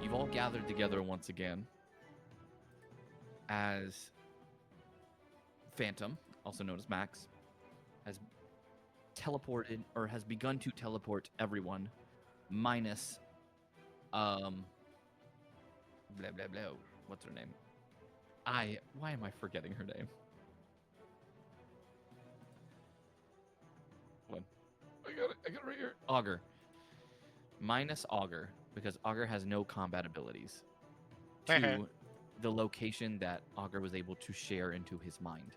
you've all gathered together once again as Phantom, also known as Max, has teleported or has begun to teleport everyone minus blah blah blah. What's her name? Why am I forgetting her name? What? I got it right here. Augur. Minus Augur, because Augur has no combat abilities. To the location that Augur was able to share into his mind.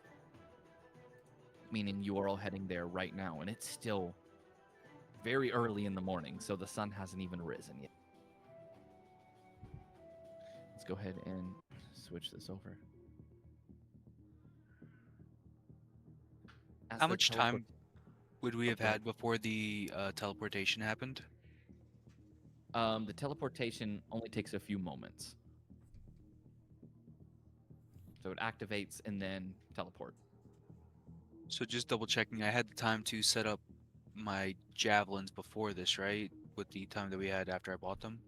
Meaning you are all heading there right now, and it's still very early in the morning, so the sun hasn't even risen yet. Let's go ahead and switch this over. How much time would we have had before the teleportation happened? The teleportation only takes a few moments. So it activates and then teleport. So just double checking, I had the time to set up my javelins before this, right? With the time that we had after I bought them?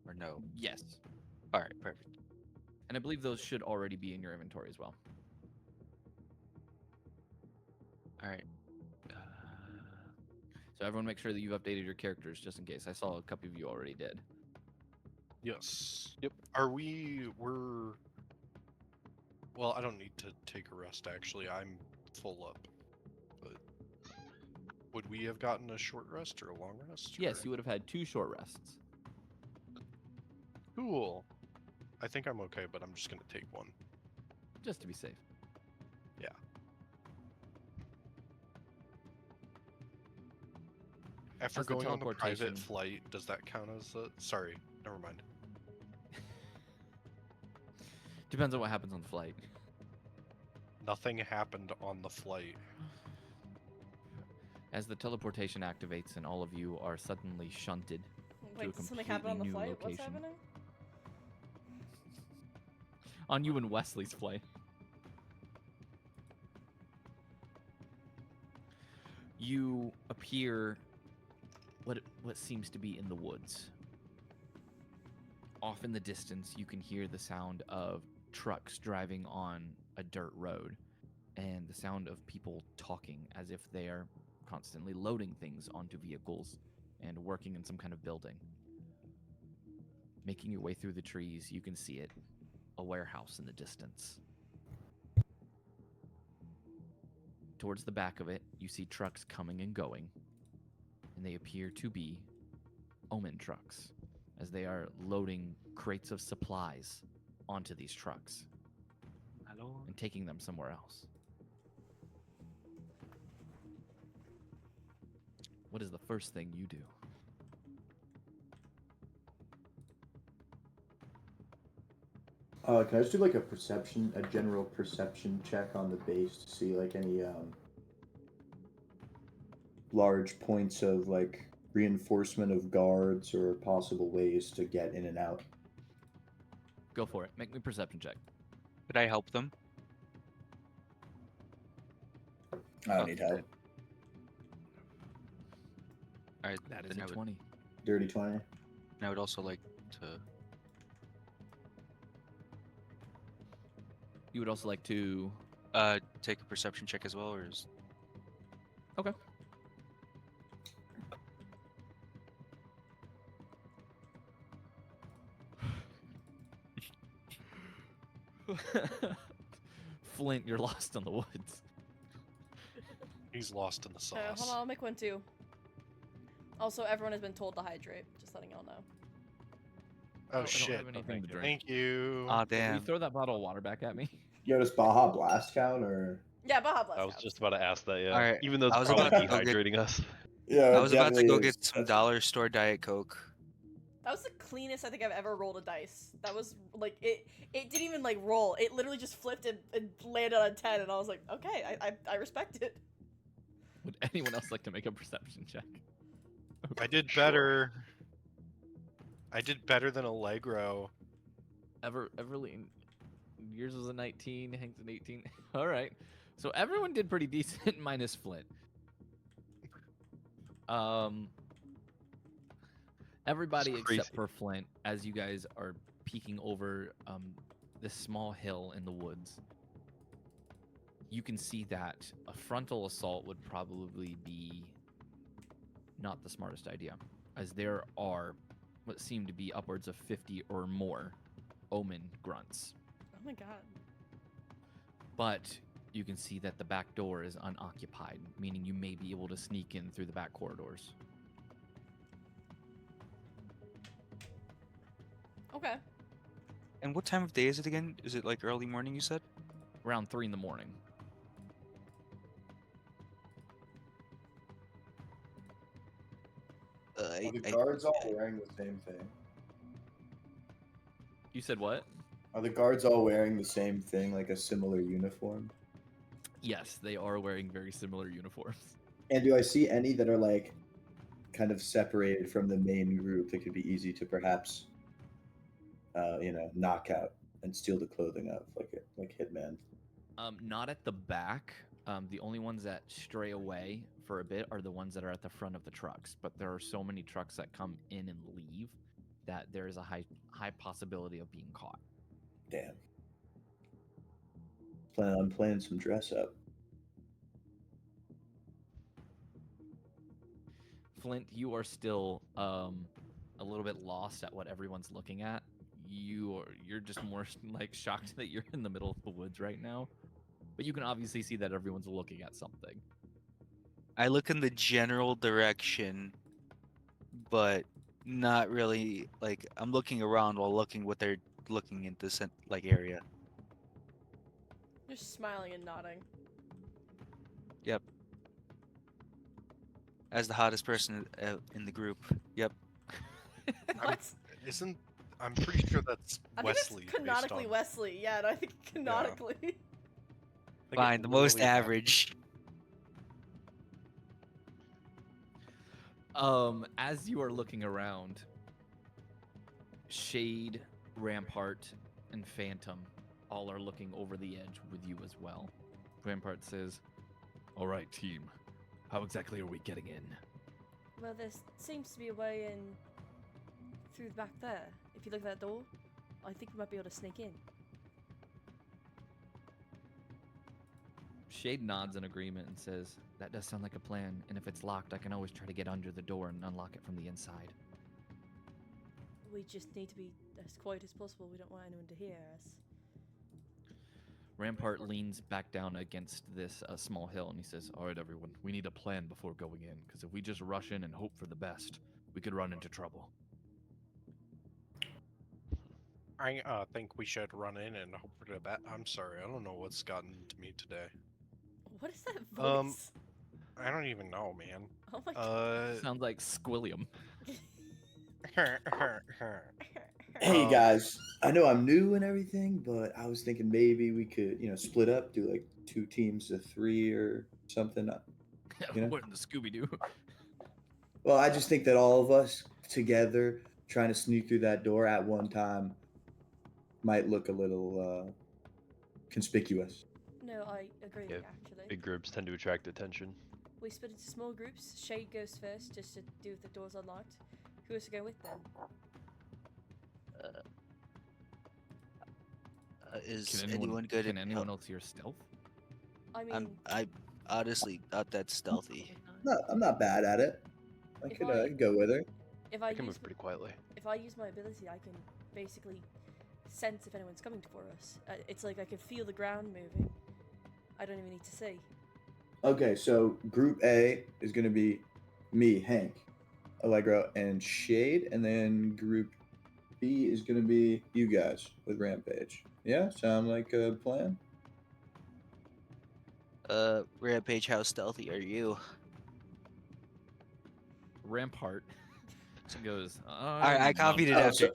Or no? Yes. All right, perfect. And I believe those should already be in your inventory as well. All right. So everyone make sure that you've updated your characters just in case. I saw a couple of you already did. Yes. Yep. We're... Well, I don't need to take a rest, actually. I'm full up. But would we have gotten a short rest or a long rest? Yes, you would have had 2 short rests. Cool. I think I'm okay, but I'm just going to take one. Just to be safe. Yeah. After going on the private flight, does that count as a... Sorry, never mind. Depends on what happens on the flight. Nothing happened on the flight. As the teleportation activates and all of you are suddenly shunted to a Wait, something completely happened on the new flight? location. What's happening? On you and Wesley's flight. You appear what seems to be in the woods. Off in the distance, you can hear the sound of trucks driving on a dirt road and the sound of people talking as if they are constantly loading things onto vehicles and working in some kind of building. Making your way through the trees, you can see it. A warehouse in the distance. Towards the back of it, you see trucks coming and going, and they appear to be omen trucks, as they are loading crates of supplies onto these trucks and taking them somewhere else. What is the first thing you do? Can I just do like a general perception check on the base to see like any large points of like reinforcement of guards or possible ways to get in and out? Go for it. Make me a perception check. Could I help them? I don't need help. All right, That is then a 20. Dirty 20. And I would also like to... You would also like to... take a perception check as well, or is... Okay. Flint, you're lost in the woods. He's lost in the sauce. Hold on, I'll make one too. Also, everyone has been told to hydrate. Just letting y'all know. Oh, I shit. don't have anything to drink. Thank you. Ah, Will you damn. throw that bottle of water back at me? Yo, does Baja Blast count or? Yeah, Baja Blast. I was just about to ask that, yeah. All right, Even though I it's was probably about to go dehydrating us. Yeah, I was about to go definitely get is. some That's- dollar store Diet Coke. That was the cleanest I think I've ever rolled a dice. That was like it didn't even like roll. It literally just flipped and landed on 10, and I was like, okay, I respect it. Would anyone else like to make a perception check? I did better. I did better than Allegro. Everly, yours was a 19, Hank's an 18. All right. So everyone did pretty decent minus Flint. Everybody It's except crazy. for Flint, as you guys are peeking over this small hill in the woods, you can see that a frontal assault would probably be not the smartest idea, as there are what seem to be upwards of 50 or more omen grunts. Oh my god. But you can see that the back door is unoccupied, meaning you may be able to sneak in through the back corridors. Okay. And what time of day is it again? Is it like early morning, you said? Around 3 in the morning. Are the guards all wearing the same thing? You said what? Are the guards all wearing the same thing, like a similar uniform? Yes, they are wearing very similar uniforms. And do I see any that are like kind of separated from the main group that could be easy to perhaps, knock out and steal the clothing of, like Hitman? Not at the back. The only ones that stray away for a bit are the ones that are at the front of the trucks. But there are so many trucks that come in and leave that there is a high possibility of being caught. Damn. I'm playing some dress up. Flint, you are still a little bit lost at what everyone's looking at. You're just more like shocked that you're in the middle of the woods right now. But you can obviously see that everyone's looking at something. I look in the general direction, but not really. Like I'm looking around while looking what they're looking in this area. Just smiling and nodding. Yep. As the hottest person in the group. Yep. What? I'm pretty sure that's I think Wesley. it's canonically based on, Wesley. Yeah, no, I think canonically. like, it Fine, the most really happened. average. As you are looking around, Shade, Rampart, and Phantom all are looking over the edge with you as well. Rampart says, "All right, team. How exactly are we getting in?" Well, there seems to be a way in through the back there. If you look at that door, I think we might be able to sneak in. Shade nods in agreement and says, "That does sound like a plan, and if it's locked, I can always try to get under the door and unlock it from the inside." We just need to be as quiet as possible. We don't want anyone to hear us. Rampart leans back down against this small hill and he says, "All right, everyone, we need a plan before going in, because if we just rush in and hope for the best, we could run into trouble." I think we should run in and hope for the best. I'm sorry, I don't know what's gotten to me today. What is that voice? I don't even know, man. Oh my god. Sounds like Squilliam. Hey guys, I know I'm new and everything, but I was thinking maybe we could, split up, do like 2 teams of 3 or something. You know? What in the Scooby-Doo? Well, I just think that all of us together trying to sneak through that door at one time might look a little conspicuous. No, I agree, Yeah, actually. Big groups tend to attract attention. We split into small groups. Shade goes first, just to do if the door's unlocked. Who wants to go with them? Is anyone good Can at anyone else hear stealth? I mean, I'm honestly not that stealthy. I'm not bad at it. I If could I- go with her. if I I can use move pretty quietly. if I use my ability, I can basically sense if anyone's coming for us. It's like I can feel the ground moving. I don't even need to see. Okay, so Group A is going to be me, Hank, Allegro, and Shade, and then Group B is going to be you guys with Rampage. Yeah, sound like a plan? Rampage, how stealthy are you? Rampart goes, Alright, I "I'm copied it not-" Oh, after.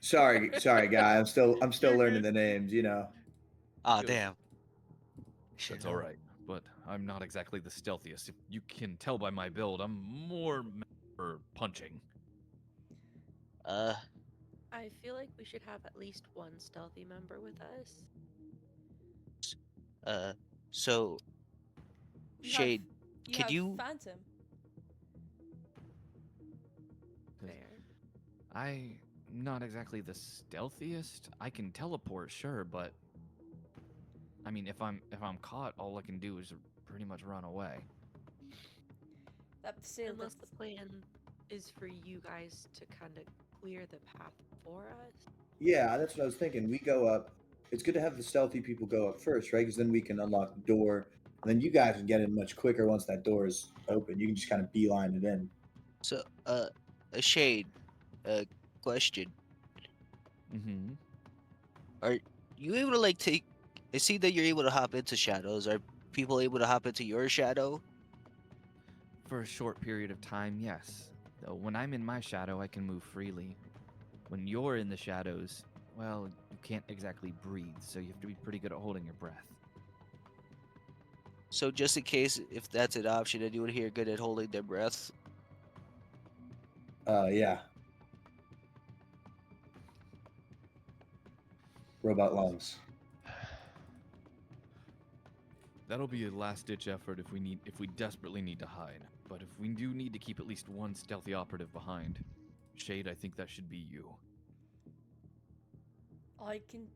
sorry, guy. I'm still You're learning good. the names. Ah, Goes, damn. "That's all right, but I'm not exactly the stealthiest. If you can tell by my build, I'm more meant for punching." I feel like we should have at least one stealthy member with us. So Shade, You could have you? Phantom. Fair. I'm not exactly the stealthiest. I can teleport, sure, but I mean, if I'm caught, all I can do is pretty much run away. Unless the plan is for you guys to kind of clear the path for us. Yeah, that's what I was thinking. We go up. It's good to have the stealthy people go up first, right? Because then we can unlock the door. And then you guys can get in much quicker once that door is open. You can just kind of beeline it in. So, a shade, question. Mm-hmm. Are you able to like take? I see that you're able to hop into shadows. Are people able to hop into your shadow? For a short period of time, yes. Though when I'm in my shadow, I can move freely. When you're in the shadows, well, you can't exactly breathe, so you have to be pretty good at holding your breath. So just in case, if that's an option, anyone here good at holding their breath? Yeah. Robot lungs. That'll be a last-ditch effort if we desperately need to hide. But if we do need to keep at least one stealthy operative behind, Shade, I think that should be you. I can.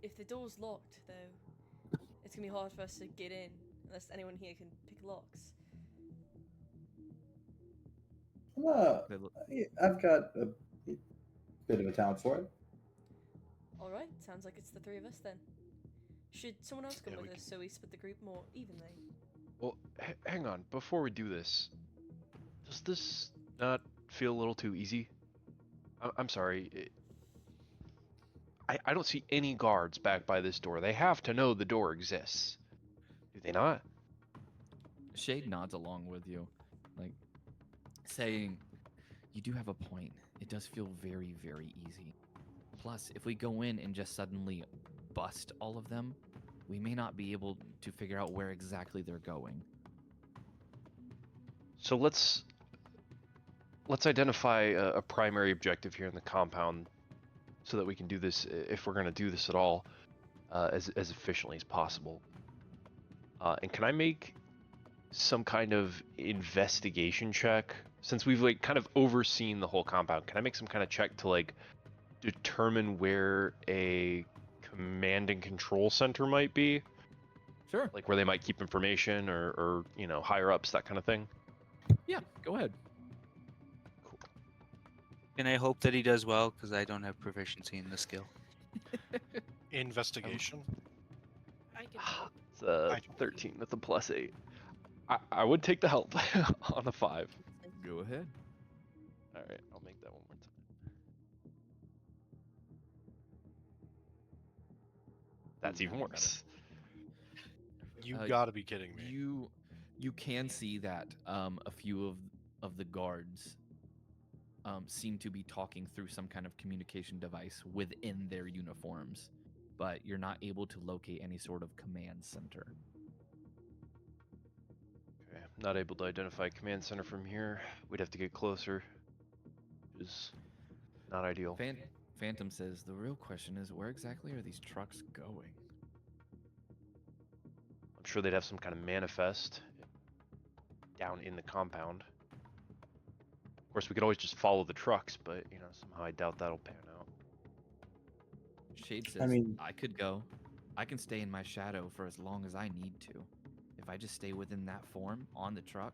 If the door's locked, though, it's gonna be hard for us to get in unless anyone here can pick locks. I've got a bit of a talent for it. Alright, sounds like it's the three of us then. Should someone else come Yeah, with we us so we split the group more evenly? Well, hang on. Before we do this, does this not feel a little too easy? I'm sorry. I don't see any guards back by this door. They have to know the door exists. Do they not? Shade nods along with you, like saying, "You do have a point. It does feel very, very easy. Plus, if we go in and just suddenly bust all of them, we may not be able to figure out where exactly they're going." So let's identify a primary objective here in the compound, so that we can do this, if we're going to do this at all, as efficiently as possible. And can I make some kind of investigation check, since we've like kind of overseen the whole compound? Can I make some kind of check to like determine where a command and control center might be, Sure. like where they might keep information, or you know, higher ups, that kind of thing? Yeah, go ahead. Cool. Can I hope that he does well? Because I don't have proficiency in the skill. Investigation. I can help. It's a 13 with a +8. I would take the help on a 5. Go ahead. All right, I'll make that one more time. That's even Better. worse. You Uh, gotta be kidding me. You can see that a few of the guards seem to be talking through some kind of communication device within their uniforms, but you're not able to locate any sort of command center. Okay, not able to identify command center from here. We'd have to get closer, which is not ideal. Phantom says the real question is, where exactly are these trucks going? I'm sure they'd have some kind of manifest down in the compound. Of course, we could always just follow the trucks, but you know, somehow I doubt that'll pan out. Shade says, I mean- I could go. I can stay in my shadow for as long as I need to. If I just stay within that form on the truck,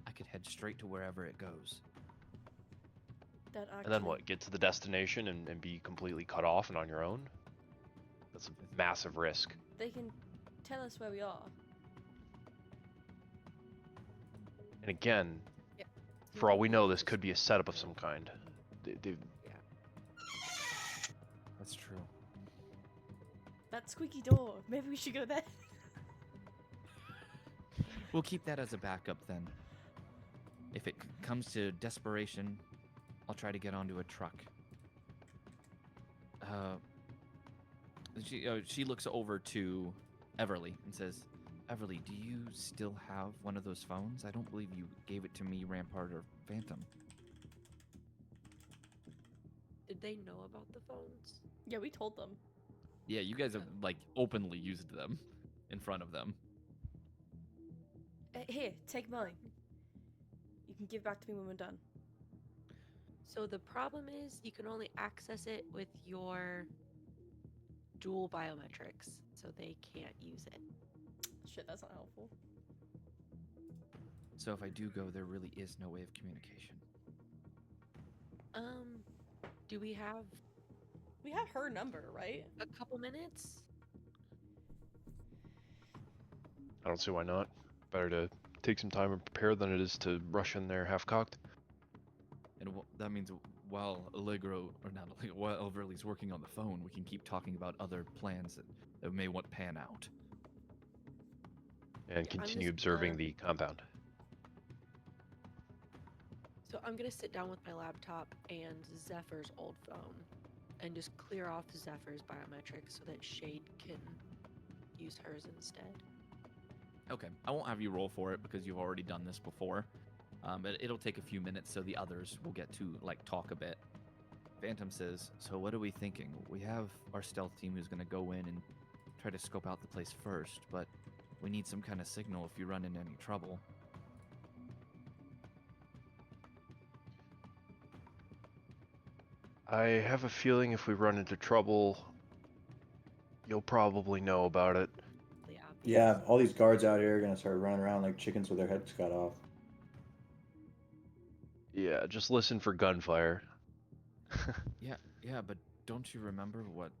I could head straight to wherever it goes. That actually... And then what? Get to the destination and be completely cut off and on your own? That's a massive risk. They can tell us where we are. And again, Yeah. for all we know, this could be a setup of some kind. That's true. That squeaky door. Maybe we should go there. We'll keep that as a backup then. If it comes to desperation, I'll try to get onto a truck. She looks over to Everly and says, Everly, do you still have one of those phones? I don't believe you gave it to me, Rampart or Phantom. Did they know about the phones? Yeah, we told them. Yeah, you guys have like openly used them in front of them. Here, take mine. You can give back to me when we're done. So the problem is you can only access it with your dual biometrics, so they can't use it. Shit, that's not helpful. So if I do go, there really is no way of communication. Do we have We have her number, right? a couple minutes? I don't see why not. Better to take some time and prepare than it is to rush in there half-cocked. And that means while Allegro, or not Allegro, while Overly's working on the phone, we can keep talking about other plans that may want pan out. And Yeah, I'm continue just observing gonna- the compound. So I'm gonna sit down with my laptop and Zephyr's old phone and just clear off Zephyr's biometrics so that Shade can use hers instead. Okay, I won't have you roll for it because you've already done this before. But it'll take a few minutes, so the others will get to talk a bit. Phantom says, "So what are we thinking? We have our stealth team who's going to go in and try to scope out the place first, but we need some kind of signal if you run into any trouble." I have a feeling if we run into trouble, you'll probably know about it. Yeah. Yeah, all these guards out here are gonna start running around like chickens with their heads cut off. Yeah, just listen for gunfire. Yeah, but don't you remember what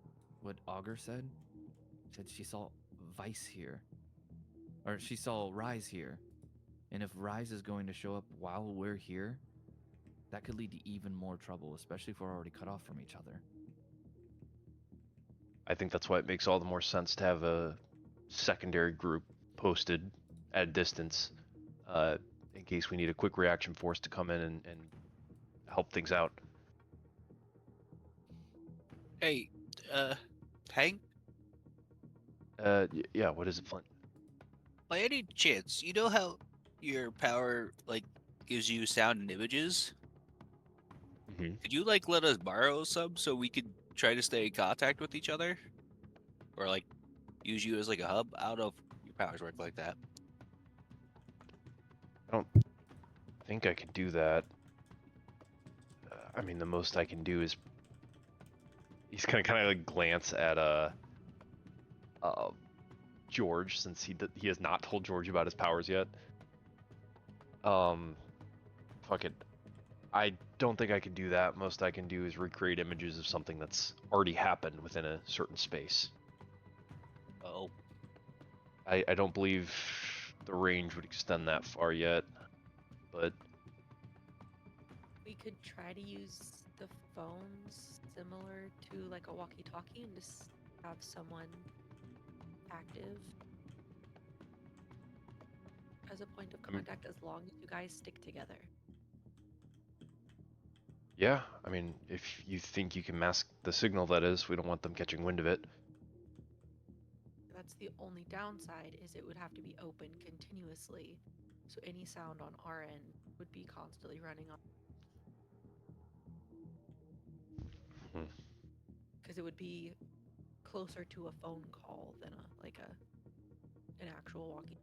Augur said? Said she saw Vice here. Or she saw Rise here. And if Rise is going to show up while we're here, that could lead to even more trouble, especially if we're already cut off from each other. I think that's why it makes all the more sense to have a secondary group posted at a distance, in case we need a quick reaction force to come in and help things out. Hey, Hank, Yeah, what is it, Flint? by any chance, you know how your power gives you sound and images? Mm-hmm. Could you let us borrow some so we could try to stay in contact with each other, or use you as a hub? I don't know if your powers work like that. I don't think I could do that. I mean, the most I can do is he's gonna kind of glance at George, since he has not told George about his powers yet. Fuck it. I don't think I can do that. Most I can do is recreate images of something that's already happened within a certain space. Oh, I don't believe the range would extend that far yet, but We could try to use the phones similar to a walkie-talkie and just have someone active as a point of I mean- contact as long as you guys stick together. yeah, I mean, if you think you can mask the signal, that is, we don't want them catching wind of it. That's the only downside, is it would have to be open continuously, so any sound on our end would be constantly running on. Hmm. Because it would be closer to a phone call than an actual walkie.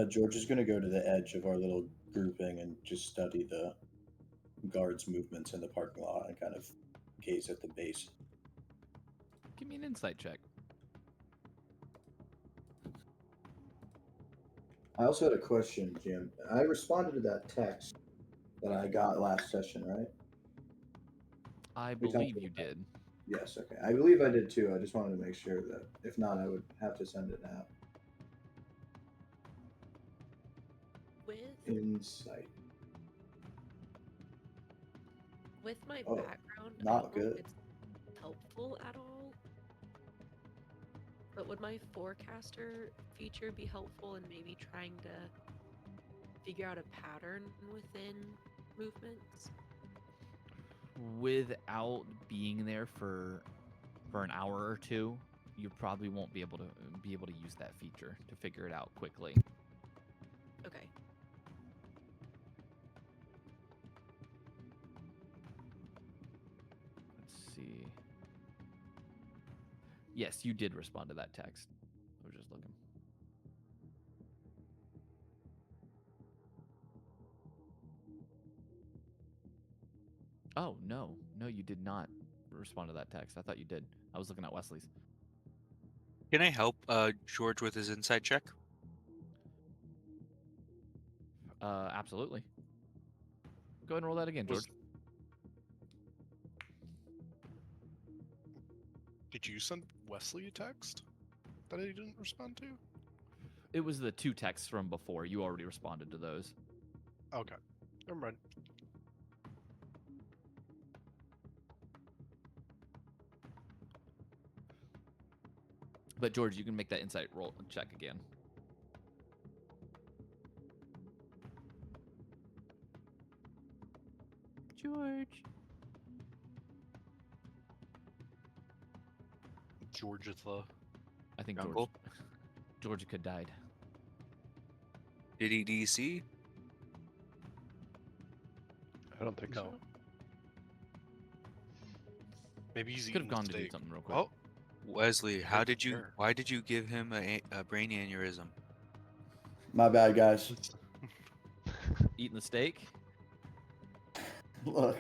George is gonna go to the edge of our little grouping and just study the guards' movements in the parking lot and kind of gaze at the base. Give me an insight check. I also had a question, Jim. I responded to that text that I got last session, right? I We talked believe about you that. did. Yes, okay. I believe I did too. I just wanted to make sure that if not, I would have to send it now. With Insight. my Oh, background, I not don't know if good. it's helpful at all. But would my forecaster feature be helpful in maybe trying to figure out a pattern within movements? Without being there for an hour or two, you probably won't be able to use that feature to figure it out quickly. Okay. Let's see. Yes, you did respond to that text. I was just looking. Oh, no. No, you did not respond to that text. I thought you did. I was looking at Wesley's. Can I help George with his insight check? Absolutely. Go ahead and roll that again, Was- George. Did you send Wesley a text that he didn't respond to? It was the 2 texts from before. You already responded to those. Okay. Never mind. But George, you can make that insight roll check again. George. Georgia. I think Uncle? George could died. Did he DC? I don't think No. so. Maybe he's Could have eating gone to do steak. something real quick. Oh, Wesley, Sure. why did you give him a brain aneurysm? My bad, guys. Eating the steak. Look,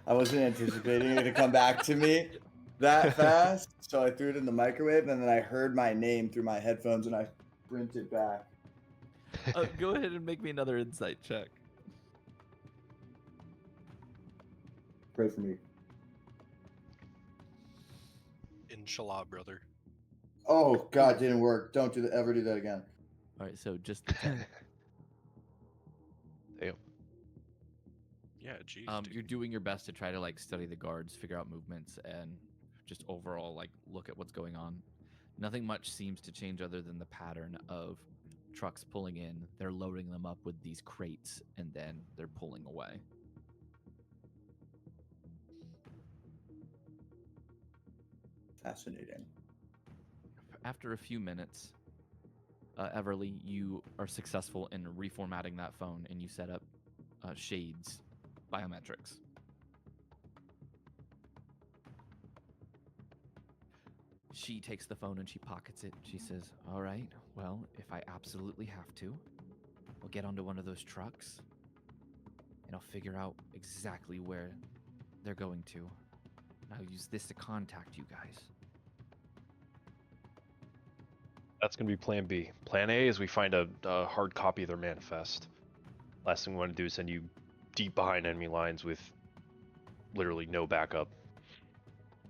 I wasn't anticipating it to come back to me that fast, so I threw it in the microwave, and then I heard my name through my headphones, and I sprinted back. Go ahead and make me another insight check. Pray for me. Inshallah, brother. Oh God, didn't work. Don't ever do that again. All right, so just the 10. Damn. Yeah, geez. You're doing your best to try to like study the guards, figure out movements, and just overall like look at what's going on. Nothing much seems to change other than the pattern of trucks pulling in. They're loading them up with these crates, and then they're pulling away. Fascinating. After a few minutes, Everly, you are successful in reformatting that phone, and you set up Shade's biometrics. She takes the phone and she pockets it. She says, "All right, well, if I absolutely have to, we'll get onto one of those trucks, and I'll figure out exactly where they're going to. And I'll use this to contact you guys." That's going to be plan B. Plan A is we find a hard copy of their manifest. Last thing we want to do is send you deep behind enemy lines with literally no backup.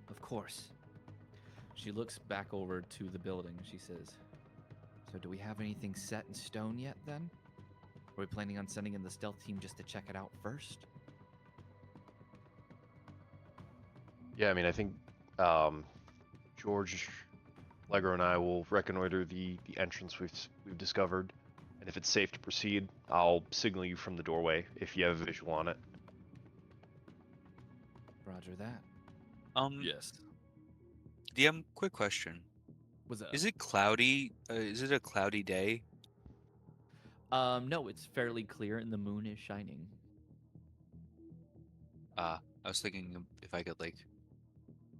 Of course. She looks back over to the building and she says, "So do we have anything set in stone yet then? Are we planning on sending in the stealth team just to check it out first?" Yeah, I mean, I think George, Allegro, and I will reconnoiter the entrance we've discovered, and if it's safe to proceed, I'll signal you from the doorway if you have a visual on it. Roger that. Yes. DM, quick question. Was that? Is it cloudy? Is it a cloudy day? No, it's fairly clear and the moon is shining. I was thinking if I could like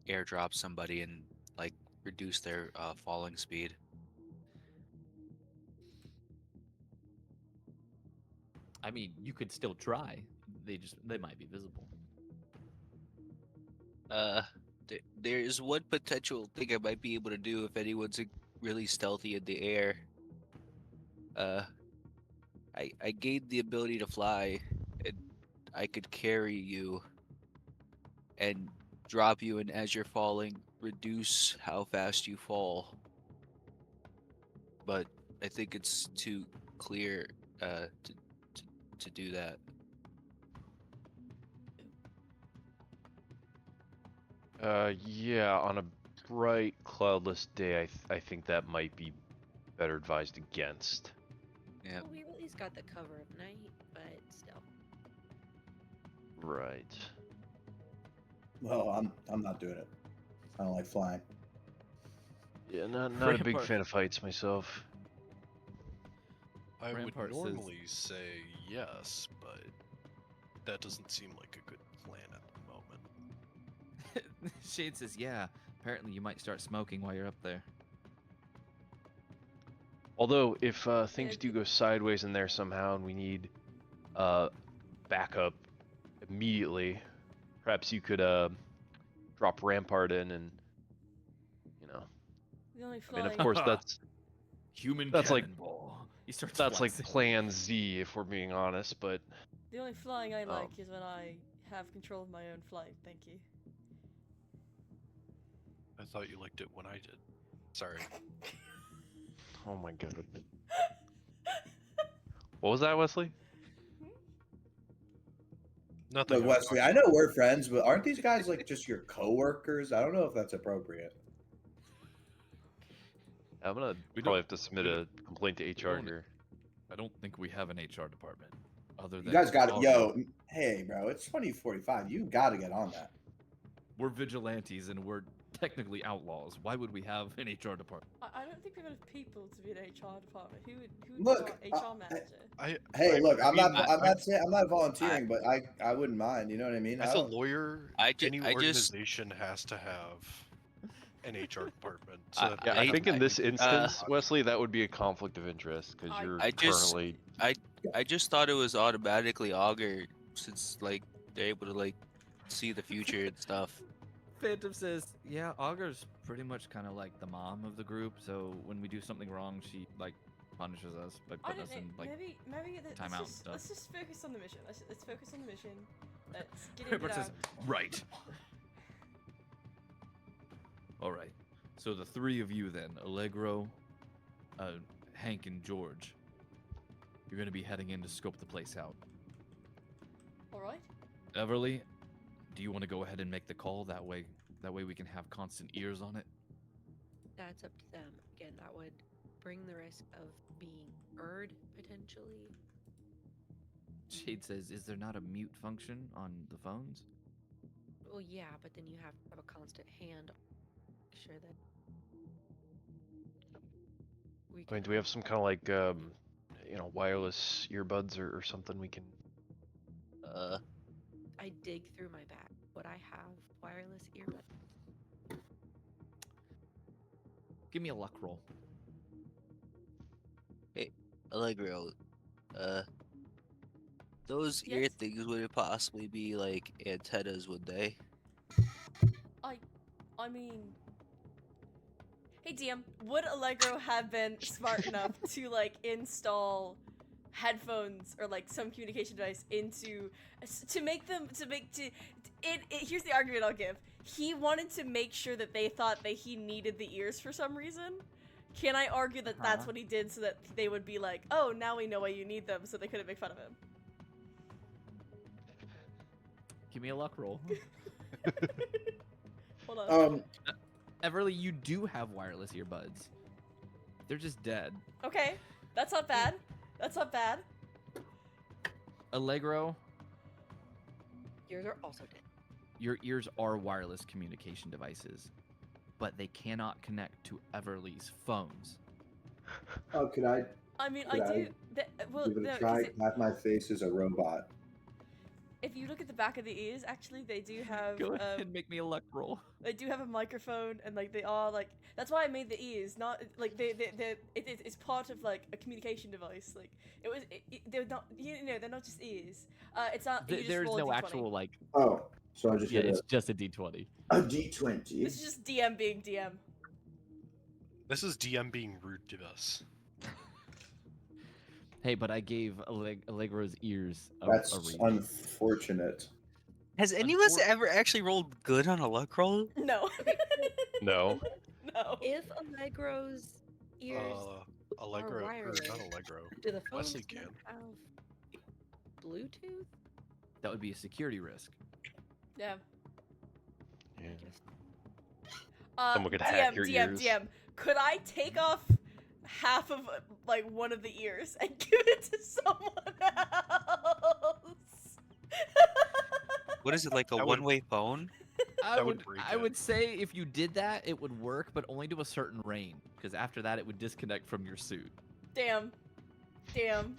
airdrop somebody and like reduce their falling speed. I mean, you could still try. They might be visible. There's one potential thing I might be able to do if anyone's really stealthy in the air. I gained the ability to fly, and I could carry you and drop you, and as you're falling, reduce how fast you fall. But I think it's too clear to do that. Yeah, on a bright, cloudless day, I think that might be better advised against. Yeah. Well, we've at least got the cover of night, but still. Right. Well, I'm not doing it. I don't like flying. Yeah, not a big Rampart. fan of heights myself. I would Rampart says- normally say yes, but that doesn't seem like a good plan at the moment. Shade says, "Yeah, apparently you might start smoking while you're up there." Although, if things Yeah, do go sideways in there somehow and we need backup immediately, perhaps you could drop Rampart in, and you know, The only I mean, of flying. course Human That's like- cannonball. He starts that's like flexing. Plan Z, if we're being honest. But The only flying I Oh. like is when I have control of my own flight. Thank you. I thought you liked it when I did. Sorry. oh my god, what was that, Wesley? Nothing. Look, Wesley, I know we're friends, but aren't these guys like just your coworkers? I don't know if that's appropriate. I'm gonna We probably don't- have to submit we a complaint to HR don't- here. I don't think we have an HR department. Other than You guys got it. Augur. Yo, hey, bro, it's 2045. You got to get on that. We're vigilantes and we're technically outlaws. Why would we have an HR department? I don't think we've got enough people to be an HR department. Who would Look, be our HR manager? Hey, look, I'm mean, not volunteering, but I wouldn't mind. You know what I mean? As I a don't- lawyer, I ju- any I just- organization has to have an HR department. So that Yeah, they I can think in this technically instance, audit. Wesley, that would be a conflict of interest because I- you're I just- currently. I just thought it was automatically Augur, since like they're able to like see the future and stuff. Phantom says, yeah, Augur's pretty much kind of like the mom of the group, so when we do something wrong, she like punishes us by I putting don't us in know. like Maybe time out and let's stuff. let's just focus on the mission. Let's focus on the mission. Let's get into Rampart says, right. All right. So the three of you then, Allegro, Hank, and George, you're gonna be heading in to scope the place out. All right. Everly, do you want to go ahead and make the call? That way we can have constant ears on it. That's up to them. Again, that would bring the risk of being heard potentially. Shade says, is there not a mute function on the phones? Well, yeah, but then you have to have a constant hand. Make sure that. I mean, do we have some kind of like, wireless earbuds or something we can? I dig through my bag. Would I have wireless earbuds? Give me a luck roll. Allegro, those ear Yes? things, would it possibly be like antennas, would they? I mean, hey DM, would Allegro have been smart enough to like install headphones or like some communication device into here's the argument I'll give. He wanted to make sure that they thought that he needed the ears for some reason. Can I argue that that's what he did so that they would be like, oh, now we know why you need them, so they couldn't make fun of him? Give me a luck roll. Hold on. Everly, you do have wireless earbuds. They're just dead. Okay, that's not bad. That's not bad. Allegro, Yours are also dead. your ears are wireless communication devices, but they cannot connect to Everly's phones. Oh, could I I mean, Could I do. Well, give it no, a 'cause try? Half my face is a robot. if you look at the back of the ears, actually, they do have. Go ahead and make me a luck roll. They do have a microphone, and like they are like. That's why I made the ears. Not like it's part of like a communication device. Like they're not. They're not just ears. It's not. you just There's roll a no D20. actual like. Oh, so I just Yeah, hit it's just a D20. a D20. This is just DM being DM. This is DM being rude to us. Hey, but I gave Allegro's ears a That's read. unfortunate. Has any of us ever actually rolled good on a luck roll? No. No. No. If Allegro's ears, Allegro, or wireless. not Allegro. do the phones Wesley not can. have Bluetooth? That would be a security risk. Yeah. Yeah. DM, Someone could hack your DM, ears. DM. Could I take off half of like one of the ears and give it to someone else? What is it, like a That would- one-way phone? I would would, break I it. would say if you did that, it would work, but only to a certain range, because after that, it would disconnect from your suit. Damn. Damn.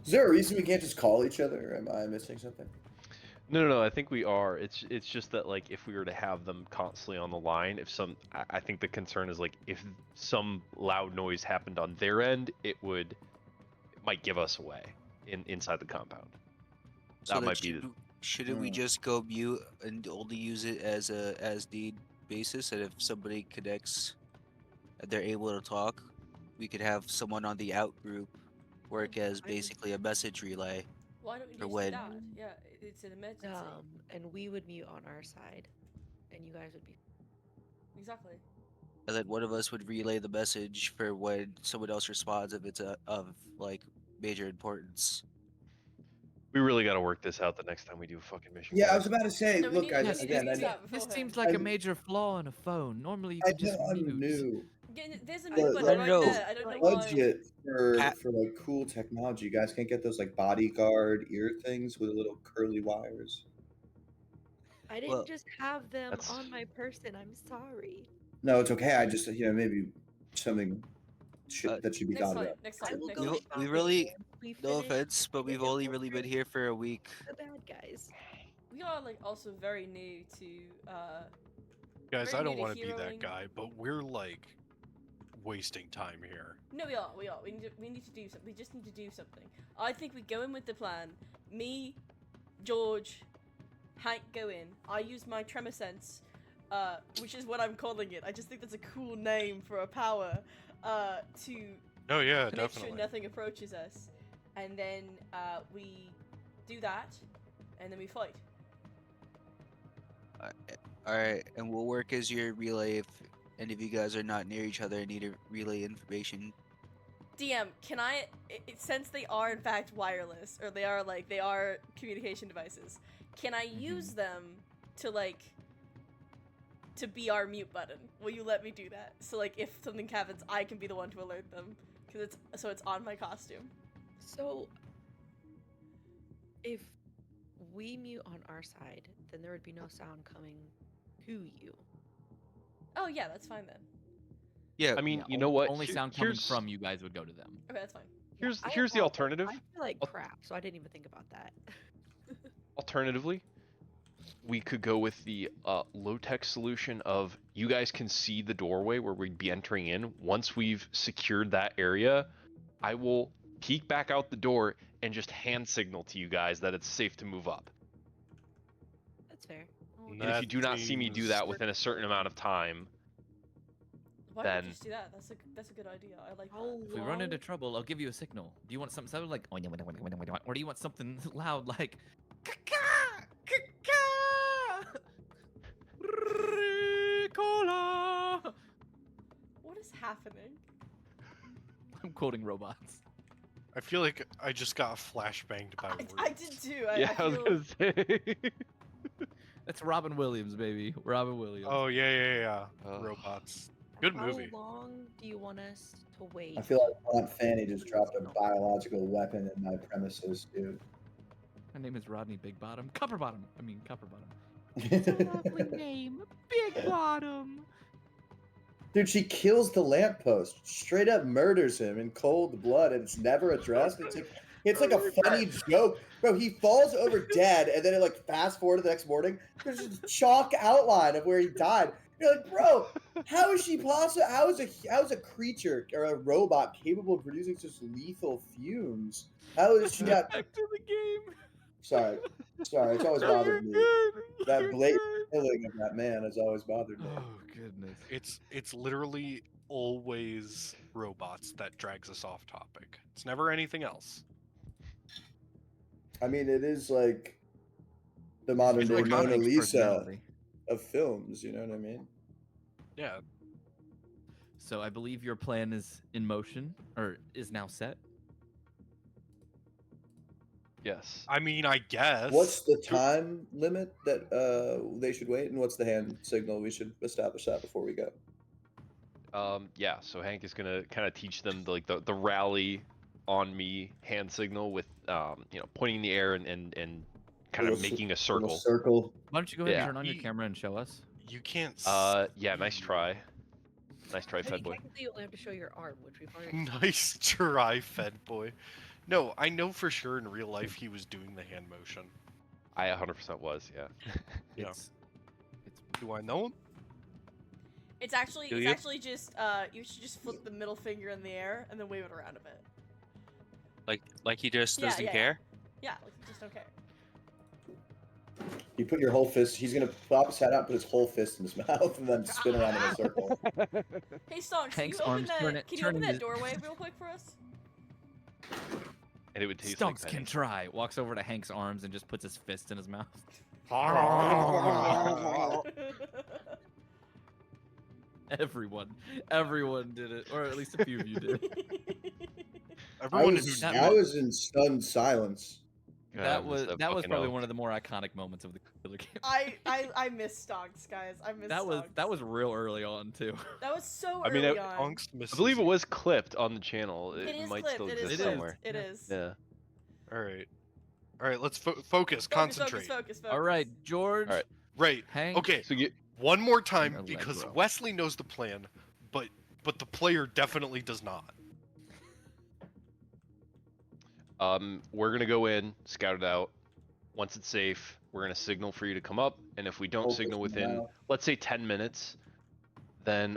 Is there a reason we can't just call each other? Am I missing something? No. I think we are. It's just that like if we were to have them constantly on the line, I think the concern is like if some loud noise happened on their end, it might give us away inside the compound. So That then might be shouldn't we Hmm. just go mute and only use it as a as need basis, and if somebody connects and they're able to talk, we could have someone on the out group work as basically a message relay. Why don't we For just do when- that? Yeah, it's an emergency. And we would mute on our side, and you guys would be. Exactly. And then one of us would relay the message for when someone else responds if it's of like major importance. We really got to work this out the next time we do a fucking mission. Yeah, I guys. was about to say, No, we look, need- guys, yes, again, we I need know, that This beforehand. seems like a I'm- major flaw in a phone. Normally you I could just know I'm mute. new. There's a But, mute button like, right no. there. I don't know why. Budget for Pat- like cool technology. You guys can't get those like bodyguard ear things with little curly wires. I didn't Well, just have them That's- on my person. I'm sorry. No, it's okay. I just maybe something Uh, that should be Next thought time. about. Next I time. will Next go time. We shopping really- once we No finish offense, but we've only really been here for a week. the bad guys. We are like also very new to Guys, Very I don't new to want to be that heroing. guy, but we're like wasting time here. No, we are. We need to do something. We just need to do something. I think we go in with the plan. Me, George, Hank go in. I use my tremor sense, which is what I'm calling it. I just think that's a cool name for a power. To Oh yeah, make definitely. sure nothing approaches us, and then we do that, and then we fight. Alright, and we'll work as your relay if any of you guys are not near each other and need to relay information. DM, can since they are in fact wireless, or they are communication devices, can I use them to be our mute button? Will you let me do that? So like if something happens, I can be the one to alert them, because it's on my costume. So, if we mute on our side, then there would be no sound coming to you. Oh yeah, that's fine then. Yeah, I mean, Yeah, you know what? Only Here- sound coming here's from you guys would go to them. Okay, that's fine. here's I here's the apologize. alternative. I feel like Al- crap, so I didn't even think about that. Alternatively, we could go with the low-tech solution of you guys can see the doorway where we'd be entering in. Once we've secured that area, I will peek back out the door and just hand signal to you guys that it's safe to move up. That's fair. And if you do not see me do seems- that within a certain amount of time, Why don't Then- we just do that? That's a good idea. I like How that. If we run into long- trouble, I'll give you a signal. Do you want something sound like, or do you want something loud like, "Caca, caca, Ricola"? What is happening? I'm quoting robots. I feel like I just got flashbanged by words. I did too. yeah, I was feel- gonna say. That's Robin Williams, baby. Robin Williams. Oh yeah. Ugh. Robots. Good movie. How long do you want us to wait? I feel like Aunt Fanny just dropped a biological weapon in my premises, dude. My name is Rodney Big Bottom. Copper Bottom. I mean, Copper Bottom. Name. Big Bottom. Dude, she kills the lamppost, straight up murders him in cold blood, and it's never addressed. It's like a funny joke, bro. He falls over dead, and then it like fast forward to the next morning. There's just a chalk outline of where he died. You're like, bro, how is she possible? How is a creature or a robot capable of producing such lethal fumes? How is she got? Back to the game. Sorry, it's always No, bothered me. you're good. That You're blatant good. killing of that man has always bothered me. Oh goodness. It's literally always robots that drags us off topic. It's never anything else. I mean, it is like the modern It's day like Mona Comics Lisa personality. of films. You know what I mean? Yeah. So I believe your plan is in motion, or is now set. Yes. I mean, I guess. What's the time limit that they should wait, and what's the hand signal we should establish that before we go? Yeah, so Hank is gonna kind of teach them the rally on me hand signal with pointing in the air and kind of Little making a Little circle. circle. Why don't you go ahead Yeah. and turn on your Ye- camera and show us? You can't. Yeah, nice try. Nice try, I mean, Fed Boy. technically, you only have to show your arm, which we've already. Nice try, Fed Boy. No, I know for sure in real life he was doing the hand motion. I 100% was, yeah. Yeah. It's Do I know him? It's actually Do it's you? actually just you should just flip the middle finger in the air and then wave it around a bit. Like he just Yeah, doesn't yeah, yeah. care. Yeah, like you just don't care. You put your whole fist. He's gonna pop his head out, put his whole fist in his mouth, and then spin around in a circle. Hey, Stonks, can you Hank's open arms that? turn it- Can you turn open into- that doorway real quick for us? And it would taste Stonks like can penny. try. Walks over to Hank's arms and just puts his fist in his mouth. Everyone did it, or at least a few of you did. I Everyone was, who I was in stunned silence. God, I That miss was fucking probably elk. one of the more iconic moments of the killer game. I miss Stonks, guys. I miss Stonks. That was real early on too. That was so I mean, early on. Stonks I misses believe it you. was clipped on the channel. It is might clipped. still It exist is It is. somewhere. It is. Yeah. All right. Let's focus, concentrate. Focus. All right, George. All right. Right. Hank. Okay. So you, One more time, And because Allegro. Wesley knows the plan, but the player definitely does not. we're gonna go in, scout it out. Once it's safe, we're gonna signal for you to come up, and if we don't Focus signal within, now. let's say 10 minutes, then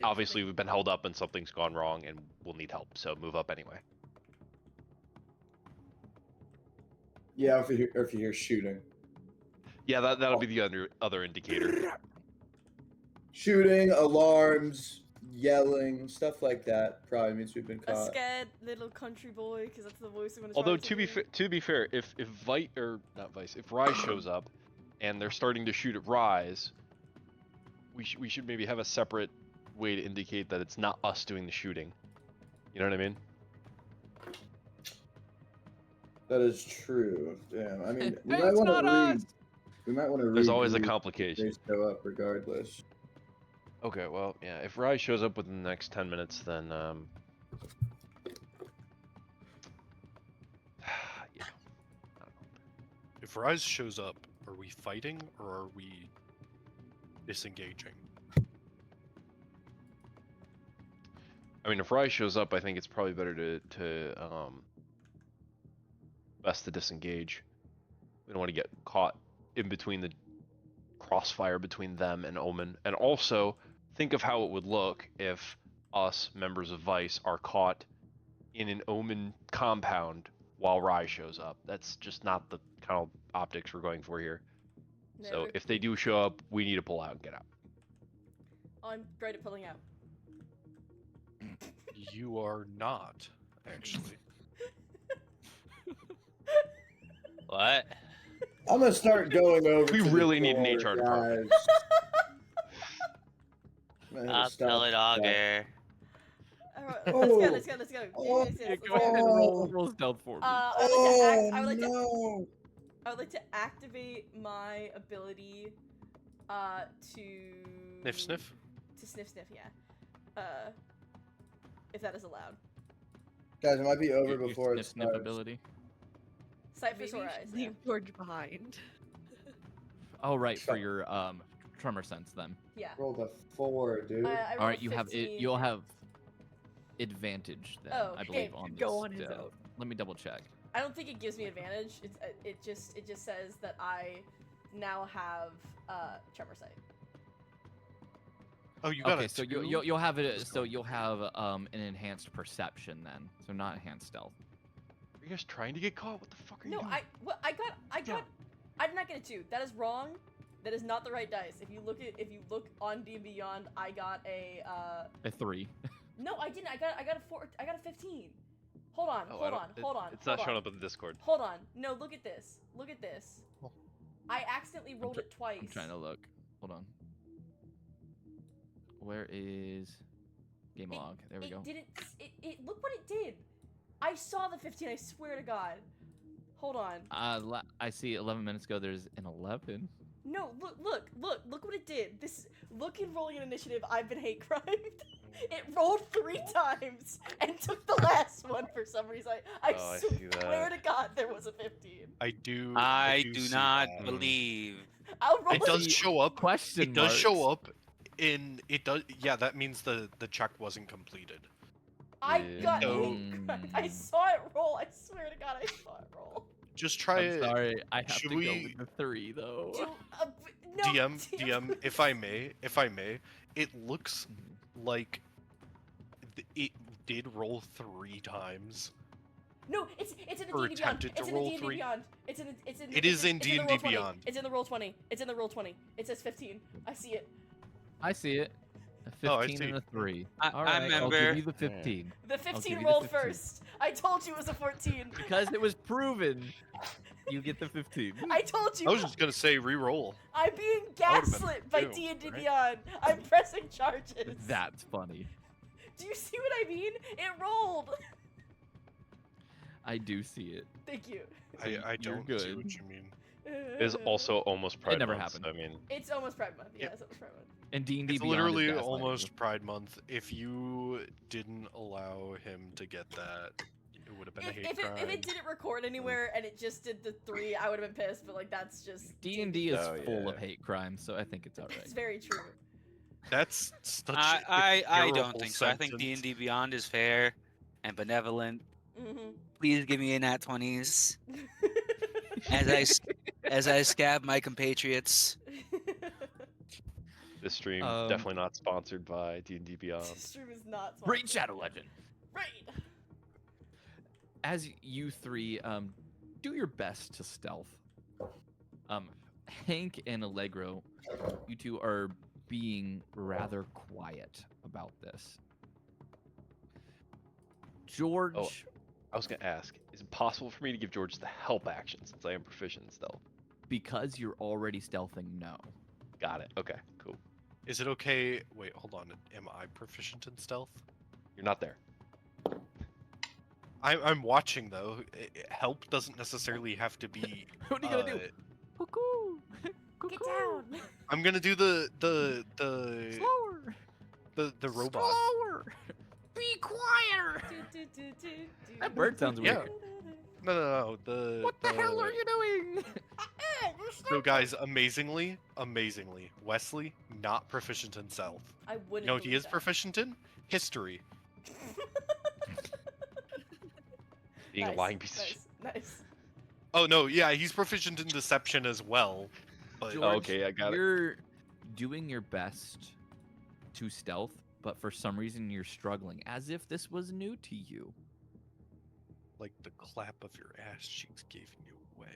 obviously we've been held up and something's gone wrong, and we'll need help. So move up anyway. Yeah, if you hear shooting. Yeah, that'll be the other indicator. Shooting, alarms, yelling, stuff like that probably means we've been A caught. scared little country boy, because that's the voice I'm gonna. Although try to be fair, if if R.I.S.E shows up, and they're starting to shoot at R.I.S E, we should maybe have a separate way to indicate that it's not us doing the shooting. You know what I mean? That is true. Damn. I mean, we Hey, might it's want not to us. read. We might want to read. There's always a complication. They show up regardless. Okay, well, yeah, if R.I.S E shows up within the next 10 minutes, then yeah. If R.I.S.E shows up, are we fighting or are we disengaging? I mean, if R.I.S E shows up, I think it's probably better to best to disengage. We don't want to get caught in between the crossfire between them and Omen. And also, think of how it would look if us, members of Vice, are caught in an Omen compound while R.I.S E shows up. That's just not the kind of optics we're going for here. So Never. if they do show up, we need to pull out and get out. I'm great at pulling out. You are not, actually. What? I'm gonna start going over. We to the really need an door, HR department. guys. I'm gonna I'll stop tell it all, that. Ger. Alright, Oh. let's go. Oh. Yes, Yeah, let's go ahead and Oh. roll stealth for me. I would No. like to activate my ability to Sniff. to sniff, yeah. If that is allowed. Guys, it might be over Your before it sniff starts. ability. Sight for Maybe sore you eyes. should Yeah. leave George behind. Oh right, for Fuck. your tremor sense then. Yeah. Rolled a 4, dude. I All rolled right, a you have it. 15. You'll have advantage then, Oh, I okay. believe on this. Go on his own. Let me double check. I don't think it gives me advantage. It just says that I now have tremor sight. Oh, you got Okay, a so 2? you'll have it. Just So going. you'll have an enhanced perception then. So not enhanced stealth. Are you guys trying to get caught? What the fuck are you No, doing? I did not get a 2. That is wrong. That is not the right dice. If you look on D and Beyond, I got a A 3. No, I didn't. I got a 4. I got a 15. Hold on. Oh, hold I don't- on. it- Hold on. It's not hold showing on. up in the Discord. Hold on. No, look at this. Look at this. Oh. I accidentally rolled it twice. I'm trying to look. Hold on. Where is game log? There we it go. Didn't. It. Look what it did. I saw the 15. I swear to God. Hold on. I see 11 minutes ago. There's an 11. No, look what it did. Look in rolling an initiative. I've been hate crimed. It rolled 3 times and took the last one for some reason. I Oh, I see swear that. to God there was a 15. I do. I do see not that. believe. I'll roll It does see show up. Question It does show marks. up. It does. Yeah, that means the check wasn't completed. I Yeah. got So- hate crimed. I saw it roll. I swear to God I saw it roll. Just try I'm it. sorry. I have should to go we- with the 3 though. Dude, no, DM, if I may, it looks like it did roll 3 times, No, it's in the Or D&D Beyond. attempted to It's in the roll D&D 3. Beyond. It's It is in the D&D roll 20. Beyond. It's in the roll 20. It's in the roll 20. It says 15. I see it. I see it. A Oh, I 15 and see. a 3. I All right, I'll give remember. you the 15. The I'll 15 give you the roll 15. first. I told you it was a 14. Because it was proven, you get the 15. I told you. I was just gonna say re-roll. I'm being That would've been gaslit by two, D&D right? Beyond. I'm pressing charges. That's funny. Do you see what I mean? It rolled. I do see it. Thank you. I You're don't good. see what you mean. It is also almost Pride never Month, happened. so I mean, It's almost Pride Month. Yeah, Yep. it's almost Pride Month. And D&D It's Beyond is literally gaslighting almost you. Pride Month. If you didn't allow him to get that, it would have been a hate crime. If it didn't record anywhere and it just did the 3, I would have been pissed. But like that's just D&D is Oh, full of yeah. hate crimes, so I think it's alright. That's very true. That's such I don't terrible think so. I think sentence. D&D Beyond is fair and benevolent. Mm-hmm. Please give me a nat 20s as I scab my compatriots. this stream Um, definitely not sponsored by D&D Beyond. This stream is not. Raid sponsored. Shadow Legend. Raid. As you three do your best to stealth, Hank and Allegro, you two are being rather quiet about this. George, I was gonna ask, is it possible for me to give George the help action since I am proficient in stealth? because you're already stealthing, no. Got it. Okay, cool. Is it okay? Wait, hold on. Am I proficient in stealth? You're not there. I'm watching though. Help doesn't necessarily have to be. What are you gonna do? Cuckoo! Get down. I'm gonna do the Slower! robot. Slower! Be quieter! That bird sounds Yeah. weird. No. The What the hell are you doing? So guys, amazingly, Wesley not proficient in stealth. I wouldn't. You know what he believe is that. proficient in? History. Being Nice, a lying piece of nice, shit. Nice. Oh no, yeah, he's proficient in deception as well. But George, okay, I got it. You're doing your best to stealth, but for some reason you're struggling, as if this was new to you. like the clap of your ass cheeks gave you away.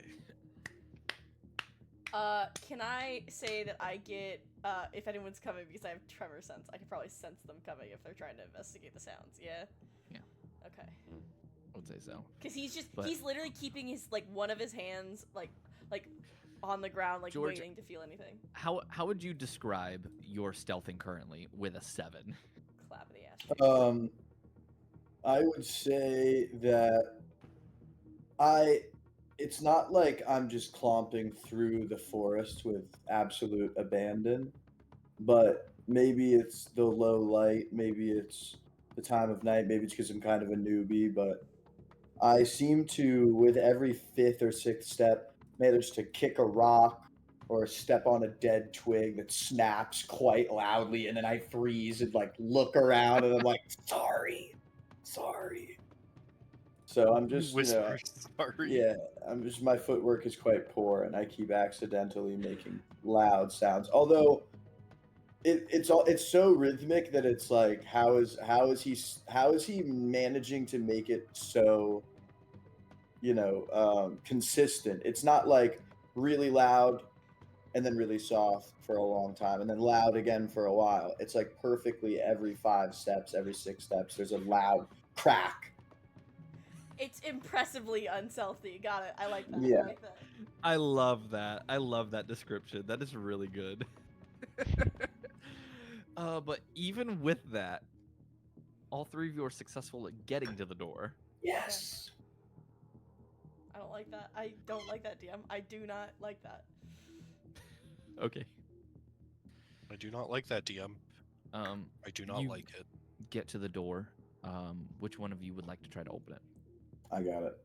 Can I say that I get, if anyone's coming, because I have tremor sense, I can probably sense them coming if they're trying to investigate the sounds, yeah? Yeah. Okay. I would say so. Because he's just, But- he's literally keeping his, like, one of his hands, like, on the ground, like, George- waiting to feel anything. How would you describe your stealthing currently with a 7? Clap of the ass cheeks. I would say that it's not like I'm just clomping through the forest with absolute abandon, but maybe it's the low light, maybe it's the time of night, maybe it's because I'm kind of a newbie, but I seem to, with every 5th or 6th step, manage to kick a rock or step on a dead twig that snaps quite loudly, and then I freeze and like look around and I'm like, sorry. So I'm just, Whisper, sorry. yeah, my footwork is quite poor, and I keep accidentally making loud sounds. Although it's so rhythmic that it's like, how is he managing to make it so, consistent? It's not like really loud and then really soft for a long time and then loud again for a while. It's like perfectly every 5 steps, every 6 steps, there's a loud crack. It's impressively unstealthy. Got it. I like that. Yeah. I like that. I love that. I love that description. That is really good. But even with that, all 3 of you are successful at getting to the door. Yes. I don't like that. I don't like that, DM. I do not like that. Okay. I do not like that, DM. I do not You- like it. Get to the door. Which one of you would like to try to open it? I got it.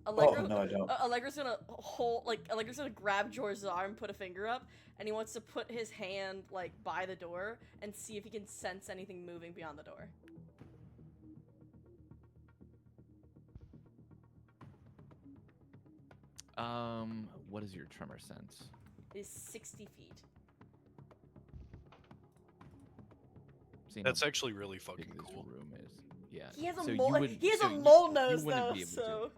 Allegro, Oh, no, I don't. Allegro's gonna grab George's arm, put a finger up, and he wants to put his hand like by the door and see if he can sense anything moving beyond the door. What is your tremor sense? It is 60 feet. Seeing That's how actually really big fucking this cool. room is. Yeah. He has a so you mole. wouldn't- He has so a you- mole you nose wouldn't though, be able to. so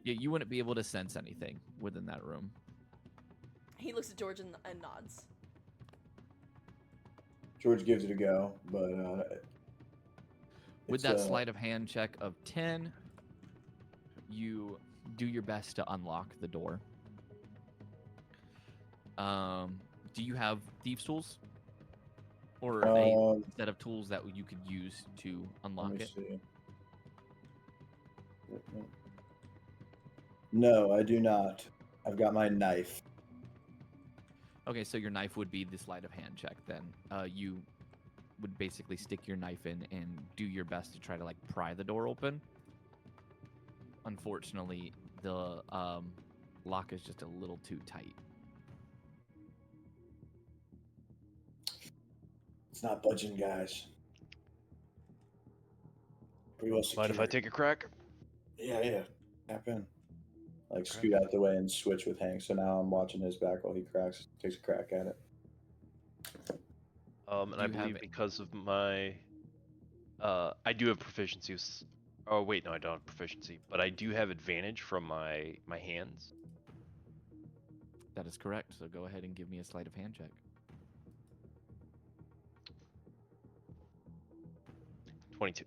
Yeah, you wouldn't be able to sense anything within that room. he looks at George and nods. George gives it a go, but With it's, that sleight of hand check of 10, you do your best to unlock the door. Do you have thieves' tools? Or a set of tools that you could use to let unlock me it? see. No, I do not. I've got my knife. Okay, so your knife would be the sleight of hand check then. You would basically stick your knife in and do your best to try to like pry the door open. Unfortunately, the lock is just a little too tight. It's not budging, guys. Pretty well Mind if I secured. take a crack? Yeah. Tap in. Like, Okay. scoot out the way and switch with Hank. So now I'm watching his back while he takes a crack at it. And Do I you have believe it? because of my, I do have proficiency. Oh wait, no, I don't have proficiency, but I do have advantage from my hands. That is correct. So go ahead and give me a sleight of hand check. 22.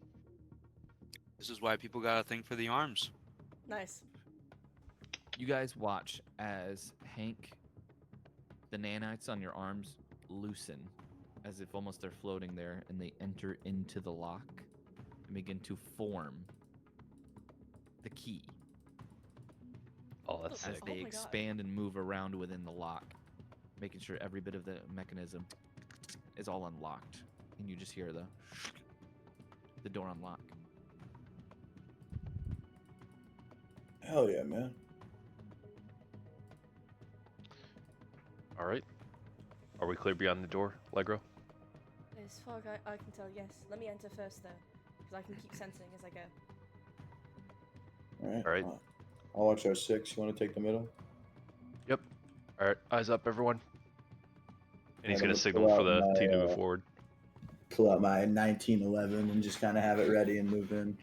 This is why people got a thing for the arms. Nice. You guys watch as Hank, the nanites on your arms loosen, as if almost they're floating there, and they enter into the lock and begin to form the key. Oh, that's As sick. they my God. expand and move around within the lock, making sure every bit of the mechanism is all unlocked, and you just hear the door unlock. Hell yeah, man. All right. Are we clear beyond the door, Allegro? As far as I can tell, yes. Let me enter first though, because I can keep sensing as I go. All right. All right. I'll watch our 6. You want to take the middle? Yep. All right. Eyes up, everyone. And he's I'm gonna gonna signal pull for out the team to my, move forward. Pull out my 1911 and just kind of have it ready and move in.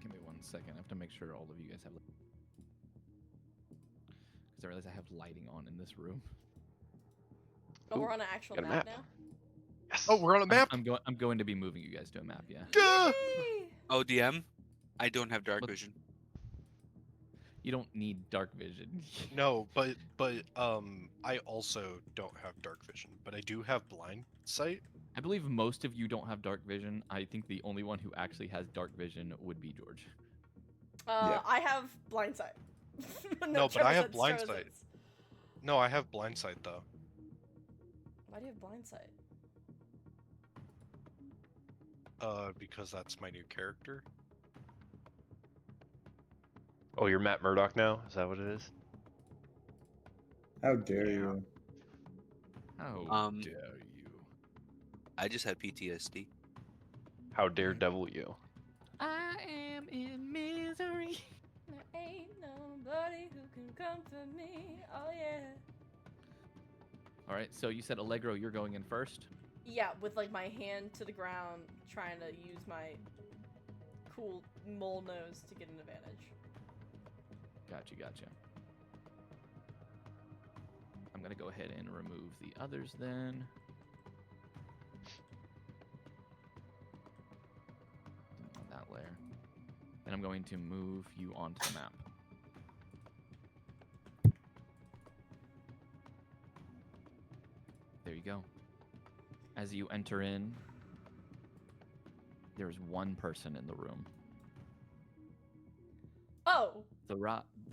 Give me 1 second. I have to make sure all of you guys have. Because I realize I have lighting on in this room. Oh, Ooh, we're on an actual got a map map. now. Yes. Oh, we're on a map. I'm going to be moving you guys to a map. Yeah. Gah! Yay! ODM, I don't have dark Look- vision. You don't need dark vision. No, but I also don't have dark vision, but I do have blind sight. I believe most of you don't have dark vision. I think the only one who actually has dark vision would be George. Yeah. I have blind sight. No, but I have blind Trevor sight. sense. No, I have blind sight though. Why do you have blind sight? Because that's my new character. Oh, you're Matt Murdock now? Is that what it is? How dare Yeah. you? How Um, dare you? I just had PTSD. How dare devil you? I am in misery. There ain't nobody who can comfort me. Oh yeah. All right, so you said Allegro, you're going in first. Yeah, with like my hand to the ground, trying to use my cool mole nose to get an advantage. Gotcha. I'm gonna go ahead and remove the others then. Didn't want that layer. And I'm going to move you onto the map. There you go. As you enter in, there's one person in the room. Oh! The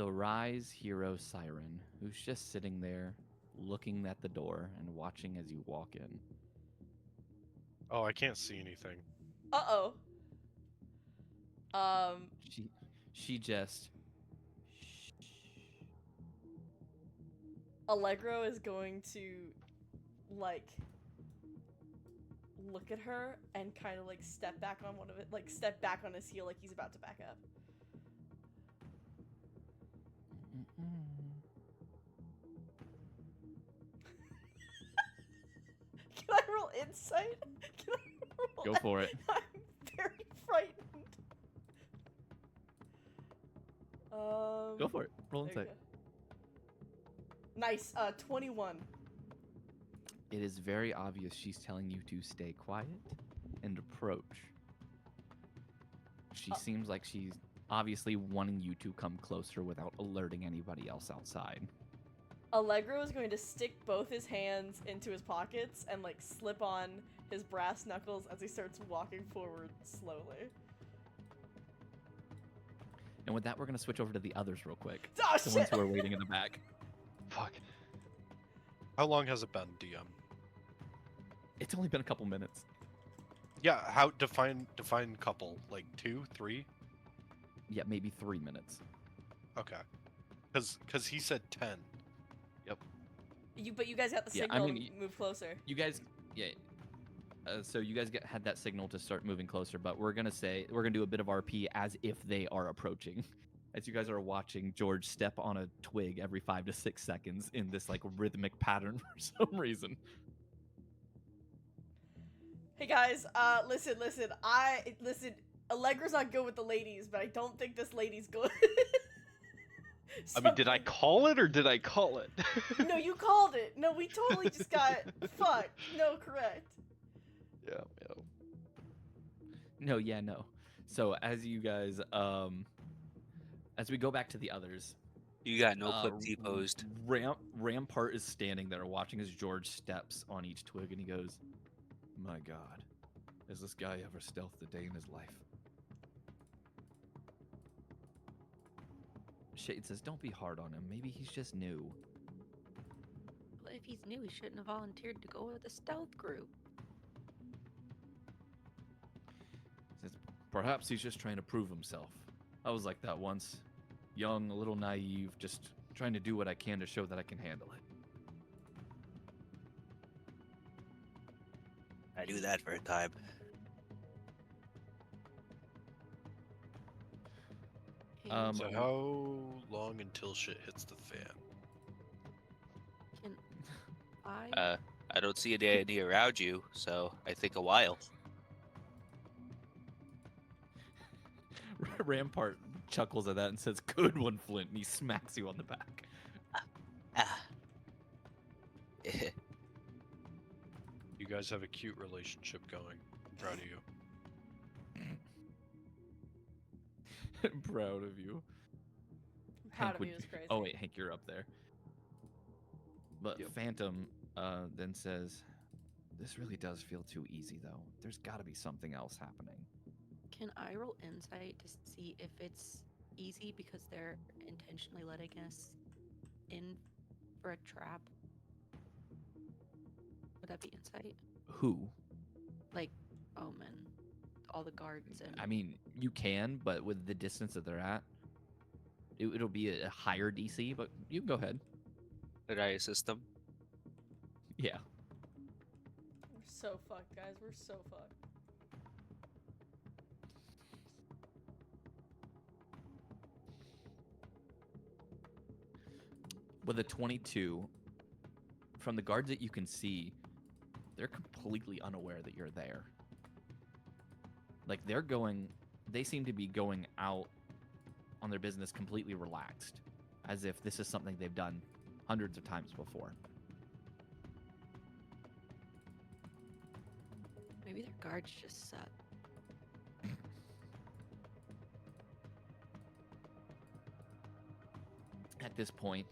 R.I.S.E hero Siren, who's just sitting there, looking at the door and watching as you walk in. Oh, I can't see anything. Uh-oh. She just Allegro is going to, like, look at her and kind of, like, step back on one of it, like, step back on his heel like he's about to back up. Can I roll insight? Can I roll? Go for it. I'm very frightened. Go for it. Roll there you insight. go. Nice. 21. It is very obvious she's telling you to stay quiet and approach. She seems like she's obviously wanting you to come closer without alerting anybody else outside. Allegro is going to stick both his hands into his pockets and like slip on his brass knuckles as he starts walking forward slowly. And with that, we're going to switch over to the others real quick. Oh The shit! ones who are waiting in the back. Fuck. How long has it been, DM? It's only been a couple minutes. Yeah, how define couple? Like 2, 3? Yeah, maybe 3 minutes. Okay. Cause he said 10. But you guys got the Yeah, I signal mean, to move closer. You guys, yeah. So you guys had that signal to start moving closer, but we're gonna do a bit of RP as if they are approaching. As you guys are watching George step on a twig every 5 to 6 seconds in this like rhythmic pattern for some reason. Hey guys, listen. Allegra's not good with the ladies, but I don't think this lady's good. I mean, did I call it or did I call it? No, you called it. No, we totally just got fucked. No, correct. Yeah. No. So as you guys, as we go back to the others, You got no clip T-posed. Rampart is standing there watching as George steps on each twig, and he goes, "My God, has this guy ever stealthed a day in his life?" Shade says, "Don't be hard on him. Maybe he's just new." Well, if he's new, he shouldn't have volunteered to go with the stealth group. Says, "Perhaps he's just trying to prove himself. I was like that once. Young, a little naive, just trying to do what I can to show that I can handle it." I do that for a time. Can, So how long until shit hits the fan? can I? I don't see any around you, so I think a while. Rampart chuckles at that and says, "Good one, Flint," and he smacks you on the back. Ah. You guys have a cute relationship going. I'm proud of you. Proud of you. Proud Hank of would- you is crazy. Oh wait, Hank, you're up there. But Yep. Phantom then says, "This really does feel too easy, though. There's got to be something else happening." Can I roll insight to see if it's easy because they're intentionally letting us in for a trap? Would that be insight? Who? Like Omen, all the guards and I mean, you can, but with the distance that they're at, it'll be a higher DC. But you can go ahead. The riot system. Yeah. We're so fucked, guys. We're so fucked. With a 22, from the guards that you can see, they're completely unaware that you're there. Like they seem to be going out on their business completely relaxed, as if this is something they've done hundreds of times before. maybe their guards just suck. At this point,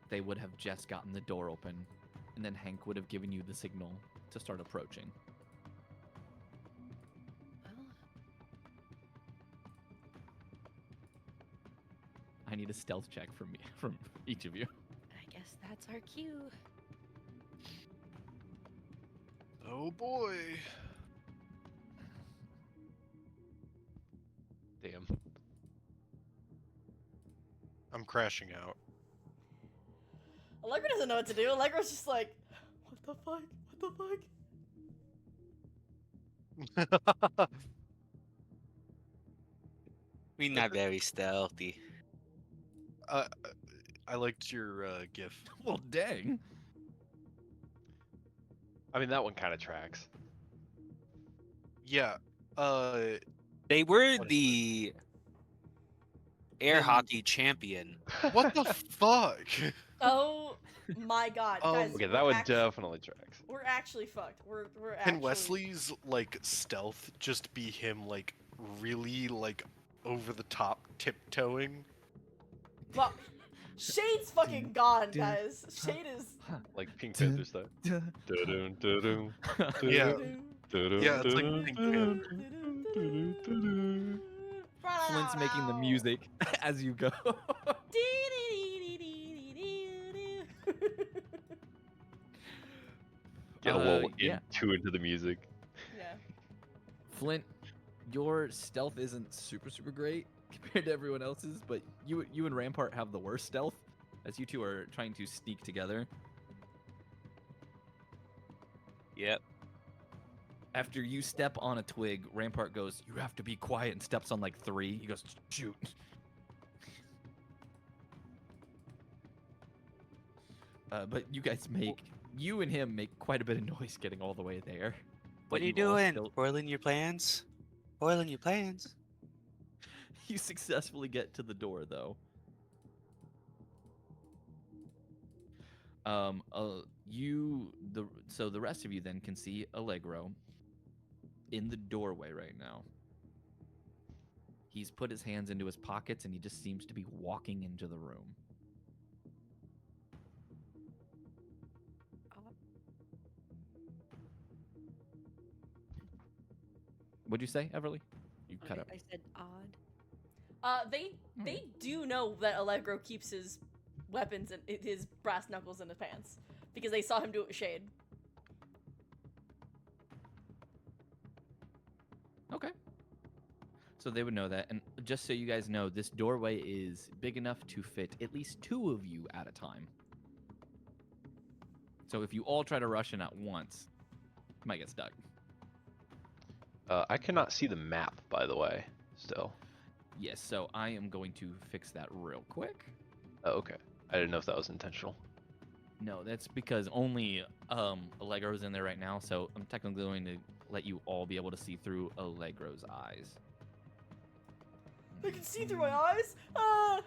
they would have just gotten the door open, and then Hank would have given you the signal to start approaching. Well, I need a stealth check from each of you. I guess that's our cue. Oh boy. Damn. I'm crashing out. Allegra doesn't know what to do. Allegra's just like, what the fuck? What the fuck? We're not very stealthy. I liked your gif. Well, dang. I mean, that one kind of tracks. Yeah. They were What is the air And- hockey champion. What the fuck? Oh my god, guys! Okay, we're that one act- definitely tracks. We're actually fucked. We're actually. Can Wesley's like stealth just be him like really like over the top tiptoeing? Well, Shade's fucking gone, guys. Shade is. Like Pink Panther style. Dun-dun, dun-dun, Yeah. dun-dun, Yeah, it's like dun-dun, Pink dun-dun, Panther. dun-dun, dun-dun. Flint's making the music as you go. Get a little yeah. into the music. Yeah. Flint, your stealth isn't super great compared to everyone else's, but you and Rampart have the worst stealth, as you two are trying to sneak together. Yep. After you step on a twig, Rampart goes, "You have to be quiet," and steps on like 3. He goes, "Shoot." But you and him make quite a bit of noise getting all the way there. What But are you all doing? still- Spoiling your plans? Spoiling your plans? You successfully get to the door, though. So the rest of you then can see Allegro in the doorway right now. He's put his hands into his pockets and he just seems to be walking into the room. What'd you say, Everly? You cut up. I said odd. They do know that Allegro keeps his weapons and his brass knuckles in his pants because they saw him do it with Shade. Okay. So they would know that. And just so you guys know, this doorway is big enough to fit at least 2 of you at a time. So if you all try to rush in at once, you might get stuck. I cannot see the map, by the way, still. Yes, so I am going to fix that real quick. Oh, okay. I didn't know if that was intentional. No, that's because only Allegro's in there right now, so I'm technically going to let you all be able to see through Allegro's eyes. I can see through my eyes. Ah!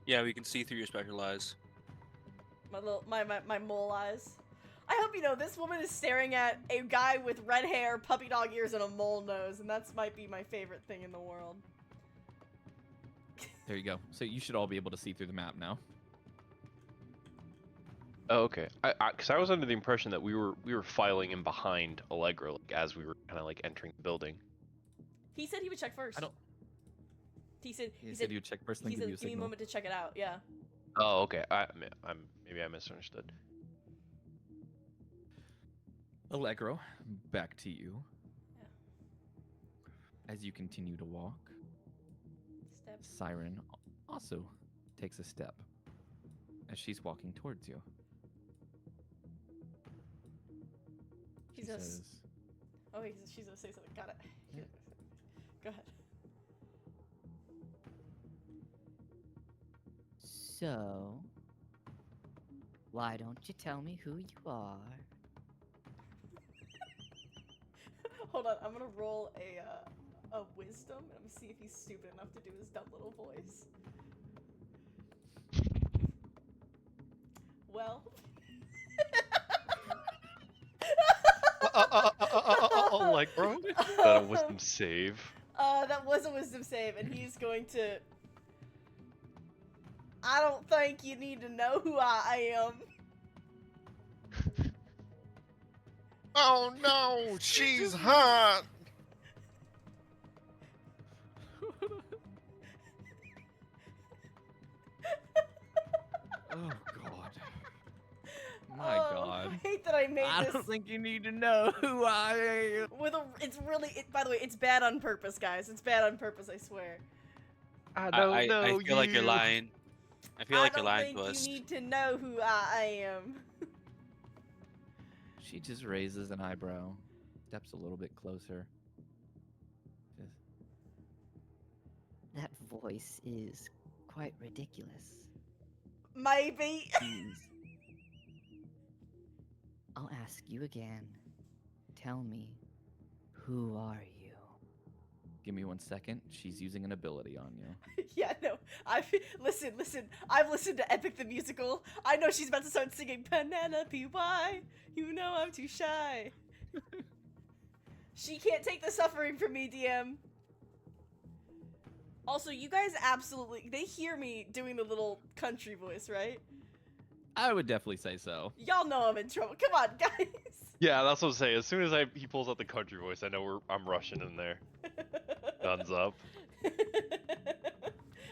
Yeah, we can see through your special eyes. My mole eyes. I hope you know this woman is staring at a guy with red hair, puppy dog ears, and a mole nose, and that's might be my favorite thing in the world. There you go. So you should all be able to see through the map now. Oh, okay. Because I was under the impression that we were filing in behind Allegro, like as we were kind of like entering the building. He said he would check first. I don't- He said He said you'd check first, then he give said you a give me a signal. moment to check it out. Yeah. Oh, okay. Maybe I misunderstood. Allegro, back to you. Yeah. As you continue to walk, Step. Siren also takes a step as she's walking towards you. She She's gonna. says, Oh wait, she's gonna say something. Got it. Yeah. Go ahead. So, why don't you tell me who you are? Hold on, I'm gonna roll a wisdom and I'm gonna see if he's stupid enough to do his dumb little voice. Well. Allegro? That was some save. That was a wisdom save, and he's going to. I don't think you need to know who I am. Oh no, she's hot. "Oh God, my God! I hate that I made I this. don't think you need to know who I am." With a, it's really. By the way, it's bad on purpose, guys. It's bad on purpose. I swear. I don't I know feel like you're you. lying. I feel like you're I lying don't to think us. you need to know who I am. She just raises an eyebrow, steps a little bit closer. Just, That voice is quite ridiculous. Maybe. Please. I'll ask you again. Tell me, who are you? Give me 1 second. She's using an ability on you. Yeah, no. Listen. I've listened to Epic the Musical. I know she's about to start singing Penelope. Why? You know I'm too shy. She can't take the suffering from me, DM. Also, you guys they hear me doing the little country voice, right? I would definitely say so. Y'all know I'm in trouble. Come on, guys. Yeah, that's what I'm saying. As soon as he pulls out the country voice, I know I'm rushing in there. Guns up.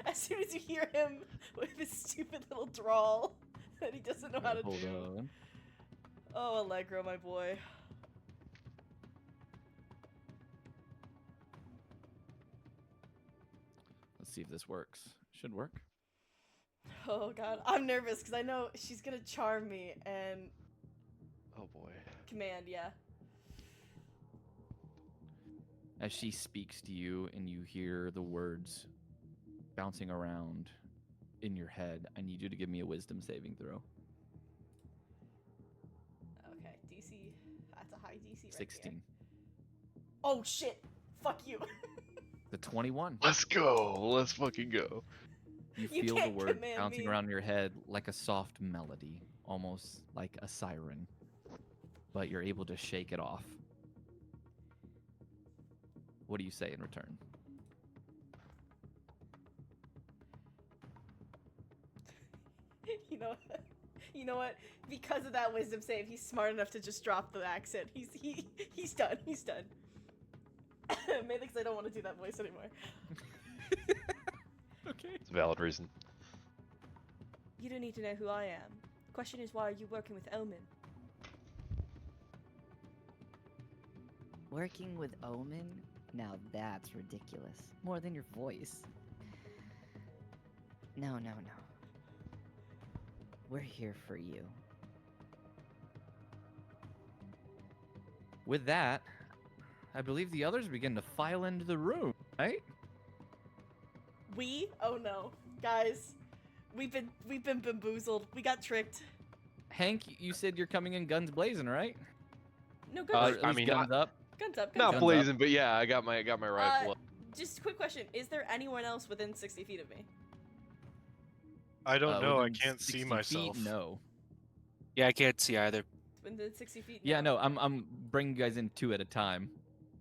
As soon as you hear him with his stupid little drawl that he doesn't know how to Hold do. on. Oh, Allegro, my boy. Let's see if this works. Should work. Oh god, I'm nervous because I know she's gonna charm me and Oh boy. command, yeah. As she speaks to you and you hear the words bouncing around in your head, I need you to give me a wisdom saving throw. Okay, DC. That's a high DC right 16. there. Oh shit! Fuck you. The 21. Let's go. Let's fucking go. You You feel the can't word command bouncing me. around in your head like a soft melody, almost like a siren. But you're able to shake it off. What do you say in return? You know what? Because of that wisdom save, he's smart enough to just drop the accent. He's done. He's done. Mainly because I don't want to do that voice anymore. Okay. It's a valid reason. You don't need to know who I am. Question is, why are you working with Omen? Working with Omen? Now that's ridiculous. More than your voice. No. We're here for you. With that, I believe the others begin to file into the room, right? Oh no. Guys, we've been bamboozled. We got tricked. Hank, you said you're coming in guns blazing, right? No, Or guns, at I least mean, guns up. guns up, guns Not up. Guns blazing, but yeah, I got my rifle up. Just a quick question. Is there anyone else within 60 feet of me? I don't know. I Within can't see 60 feet, myself. no. Yeah, I can't see either. Within 60 feet? Yeah, no. I'm bringing you guys in 2 at a time.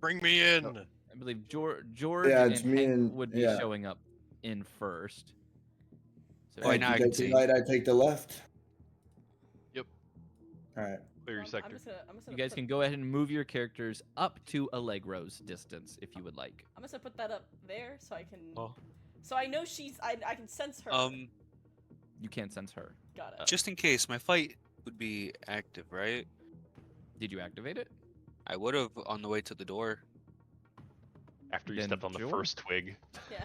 Bring me in. I believe George Yeah, and it's me Hank and- would be yeah. showing up in first. So Oh, Hank, now you I can take the see. right, I take the left. Yep. All right. Clear your I'm sector. just gonna you guys put, can go ahead and move your characters up to Allegro's distance if you would like. I'm just gonna put that up there so I can. Oh. So I know she's. I can sense her. You can't sense her. Got it. Just in case, my fight would be active, right? Did you activate it? I would have on the way to the door. After you Then stepped on the sure. first twig. Yeah.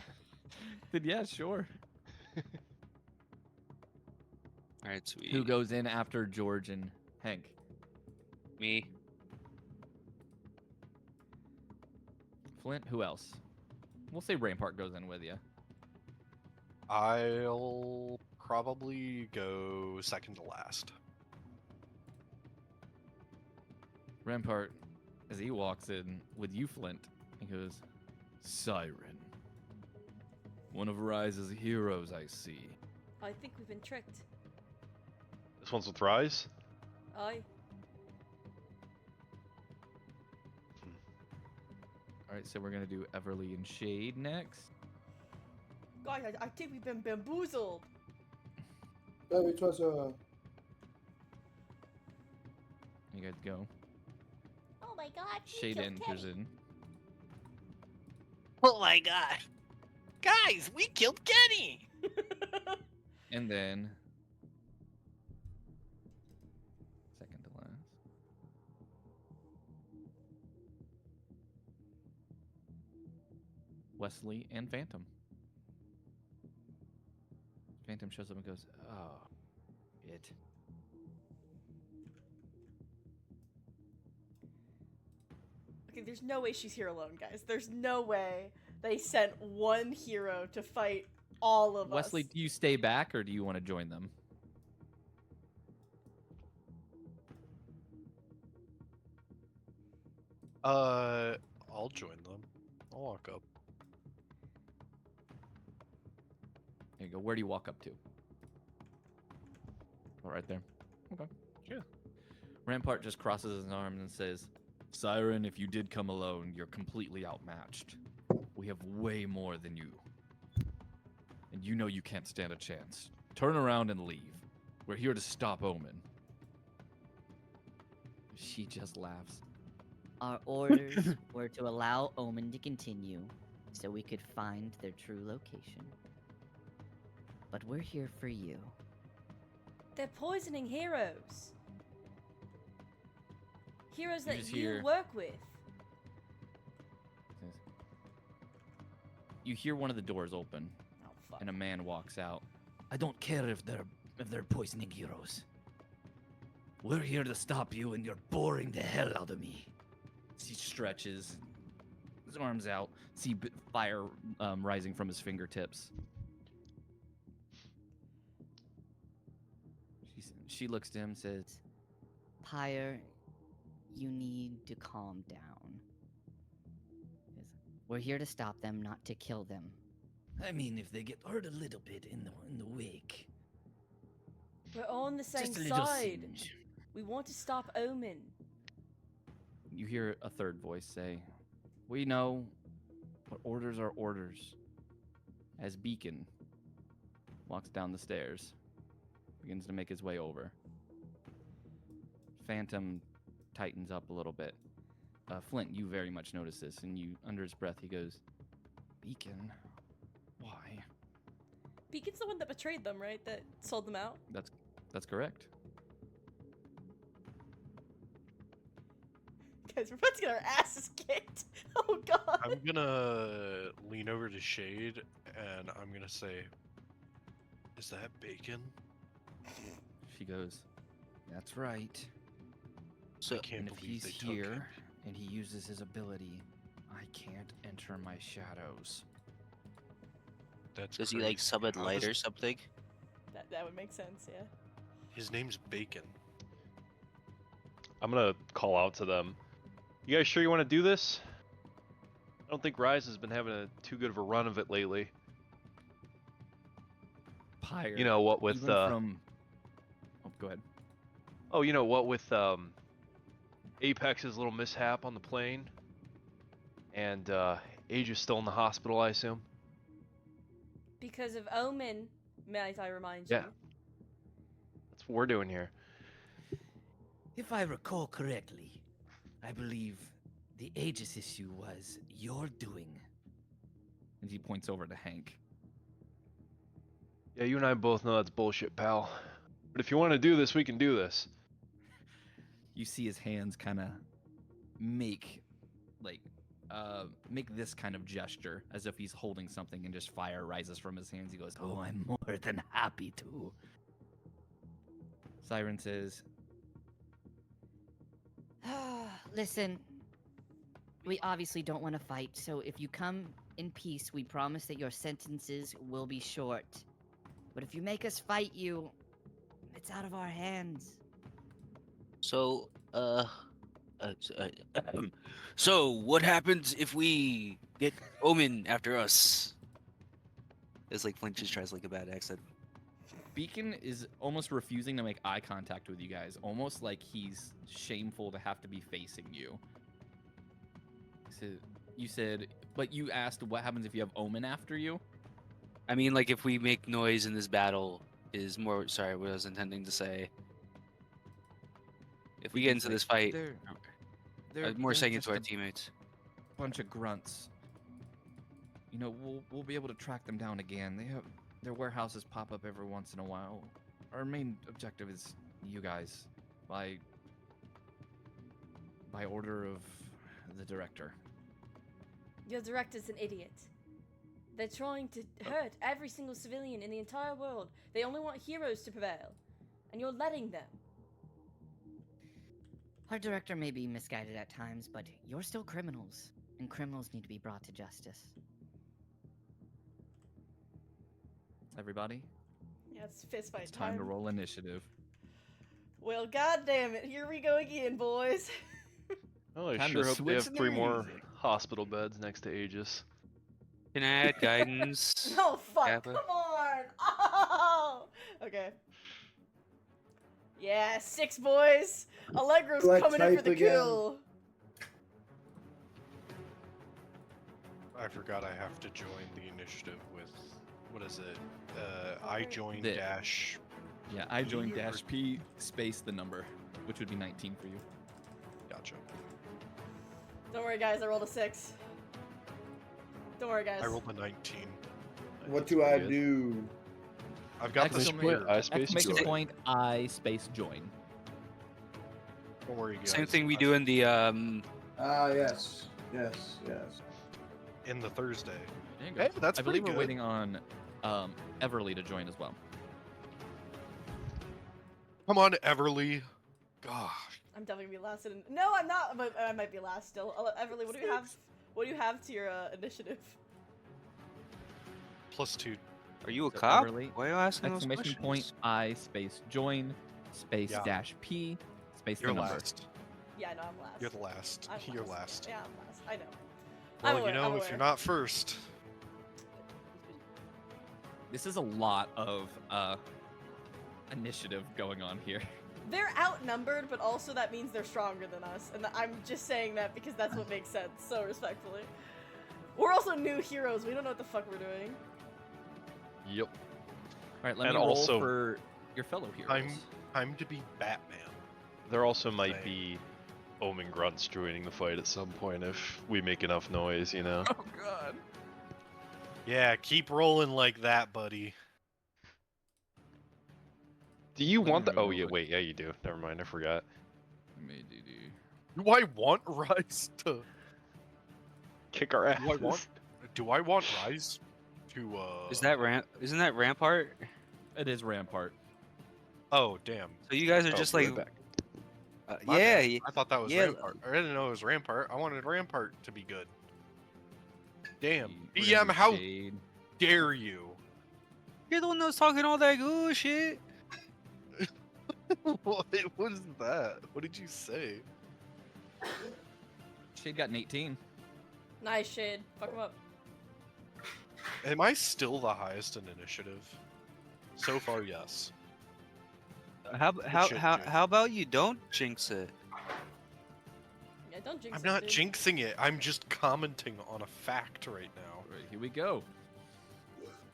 Then yeah, sure. All right, sweet. Who goes in after George and Hank? Me. Flint. Who else? We'll say Rampart goes in with you. I'll probably go second to last. Rampart, as he walks in with you, Flint, he goes, "Siren. One of R.I.S.'s heroes, I see." I think we've been tricked. This one's with Rise. Aye. All right, so we're gonna do Everly and Shade next. Guys, I think we've been bamboozled. It was a. You guys go. Oh my god. Shade enters in. Oh my god. Guys, we killed Kenny! And then second to last. Wesley and Phantom. Phantom shows up and goes, "Oh, it." Okay, there's no way she's here alone, guys. There's no way they sent one hero to fight all of Wesley, us. do you stay back or do you want to join them? I'll join them. I'll walk up. There you go. Where do you walk up to? Oh, right there. Okay. Yeah. Rampart just crosses his arms and says, Siren, if you did come alone, you're completely outmatched. We have way more than you. And you know you can't stand a chance. Turn around and leave. We're here to stop Omen. She just laughs. Our orders were to allow Omen to continue so we could find their true location. But we're here for you. They're poisoning heroes. Heroes You that just you hear- work with. You hear one of the doors open, Oh fuck. and a man walks out. I don't care if they're poisoning heroes. We're here to stop you, and you're boring the hell out of me. He stretches, his arms out. See fire rising from his fingertips. She looks to him, says, Pyre, you need to calm down. We're here to stop them, not to kill them. I mean, if they get hurt a little bit in the wake, We're all on the same just a little side. singe. We want to stop Omen. You hear a third voice say, we know, but orders are orders. As Beacon walks down the stairs, begins to make his way over. Phantom tightens up a little bit. Flint, you very much notice this, and you, under his breath, he goes, Beacon? Why? Beacon's the one that betrayed them, right? That sold them out? That's correct. Guys, we're about to get our asses kicked. Oh god. I'm gonna lean over to Shade and I'm gonna say, "Is that bacon?" She goes, that's right. So I can't And if believe he's they took him. here, and he uses his ability, I can't enter my shadows. That's does he like crazy. summon How light does- or something? That would make sense, yeah. His name's Bacon. I'm gonna call out to them. You guys sure you want to do this? I don't think R.I.S.E has been having too good of a run of it lately. Pyre. You know what with even from. Oh, go ahead. oh, you know what with Apex's little mishap on the plane, and Aegis still in the hospital, I assume. Because of Omen, might I remind you? Yeah. That's what we're doing here. If I recall correctly, I believe the Aegis issue was your doing. And he points over to Hank. Yeah, you and I both know that's bullshit, pal. But if you want to do this, we can do this. You see his hands kind of make this kind of gesture as if he's holding something, and just fire rises from his hands. He goes, oh, I'm more than happy to. Siren says, Listen, we obviously don't want to fight, so if you come in peace, we promise that your sentences will be short. But if you make us fight you, it's out of our hands. So, so what happens if we get Omen after us? It's like Flint just tries like a bad accent. Beacon is almost refusing to make eye contact with you guys, almost like he's shameful to have to be facing you. So you said, but you asked what happens if you have Omen after you? I mean, like if we make noise in this battle is more. Sorry, what I was intending to say. If we get into this fight, I'm more saying it to our teammates. Bunch of grunts. You know, we'll be able to track them down again. Their warehouses pop up every once in a while. Our main objective is you guys, by order of the director. Your director's an idiot. They're trying to hurt every single civilian in the entire world. They only want heroes to prevail. And you're letting them. Our director may be misguided at times, but you're still criminals, and criminals need to be brought to justice. Everybody, Yeah, it's fist fight it's time to roll initiative. Well, goddamn it. Here we go again, boys. Oh, I Time sure to hope they switch have 3 more music. hospital beds next to Aegis. Can I add guidance? Oh fuck! Kappa? Come on! Oh! Okay. Yeah, 6 boys. Allegro's Do I coming in for type the again? kill. I forgot I have to join the initiative with, what is it? I join The- dash. Yeah, I joined P or- dash P space the number, which would be 19 for you. Gotcha. Don't worry, guys. I rolled a 6. Don't worry, guys. I rolled a 19. What do I do? I've got the Exclamation- spear. I space Exclamation join. point I space join. Don't worry, guys. Same thing we do in the Ah, yes. Yes, yes. in the Thursday. There you go. Hey, that's I pretty believe we're good. waiting on Everly to join as well. Come on, Everly. Gosh. I'm definitely gonna be last. No, I'm not. But I might be last still. Everly, what do you have? What do you have to your initiative? +2. Are you a So cop? Everly, Why are you asking those Exclamation questions? point I space join space Yeah. dash P space You're the number. last. Yeah, no, I'm last. You're the last. I'm You're last. Yeah, I'm last. I know. Well, I'm aware, you know, I'm if aware. you're not first, This is a lot of initiative going on here. They're outnumbered, but also that means they're stronger than us, and I'm just saying that because that's what makes sense. So respectfully, we're also new heroes. We don't know what the fuck we're doing. Yep. All right, let And me roll also- for your fellow heroes. time to be Batman. There also might Same. be Omen grunts joining the fight at some point if we make enough noise, you know. Oh god. Yeah, keep rolling like that, buddy. Do you Let me want the? remove Oh real yeah, quick. wait, yeah you do. Never mind, I forgot. Do I want Rise to? Kick our ass. Do I want? Do I want Rise to? Is that Isn't that Rampart? It is Rampart. Oh damn! So you guys are Oh, just we're like, back. My yeah. bad. I thought that was yeah. Rampart. I didn't know it was Rampart. I wanted Rampart to be good. Damn, We're BM, gonna do how Shade. dare you? You're the one that was talking all that good shit. what is that? What did you say? Shade got an 18. Nice, Shade. Fuck him up. Am I still the highest in initiative? So far, yes. How shit, Jay. how about you don't jinx it? Yeah, don't jinx I'm it, not dude. jinxing it. I'm just commenting on a fact right now. All right, here we go.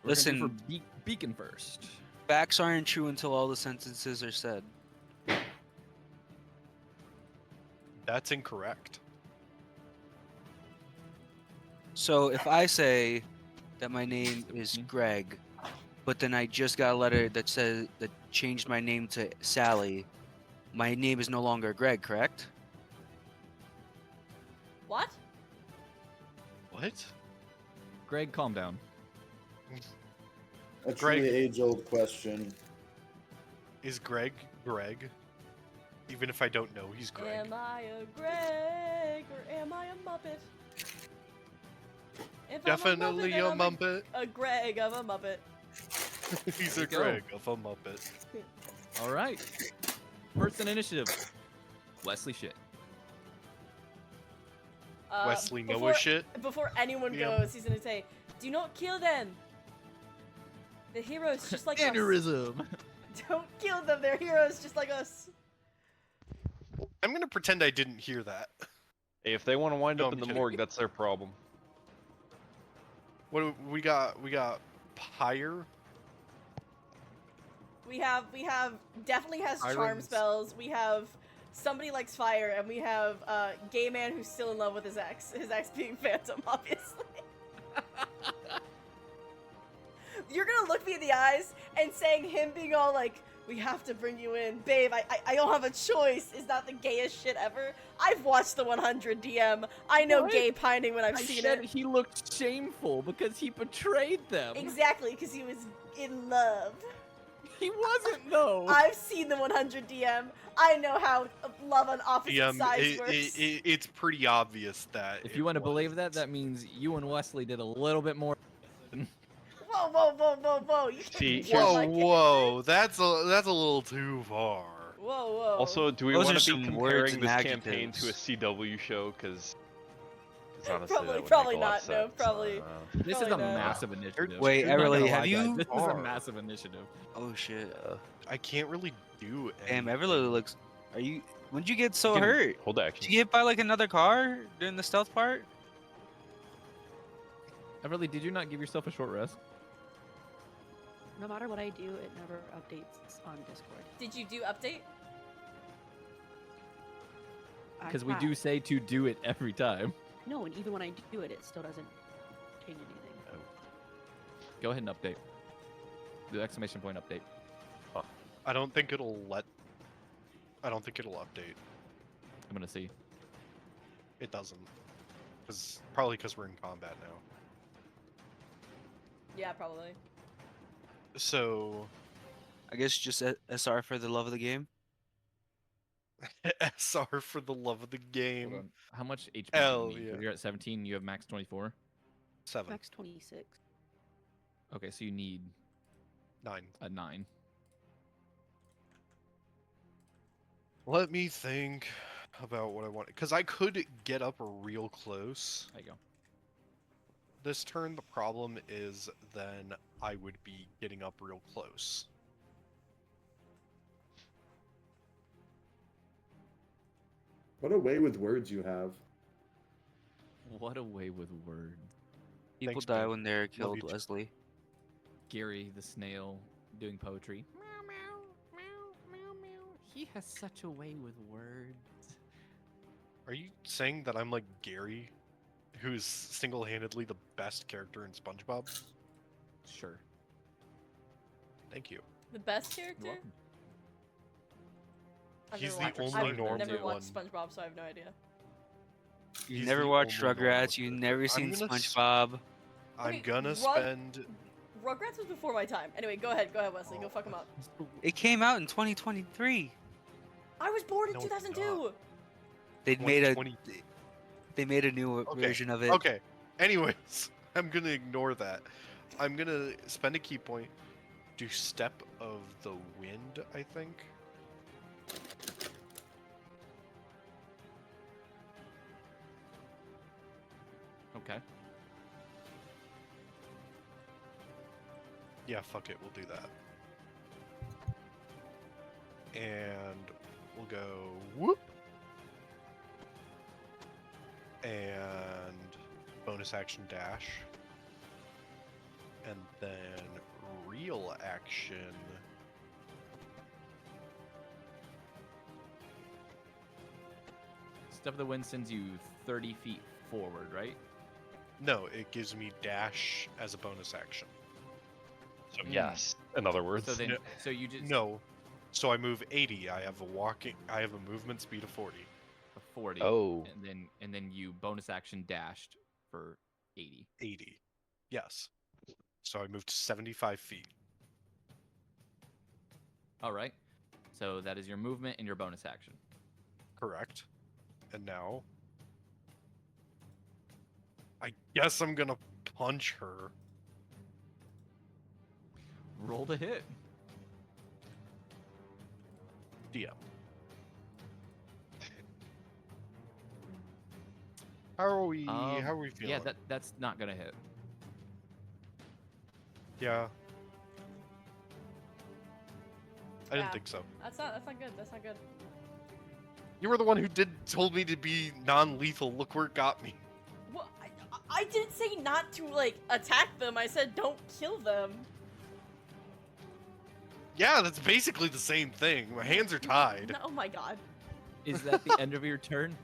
We're Listen. gonna do for Beacon first. Facts aren't true until all the sentences are said. That's incorrect. So if I say that my name is Mhm. Greg, but then I just got a letter that says that changed my name to Sally, my name is no longer Greg, correct? What? What? Greg, calm down. A Greg. truly age-old question. Is Greg Greg? Even if I don't know he's Greg. Am I a Greg or am I a Muppet? If Definitely a I'm a Muppet. then Muppet. I'm a Greg of a Muppet. He's There a you go. Greg of a Muppet. All right. First in initiative, Wesley Schidt. Wesley before, Noah shit. Before anyone Yeah. goes, he's gonna say, "Do not kill them. The heroes just like us. Aneurysm. Don't kill them. They're heroes just like us." I'm gonna pretend I didn't hear that. Hey, if they want to wind No, up I'm in the kidding. morgue, that's their problem. What do we got? We got Pyre. We have definitely has charm Irons. spells. We have somebody likes fire, and we have gay man who's still in love with his ex. His ex being Phantom, obviously. You're gonna look me in the eyes and saying him being all like, "We have to bring you in, babe. I don't have a choice." Is not the gayest shit ever. I've watched the 100 DM. I know What? gay pining when I've I seen said it. he looked shameful because he betrayed them. Exactly, because he was in love. He wasn't though. I've seen the 100 DM. I know how love on opposite sides works. It's pretty obvious that. If you want to believe that, that means you and Wesley did a little bit more. Whoa, whoa, whoa, whoa, whoa! You can't See, kill Whoa, my whoa, that's a little too far. Whoa, whoa. Also, do we Those want are to be some words comparing and this campaign to a adjectives. CW show? Because honestly, that would Probably make a lot not. of No, sense. probably. This is Probably a not. massive initiative. Wait, I'm not gonna Everly, lie, have guys, you- This is a Are. massive initiative. Oh shit. I can't really do Damn, anything. Everly looks. Are you? When'd you get so You can hurt? Hold Did action. you get hit by like another car during the stealth part? Everly, did you not give yourself a short rest? No matter what I do, it never updates on Discord. Did you do update? Because we do say to do it every time. No, and even when I do it, it still doesn't change anything. Go ahead and update. The exclamation point update. I don't think it'll let. I don't think it'll update. I'm gonna see. It doesn't. Probably because we're in combat now. Yeah, probably. So I guess just SR for the love of the game. SR for the love of the Hold game. on. How much HP Hell do you need? 'Cause yeah. You're at 17. You have max 24. 7, Max 26. Okay, so you need 9. a 9. Let me think about what I want. Because I could get up real close There you go. this turn. The problem is then I would be getting up real close. What a way with words you have. What a way with words. People Thanks, die babe. when they're you killed, too. Wesley. Gary the snail doing poetry. Meow, meow, meow, meow, meow. He has such a way with words. Are you saying that I'm like Gary, who's single-handedly the best character in SpongeBob? Sure. Thank you. The best character? You're welcome. I've He's never the watched- only I've normal never one. watched SpongeBob, so I have no idea. You He's never the watched only normal Rugrats. You character. never I'm seen gonna s- SpongeBob. I'm Okay, gonna Rug- spend. Rugrats was before my time. Anyway, go ahead, Wesley. Go fuck him up. It came out in 2023. I was born in No, it's 2002. They made a 2020. they made a new Okay, version of it. Okay. Anyways, I'm gonna ignore that. I'm gonna spend a key point. Do Step of the Wind, I think. Okay. Yeah, fuck it, we'll do that. And we'll go whoop. And bonus action dash. And then real action. Step of the Wind sends you 30 feet forward, right? No, it gives me dash as a bonus action. So yes, in other words. So then, No. so you just No. So I move 80. I have a movement speed of 40. a 40. Oh. And then you bonus action dashed for 80. 80. Yes. So I moved 75 feet. All right. So that is your movement and your bonus action. Correct. And now I guess I'm gonna punch her. Roll to hit. DM. How are we feeling? Yeah, that's not gonna hit. Yeah. I Yeah. didn't think so. That's not good. That's not good. You were the one who told me to be non-lethal. Look where it got me. Well, I didn't say not to like attack them. I said don't kill them. Yeah, that's basically the same thing. My hands are tied. No, oh my god. Is that the end of your turn?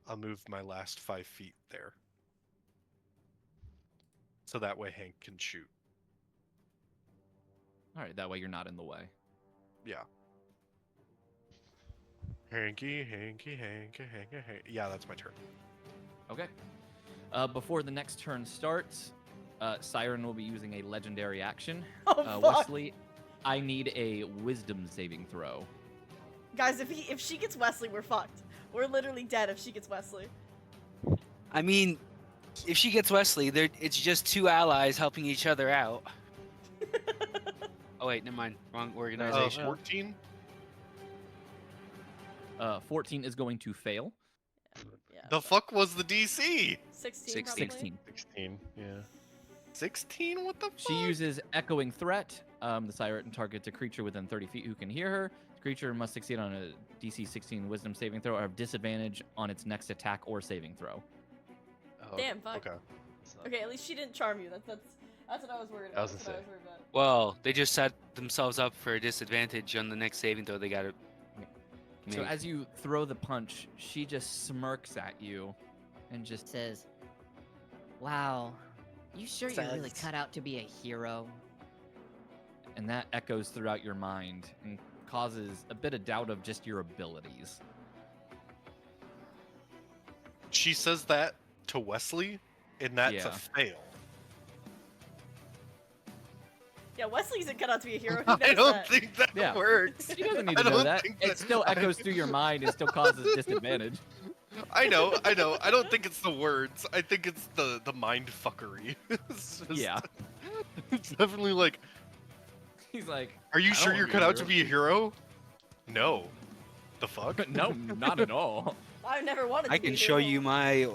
I'll move my last 5 feet there. So that way Hank can shoot. All right, that way you're not in the way. Yeah. Hanky. Yeah, that's my turn. Okay. Before the next turn starts, Siren will be using a legendary action. Oh fuck. Wesley, I need a wisdom saving throw. Guys, if she gets Wesley, we're fucked. We're literally dead if she gets Wesley. I mean, If she gets Wesley, it's just two allies helping each other out. Oh wait, never mind. Wrong organization. 14. 14 is going to fail. Yeah. The fuck was the DC? 16. 16. 16. Yeah. 16? What the fuck? She uses Echoing Threat. The siren targets a creature within 30 feet who can hear her. The creature must succeed on a DC 16 Wisdom saving throw or have disadvantage on its next attack or saving throw. Oh, Damn, fuck. Okay. it's not- Okay, at least she didn't charm you. That's what I was worried about. I was That's gonna what I was worried about. Well, they just set themselves up for a disadvantage on the next saving throw. They got to. So as you throw the punch, she just smirks at you and just Says, "Wow, you sure you're really Says- cut out to be a hero?" and that echoes throughout your mind and causes a bit of doubt of just your abilities. She says that to Wesley, and that's Yeah. a fail. Yeah, Wesley isn't cut out to be a hero. He knows I don't that. think that Yeah. works. She doesn't need I to know don't that. think It that- still echoes through your mind and still causes disadvantage. I know. I don't think it's the words. I think it's the mind fuckery. It's just- Yeah. It's definitely like, He's like, are you I sure don't you're wanna cut be a out to be a hero? No. The fuck? no, not at all. I never wanted to I be can a show hero. you my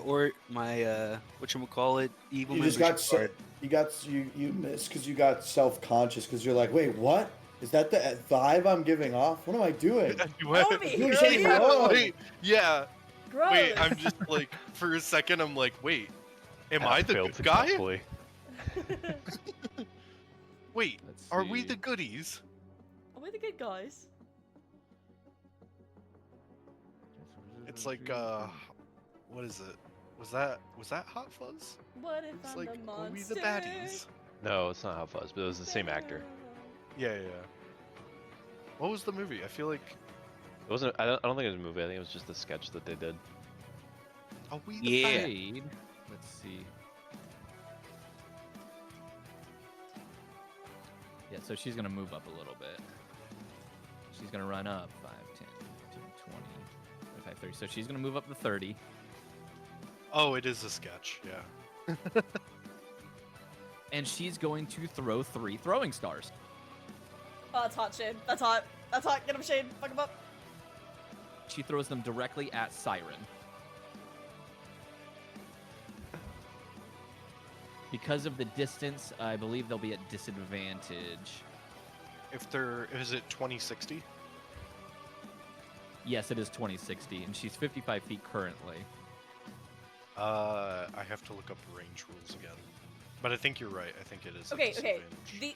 whatchamacallit, evil You just membership got card. you missed because you got self-conscious because you're like, wait, what? Is that the vibe I'm giving off? What am I doing? I wanna be a hero, Leave me you. alone. Wait, yeah. Gross. Wait, I'm just like, for a second, I'm like, wait, am I the Failed good guy? successfully. Wait, Let's are we see. the goodies? Are we the good guys? It's like, what is it? Was that Hot Fuzz? What if It's I'm like, the are monster? we the baddies? No, it's not Hot Fuzz, but it was the same actor. Yeah. What was the movie? I feel like, It wasn't. I don't think it was a movie. I think it was just a sketch that they did. are we the Yeah. Fade. Let's see. Yeah, so she's going to move up a little bit. She's going to run up 5, 10, 15, 20, 25, 30. So she's going to move up to 30. Oh, it is a sketch. Yeah. And she's going to throw 3 throwing stars. Oh, that's hot, Shade. That's hot. That's hot. Get him, Shade. Fuck him up. She throws them directly at Siren. Because of the distance, I believe they'll be at disadvantage. Is it 2060? Yes, it is 2060, and she's 55 feet currently. I have to look up range rules again. But I think you're right. I think it is. a Okay. disadvantage.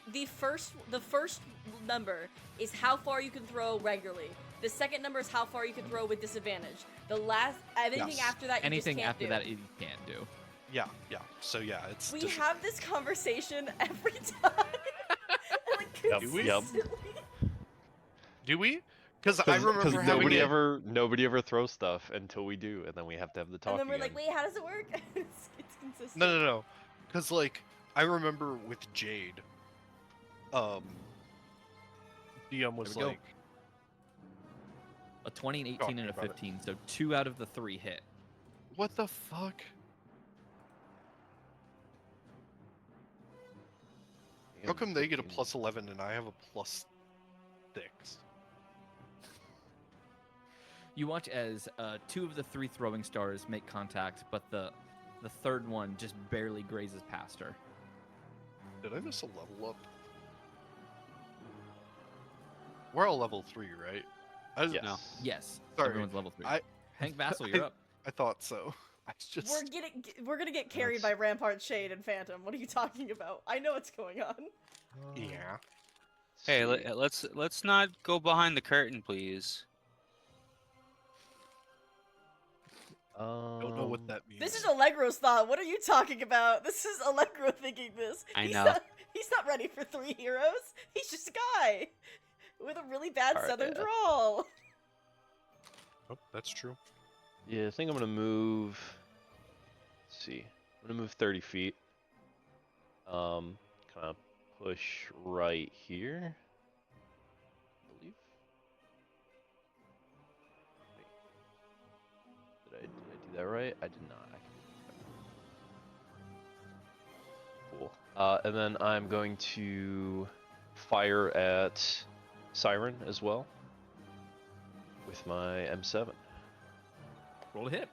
The first number is how far you can throw regularly. The second number is how far you can throw with disadvantage. The last anything Yes. after that you Anything just can't after do. that, you can't do. Yeah. So yeah, it's. We have this conversation every time. Like Yep, consistently. yep. Do we? Because I remember having nobody ever throws stuff until we do, and then we have to have the talk And then we're again. like, wait, how does it work? it's consistent. No. Because like I remember with Jade, DM was There we go. like, A 20, an 18, Talking and a about it. 15. So 2 out of the 3 hit. "What the fuck?" How come they get a plus 11 and I have a plus 6? You watch as 2 of the 3 throwing stars make contact, but the third one just barely grazes past her. Did I miss a level up? We're all level 3, right? Yes. No. Yes, Sorry, everyone's level 3. I- Hank Vassal, you're up. I thought so. I just. We're gonna get carried by Rampart, Shade, and Phantom. What are you talking about? I know what's going on. Yeah. Hey, let's not go behind the curtain, please. Don't know what that means. This is Allegro's thought. What are you talking about? This is Allegro thinking this. I He's know. He's not ready for 3 heroes. He's just a guy with a really bad Alright, southern yeah. drawl. Oh, that's true. Yeah, I think I'm gonna move. Let's see. I'm gonna move 30 feet. Kind of push right here. I believe. Wait. Did I do that right? I did not. And then I'm going to fire at Siren as well with my M7. Roll a hit.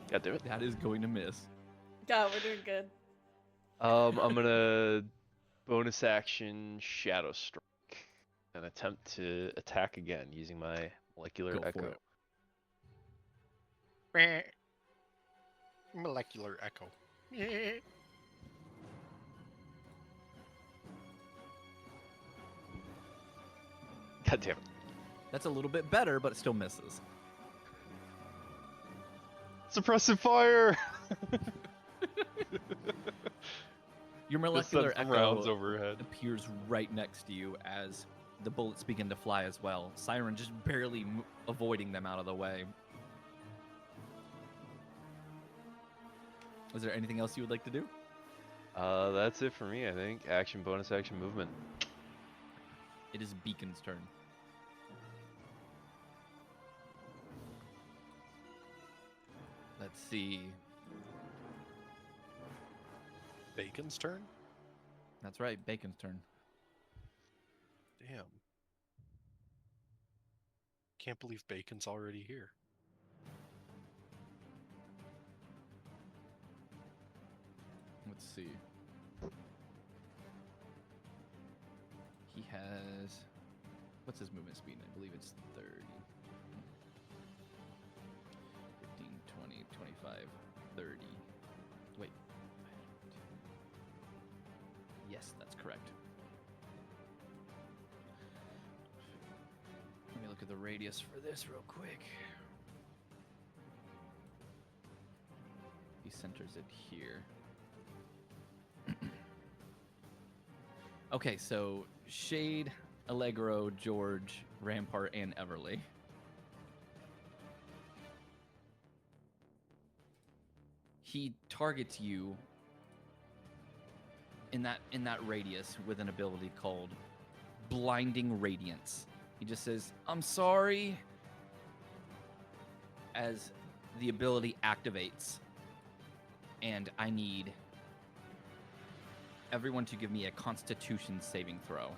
God damn it. That is going to miss. God, we're doing good. I'm gonna bonus action Shadow Strike and attempt to attack again using my molecular Go for echo. it. Molecular echo. God damn it. That's a little bit better, but it still misses. Suppressive fire! Your Just molecular sends the rounds echo overhead. appears right next to you as the bullets begin to fly as well. Siren just barely avoiding them out of the way. Is there anything else you would like to do? That's it for me, I think. Action, bonus action, movement. It is Beacon's turn. Let's see. Bacon's turn? That's right, Bacon's turn. Damn. Can't believe Bacon's already here. Let's see. He has... What's his movement speed? I believe it's 30. 15, 20, 25, 30. Wait. Yes, that's correct. Let me look at the radius for this real quick. He centers it here. Okay, so Shade, Allegro, George, Rampart, and Everly. He targets you in that radius with an ability called Blinding Radiance. He just says, "I'm sorry," as the ability activates, and I need everyone to give me a Constitution saving throw,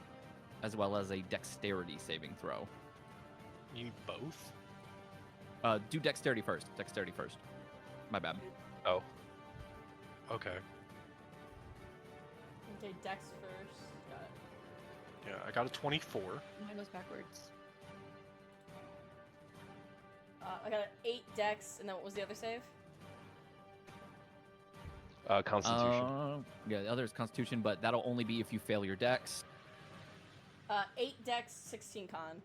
as well as a Dexterity saving throw. You need both? Do Dexterity first. Dexterity first. My bad. Oh. Okay. Okay, Dex first. Got it. Yeah, I got a 24. Mine goes backwards. I got an 8 Dex, and then what was the other save? Constitution. Yeah, the other is Constitution, but that'll only be if you fail your Dex. 8 Dex, 16 Con.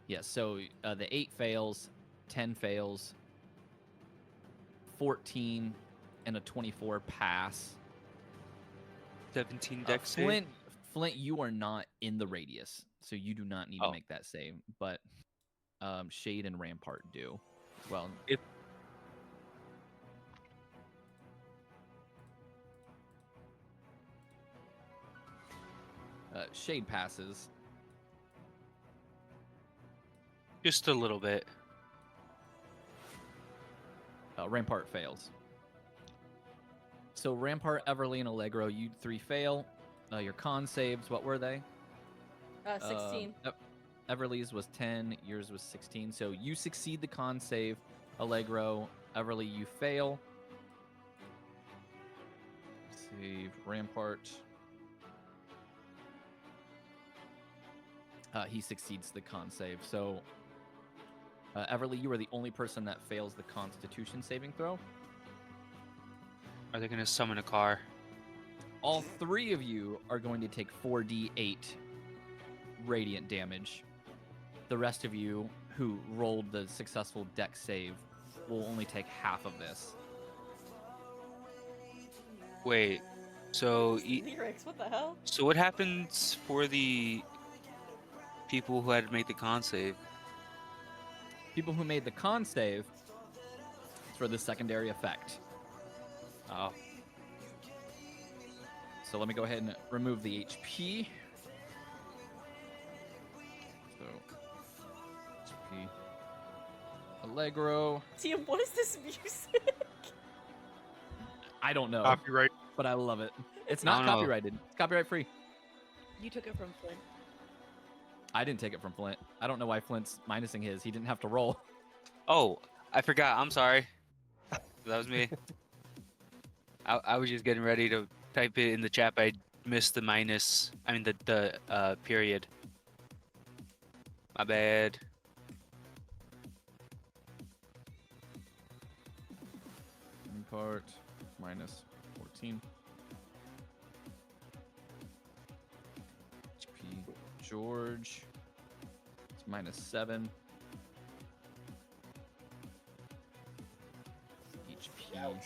Yeah, so the 8 fails, 10 fails, 14 and a 24 pass. 17 dex save? Flint, you are not in the radius, so you do not need to make that save. But Shade and Rampart do. Well, If Shade passes. just a little bit. Rampart fails. So Rampart, Everly, and Allegro, you 3 fail. Your con saves, what were they? 16. Everly's was 10, yours was 16. So you succeed the con save. Allegro, Everly, you fail. Save Rampart. He succeeds the con save. So Everly, you are the only person that fails the Constitution saving throw. Are they gonna summon a car? All 3 of you are going to take 4d8 radiant damage. The rest of you who rolled the successful dex save will only take half of this. Wait, so Lyrics, what the hell? so what happens for the people who had to make the con save? People who made the con save, it's for the secondary effect. Oh, So let me go ahead and remove the HP. So HP. Allegro. Damn, what is this music? I don't know, Copyright. but I love it. It's I not don't know. copyrighted. It's copyright free. You took it from Flint. I didn't take it from Flint. I don't know why Flint's minusing his. He didn't have to roll. Oh, I forgot. I'm sorry. That was me. I was just getting ready to type it in the chat. I missed the minus. I mean the period. My bad. Part minus 14. HP George. It's minus 7. HP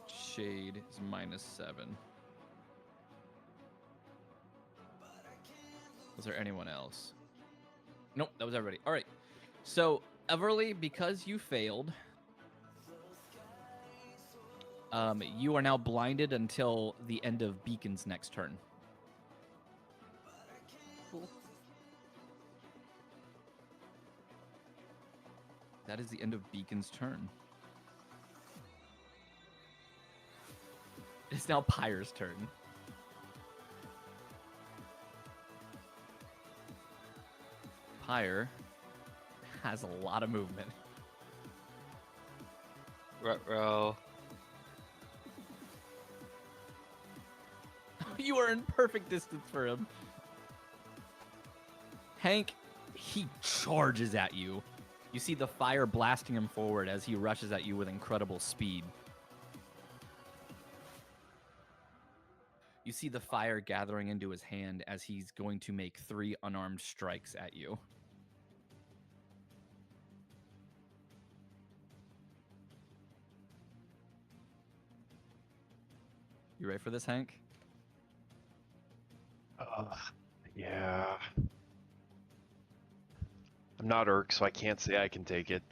Shade is minus 7. Was there anyone else? Nope, that was everybody. All right. So, Everly, because you failed, you are now blinded until the end of Beacon's next turn. Cool. That is the end of Beacon's turn. It's now Pyre's turn. Pyre has a lot of movement. Ruh-roh. You are in perfect distance for him. Hank, he charges at you. You see the fire blasting him forward as he rushes at you with incredible speed. You see the fire gathering into his hand as he's going to make 3 unarmed strikes at you. You ready for this, Hank? Yeah. I'm not Urk, so I can't say I can take it.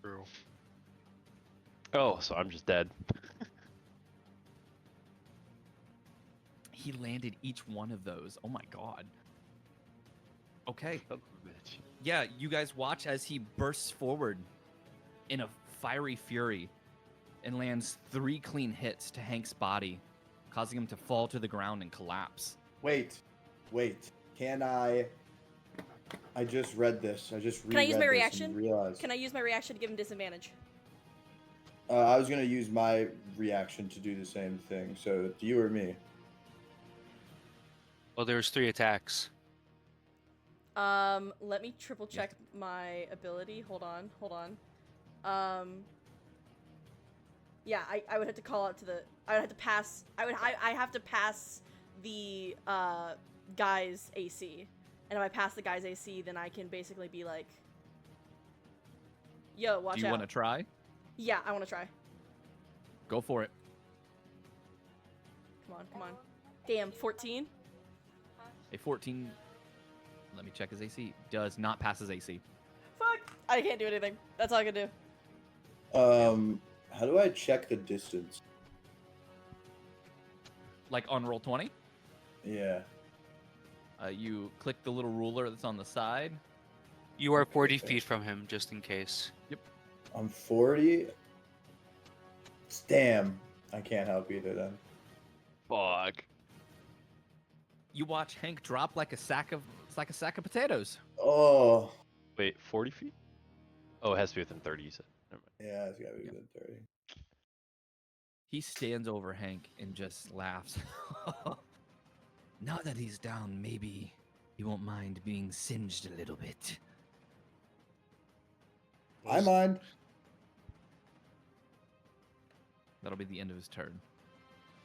True. Oh, so I'm just dead. He landed each one of those. Oh my god. Okay. Son of a bitch. Yeah, you guys watch as he bursts forward in a fiery fury and lands 3 clean hits to Hank's body, causing him to fall to the ground and collapse. Wait. Can I just read this. I just reread Can I use my this and reaction? realized. Can I use my reaction to give him disadvantage? I was gonna use my reaction to do the same thing. So, do you or me? Well, there's 3 attacks. Let me triple check my ability. Hold on. Yeah, I would have to call out to the. I would have to pass. I have to pass the guy's AC, and if I pass the guy's AC, then I can basically be like, "Yo, watch out." Do you want to try? Yeah, I want to try. Go for it. Come on. Damn, 14. A 14, let me check his AC, does not pass his AC. Fuck! I can't do anything. That's all I can do. How do I check the distance? Like on roll 20, Yeah. you click the little ruler that's on the side. You are 40 feet from him, just in case. I'm 40. Damn. I can't help either then. Fuck. You watch Hank drop like a sack of potatoes. Oh. Wait, 40 feet? Oh, it has to be within 30, you said. Never mind. Yeah, it's gotta be within 30. He stands over Hank and just laughs. Now that he's down, maybe he won't mind being singed a little bit. I mind. That'll be the end of his turn.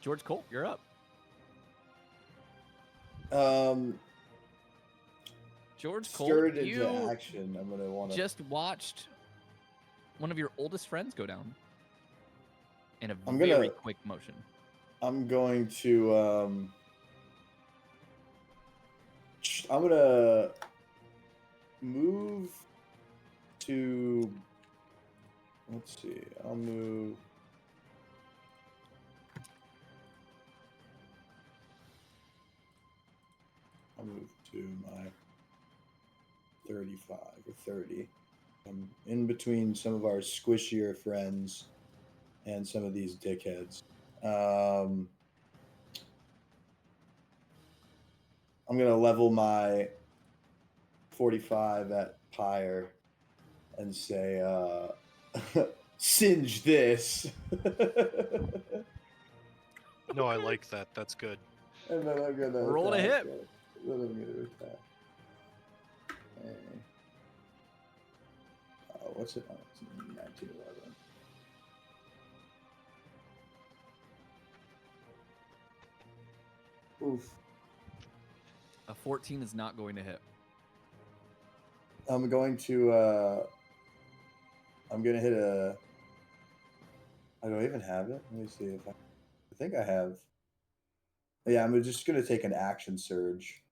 George Colt, you're up. George Colt, Stirred into you action. I'm gonna want to. just watched one of your oldest friends go down in a I'm very gonna- quick motion. I'm going to. I'm gonna move to. Let's see. I'll move. I'll move to my 35 or 30. I'm in between some of our squishier friends and some of these dickheads. I'm gonna level my 45 at Pyre and say, singe this. No, I like that. That's good. And then I'm gonna Roll to attack hit. it. Then I'm gonna attack. Okay. What's it? Oh, it's 1911. Oof. A 14 is not going to hit. I'm going to. I'm gonna hit a. Do I even have it? Let me see if I think I have. Yeah, I'm just gonna take an action surge,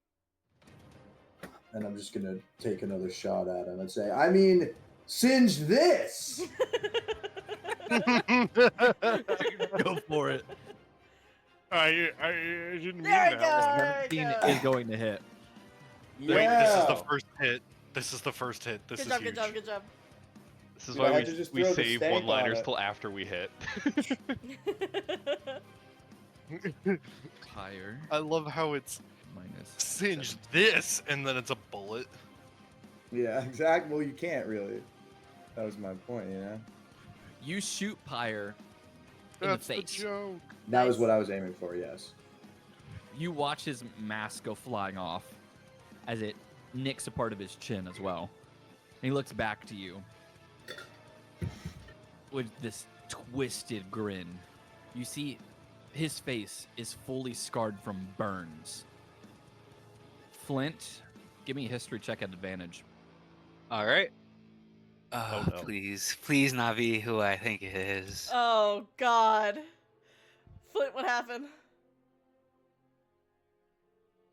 and I'm just gonna take another shot at him and say, I mean, singe this. Go for it. I didn't mean There we that go. one. There we 17 go. is going to hit. Wait, this is the Yeah. first hit. This is the first hit. This Good is job, huge. good job, good job. This is Dude, I why had to just we throw the save stank on one-liners it. till after we hit. Higher. I love how it's Minus. singe 17. this, and then it's a bullet. Yeah, exactly. Well, you can't really. That was my point, you know. You shoot Pyre in That's the the face. joke. That was Nice. what I was aiming for. Yes. You watch his mask go flying off as it nicks a part of his chin as well. And he looks back to you with this twisted grin. You see his face is fully scarred from burns. Flint, give me a history check at advantage. All right. Oh, no. Please not be who I think it is. Oh, God. Flint, what happened?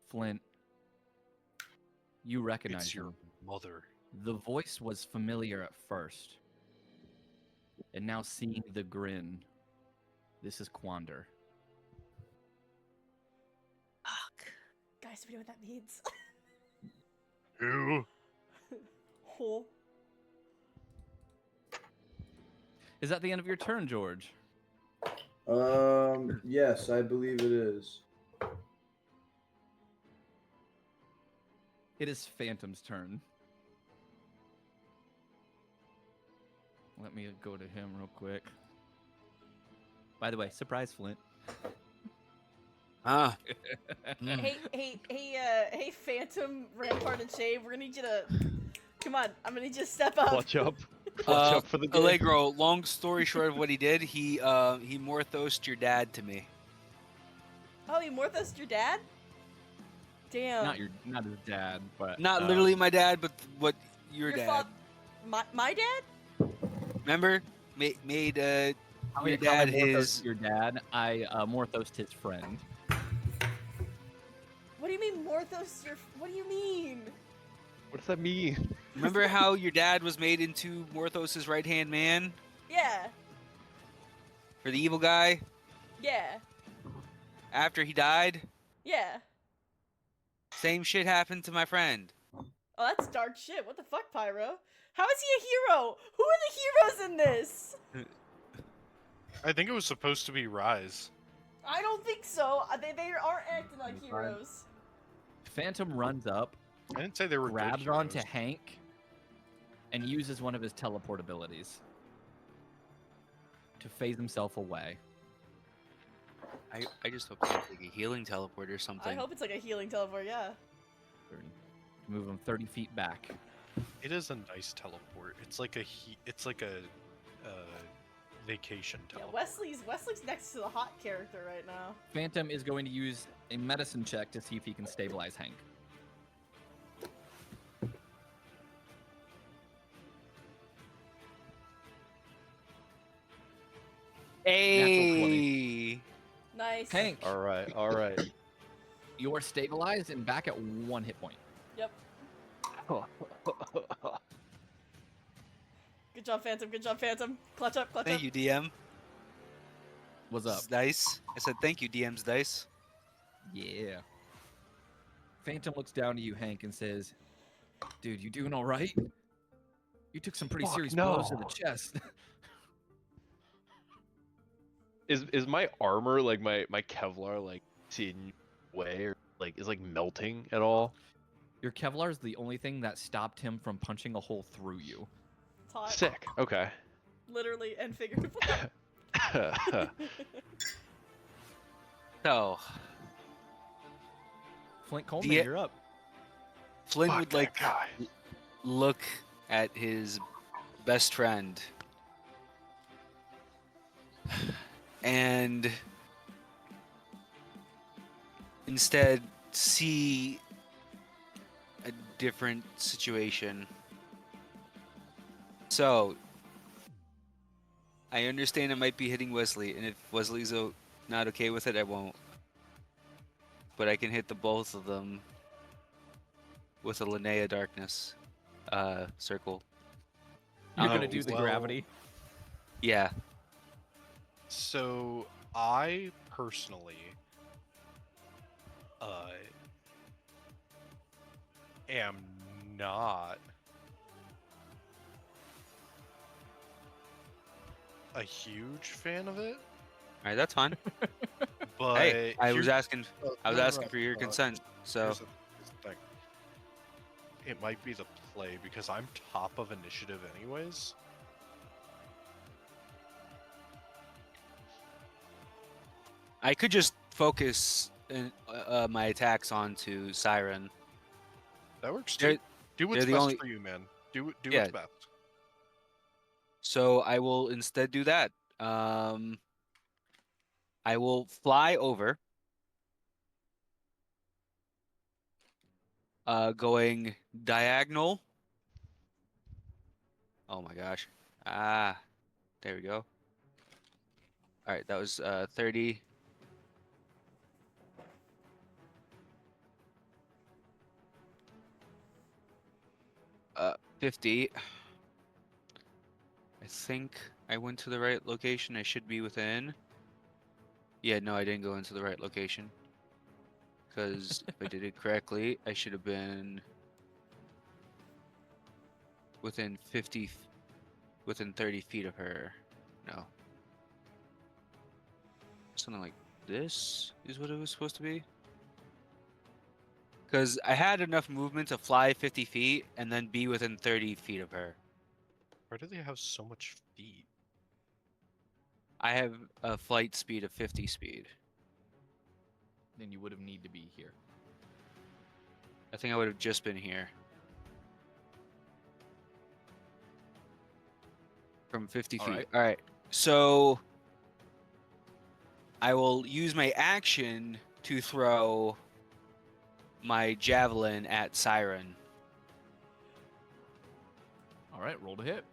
Flint, you recognize It's your him. mother. The voice was familiar at first. And now seeing the grin, this is Quander. Fuck. Guys, do we know what that means? Who? Oh. Is that the end of your turn, George? Yes, I believe it is. It is Phantom's turn. Let me go to him real quick. By the way, surprise, Flint. Ah. Hey, Phantom, Rampart, and Shade, we're gonna need you to... Come on, I'm gonna need you to step up. Clutch up. Clutch up for the game. Allegro, long story short of what he did, he morthosed your dad to me. Oh, you morthosed your dad? Damn. Not his dad, but Not literally my dad, but what your dad. My dad? Remember? Made How your many times dad I morthosed his. your dad? I morthosed his friend. What do you mean morthos your... What do you mean? What does that mean? Remember how your dad was made into Morthos' right-hand man Yeah. for the evil guy Yeah. after he died? Yeah. Same shit happened to my friend. Oh, that's dark shit. What the fuck, Pyro? How is he a hero? Who are the heroes in this? I think it was supposed to be R.I.S.E. I don't think so. They aren't acting like You're fine. heroes. Phantom runs up, I didn't say they were grabs good onto heroes. Hank, and uses one of his teleport abilities to phase himself away. I just hope they take a healing teleport or something. I hope it's like a healing teleport, yeah. 30. Move him 30 feet back. It is a nice teleport. It's like a vacation Yeah, teleport. Wesley's next to the hot character right now. Phantom is going to use a medicine check to see if he can stabilize Hank. Hey. Nice. Hank, All right, all right. you are stabilized and back at 1 hit point. Yep. job, Phantom. Good job, Phantom. Clutch up, clutch Thank up. you, DM. What's This up? is dice. I said thank you, DM's dice. Yeah. Phantom looks down to you, Hank, and says, "Dude, you doing all right? You took some pretty Fuck, serious blows to the no. chest." Is my armor like my Kevlar like in way or like is like melting at all? Your Kevlar is the only thing that stopped him from punching a hole through you. It's hot. Sick. Okay. Literally and figuratively. So, Flint Colman, The- you're up. Flint Fuck would that like guy. look at his best friend and instead see a different situation. So, I understand it might be hitting Wesley, and if Wesley's not okay with it, I won't. But I can hit the both of them with a Linnea Darkness circle. You're Oh, gonna do the well- gravity. Yeah. So I personally am not a huge fan of it, All right, that's fine. but Hey, I was here- asking. I was no, no, asking no, for your no, consent. So here's the thing. It might be the play because I'm top of initiative anyways. I could just focus my attacks onto Siren. That works They're- too. Do what's they're the best only- for you, man. Do Yeah. what's best. So I will instead do that. I will fly over. Going diagonal. Oh my gosh. Ah, there we go. All right, that was 30. 50. I think I went to the right location. I should be within. Yeah, no, I didn't go into the right location. Because if I did it correctly, I should have been within 50, within 30 feet of her. No. Something like this is what it was supposed to be. Because I had enough movement to fly 50 feet and then be within 30 feet of her. Why do they have so much feet? I have a flight speed of 50 speed. Then you would have need to be here. I think I would have just been here. From 50 All feet. right. All right. So I will use my action to throw my javelin at Siren. All right, roll to hit.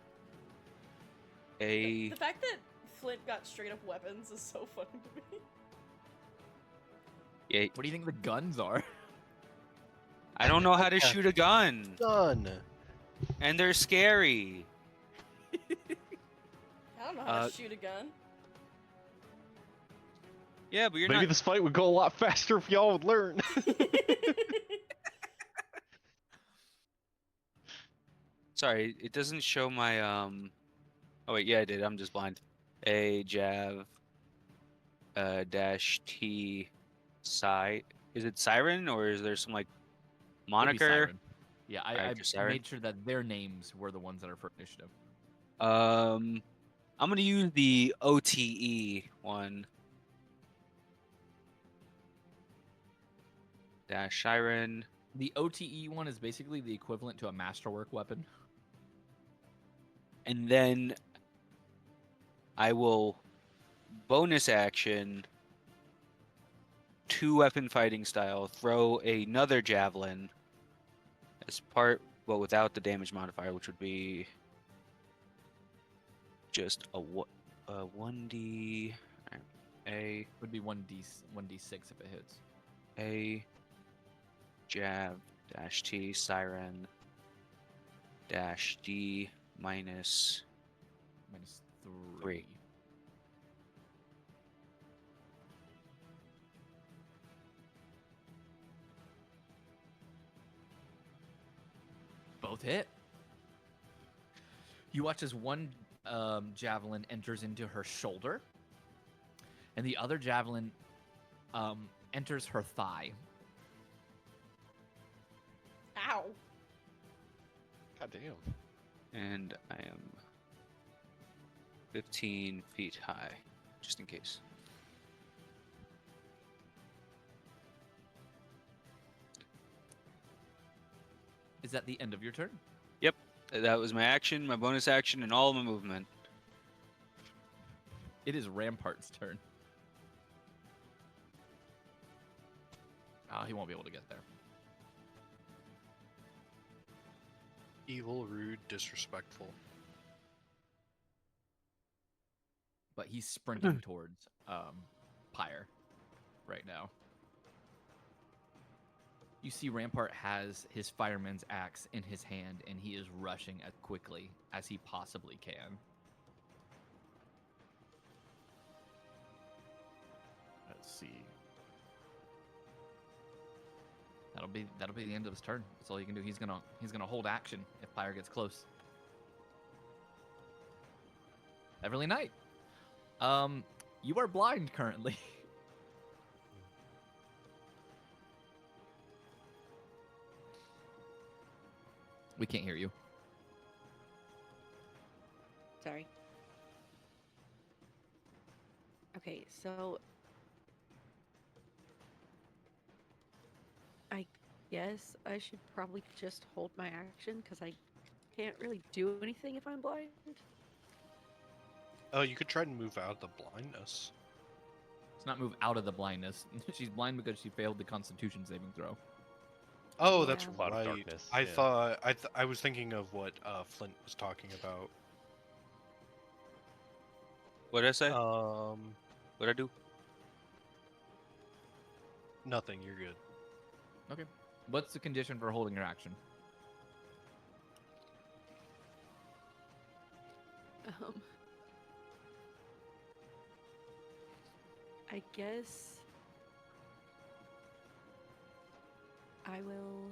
A The fact that Flint got straight up weapons is so funny to me. yeah, What do you think the guns are? I don't know how to shoot a gun, Done. and they're scary. I don't know how to shoot a gun. Yeah, but you're Maybe not. this fight would go a lot faster if y'all would learn. Sorry, it doesn't show my Oh wait, yeah, I did. I'm just blind. A jav dash T side. Is it Siren or is there some like It'd be moniker? Siren. Yeah, Alright, I just Siren. made sure that their names were the ones that are for initiative. I'm gonna use the OTE one. Dash Siren. The OTE one is basically the equivalent to a masterwork weapon. And then I will bonus action 2-weapon fighting style, throw another javelin as part, well, without the damage modifier, which would be just a 1d a Would be 1d6 if it hits. a jav dash T siren dash D minus minus 3. 3. Both hit. You watch as one javelin enters into her shoulder, and the other javelin enters her thigh. Ow. God damn. And I am 15 feet high, just in case. Is that the end of your turn? That was my action, my bonus action, and all of my movement. It is Rampart's turn. He won't be able to get there. Evil, rude, disrespectful. But he's sprinting towards Pyre right now. You see Rampart has his fireman's axe in his hand, and he is rushing as quickly as he possibly can. Let's see. That'll be the end of his turn. That's all you can do. He's gonna hold action if Pyre gets close. Everly Knight. You are blind currently. We can't hear you. Sorry. Okay, so I guess I should probably just hold my action because I can't really do anything if I'm blind. Oh, you could try to move out of the blindness. It's not move out of the blindness. She's blind because she failed the Constitution saving throw. Oh, that's Yeah. Cloud of right. darkness, I yeah. thought I was thinking of what Flint was talking about. What did I say? Um, What'd I do? nothing. You're good. Okay. What's the condition for holding your action? I guess I will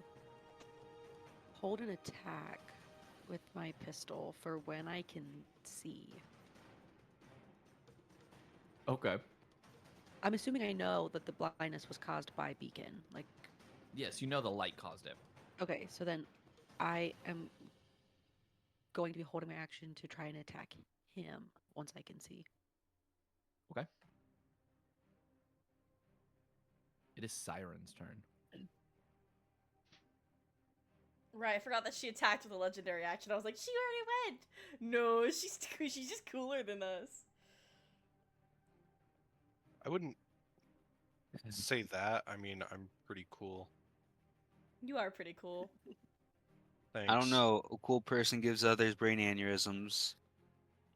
hold an attack with my pistol for when I can see. Okay. I'm assuming I know that the blindness was caused by beacon. Like, Yes, you know the light caused it. okay, so then I am going to be holding my action to try and attack him once I can see. Okay. It is Siren's turn. Right, I forgot that she attacked with a legendary action. I was like, she already went. No, she's just cooler than us. I wouldn't say that. I mean, I'm pretty cool. You are pretty cool. Thanks. I don't know. A cool person gives others brain aneurysms.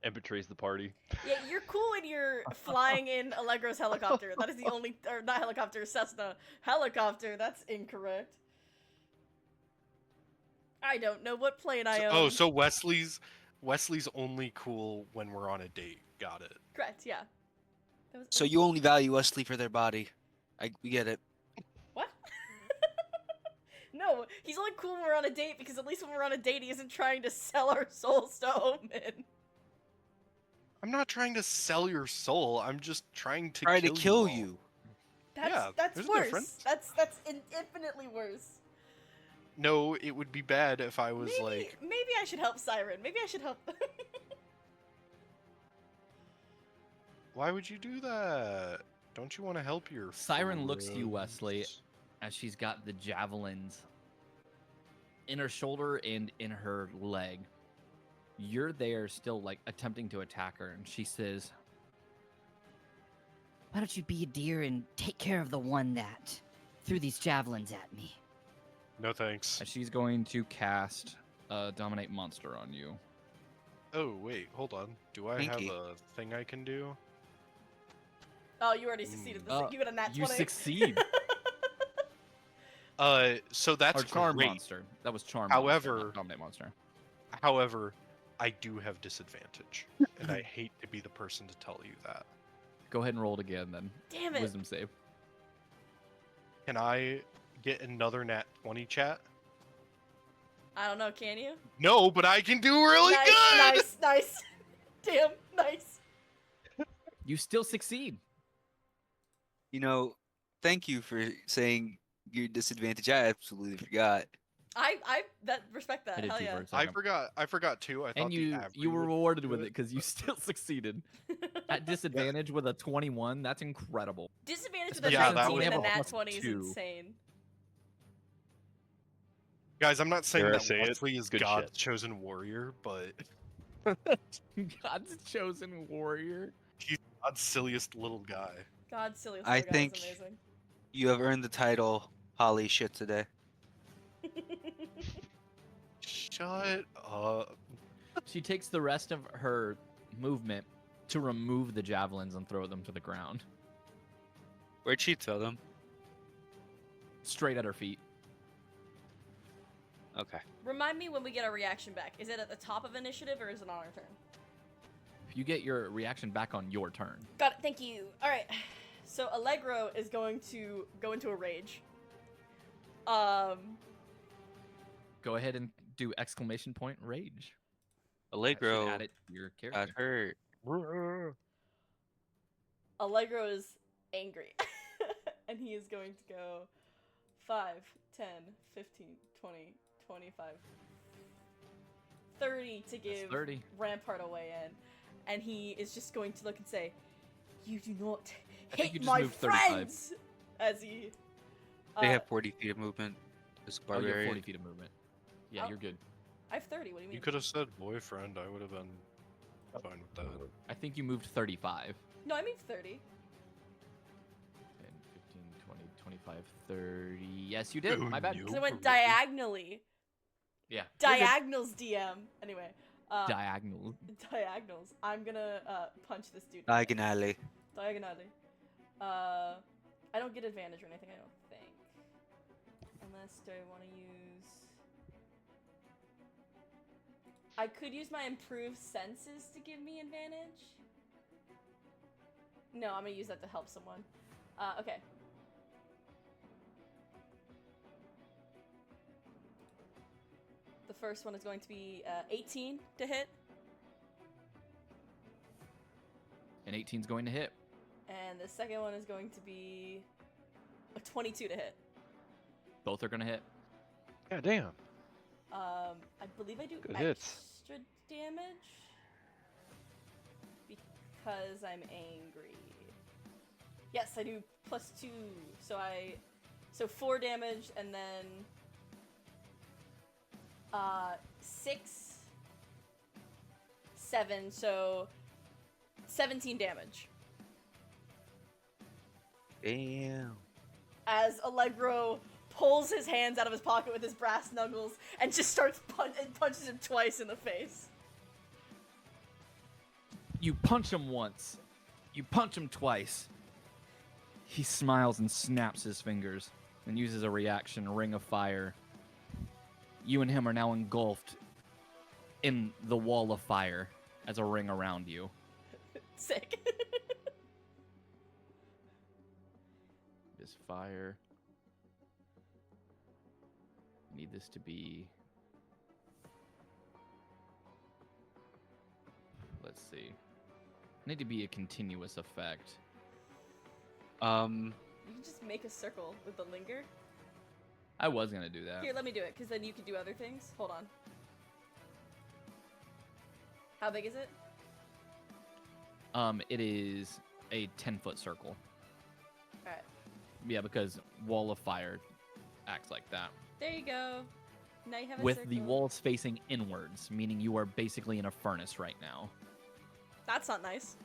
And betrays the party. Yeah, you're cool when you're flying in Allegro's helicopter. That is the only, or not helicopter, Cessna. Helicopter, that's incorrect. I don't know what plane I own. Oh, so Wesley's only cool when we're on a date. Got it. Correct, yeah. That was, So you only value Wesley for their body. We get it. What? No, he's only cool when we're on a date because at least when we're on a date, he isn't trying to sell our souls to Omen. I'm not trying to sell your soul. I'm just trying to Try to kill all. you. That's there's a worse. difference. That's infinitely worse. No, it would be bad if I was like. Maybe I should help Siren. Maybe I should help. Why would you do that? Don't you want to help your Siren looks to you, Wesley, friends? as she's got the javelins in her shoulder and in her leg. You're there still, like, attempting to attack her, and she says, Why don't you be a dear and take care of the one that threw these javelins at me? No thanks. as she's going to cast Dominate Monster on you. Oh wait, hold on. Do I Pinky. have a thing I can do? Oh, you already succeeded. You got a nat 20. You succeed. So that's Or Charm great. Monster. That was Charm However- Monster, not Dominate Monster. However, I do have disadvantage, and I hate to be the person to tell you that. Go ahead and roll it again, then. Damn it. Wisdom save. Can I get another nat 20, chat? I don't know, can you? No, but I can do really nice, good! Nice. Damn, nice. You still succeed. You know, thank you for saying your disadvantage. I absolutely forgot. I respect that. I did Hell too yeah. for a second. I forgot too. I thought And the you average were would rewarded do with it because you still succeeded. At disadvantage with a 21, that's incredible. Disadvantage with a Yeah, that 19 would and a have nat plus 20 is 2. insane. Guys, I'm not saying Dare I that say it? Wesley is Good God's shit. chosen warrior, but God's chosen warrior. God's silliest little guy. God, silly I little guy think- is amazing. You have earned the title Holly Shit today. Shut up. She takes the rest of her movement to remove the javelins and throw them to the ground. Where'd she throw them? Straight at her feet. Okay. Remind me when we get our reaction back. Is it at the top of initiative or is it on our turn? You get your reaction back on your turn. Got it. Thank you. All right. So Allegro is going to go into a rage. Go ahead and do exclamation point rage. That should Allegro add it to your got character. hurt. Allegro is angry. And he is going to go 5, 10, 15, 20, 25, 30 to give 30. Rampart a way in. And he is just going to look and say, "You do not I think you hate just my moved 35. friends!" As he... They have 40 feet of movement. This Oh, you have barbarian. 40 feet of movement. Yeah, Oh. you're good. I have 30, what do you mean? You could have said boyfriend. I would have been fine with that. I think you moved 35. No, I mean 30. 10, 15, 20, 25, 30. Yes, you did. Oh, My bad. no. Because I went really? diagonally. Yeah. you're good. Diagonals, DM. Anyway. Diagonal. Diagonals. I'm gonna punch this dude. Diagonally. Diagonally. I don't get advantage or anything, I don't think. Unless, do I want to use... I could use my improved senses to give me advantage. No, I'm gonna use that to help someone. Okay. The first one is going to be 18 to hit. And 18's going to hit. And the second one is going to be a 22 to hit. Both are going to hit. Yeah, damn. I believe I do Good hits. extra damage because I'm angry. Yes, I do +2. So 4 damage and then 6, 7, so 17 damage. Damn. As Allegro pulls his hands out of his pocket with his brass knuckles and just starts and punches him twice in the face. You punch him once. You punch him twice. He smiles and snaps his fingers and uses a reaction, Ring of Fire. You and him are now engulfed in the wall of fire as a ring around you. Sick. This fire. Need this to be... Let's see. Need to be a continuous effect. You can just make a circle with the linger. I was gonna do that. Here, let me do it, because then you can do other things. Hold on. How big is it? It is a 10-foot circle. Alright. Yeah, because wall of fire acts like that. There you go. Now you have a With circle. the walls facing inwards, meaning you are basically in a furnace right now. That's not nice.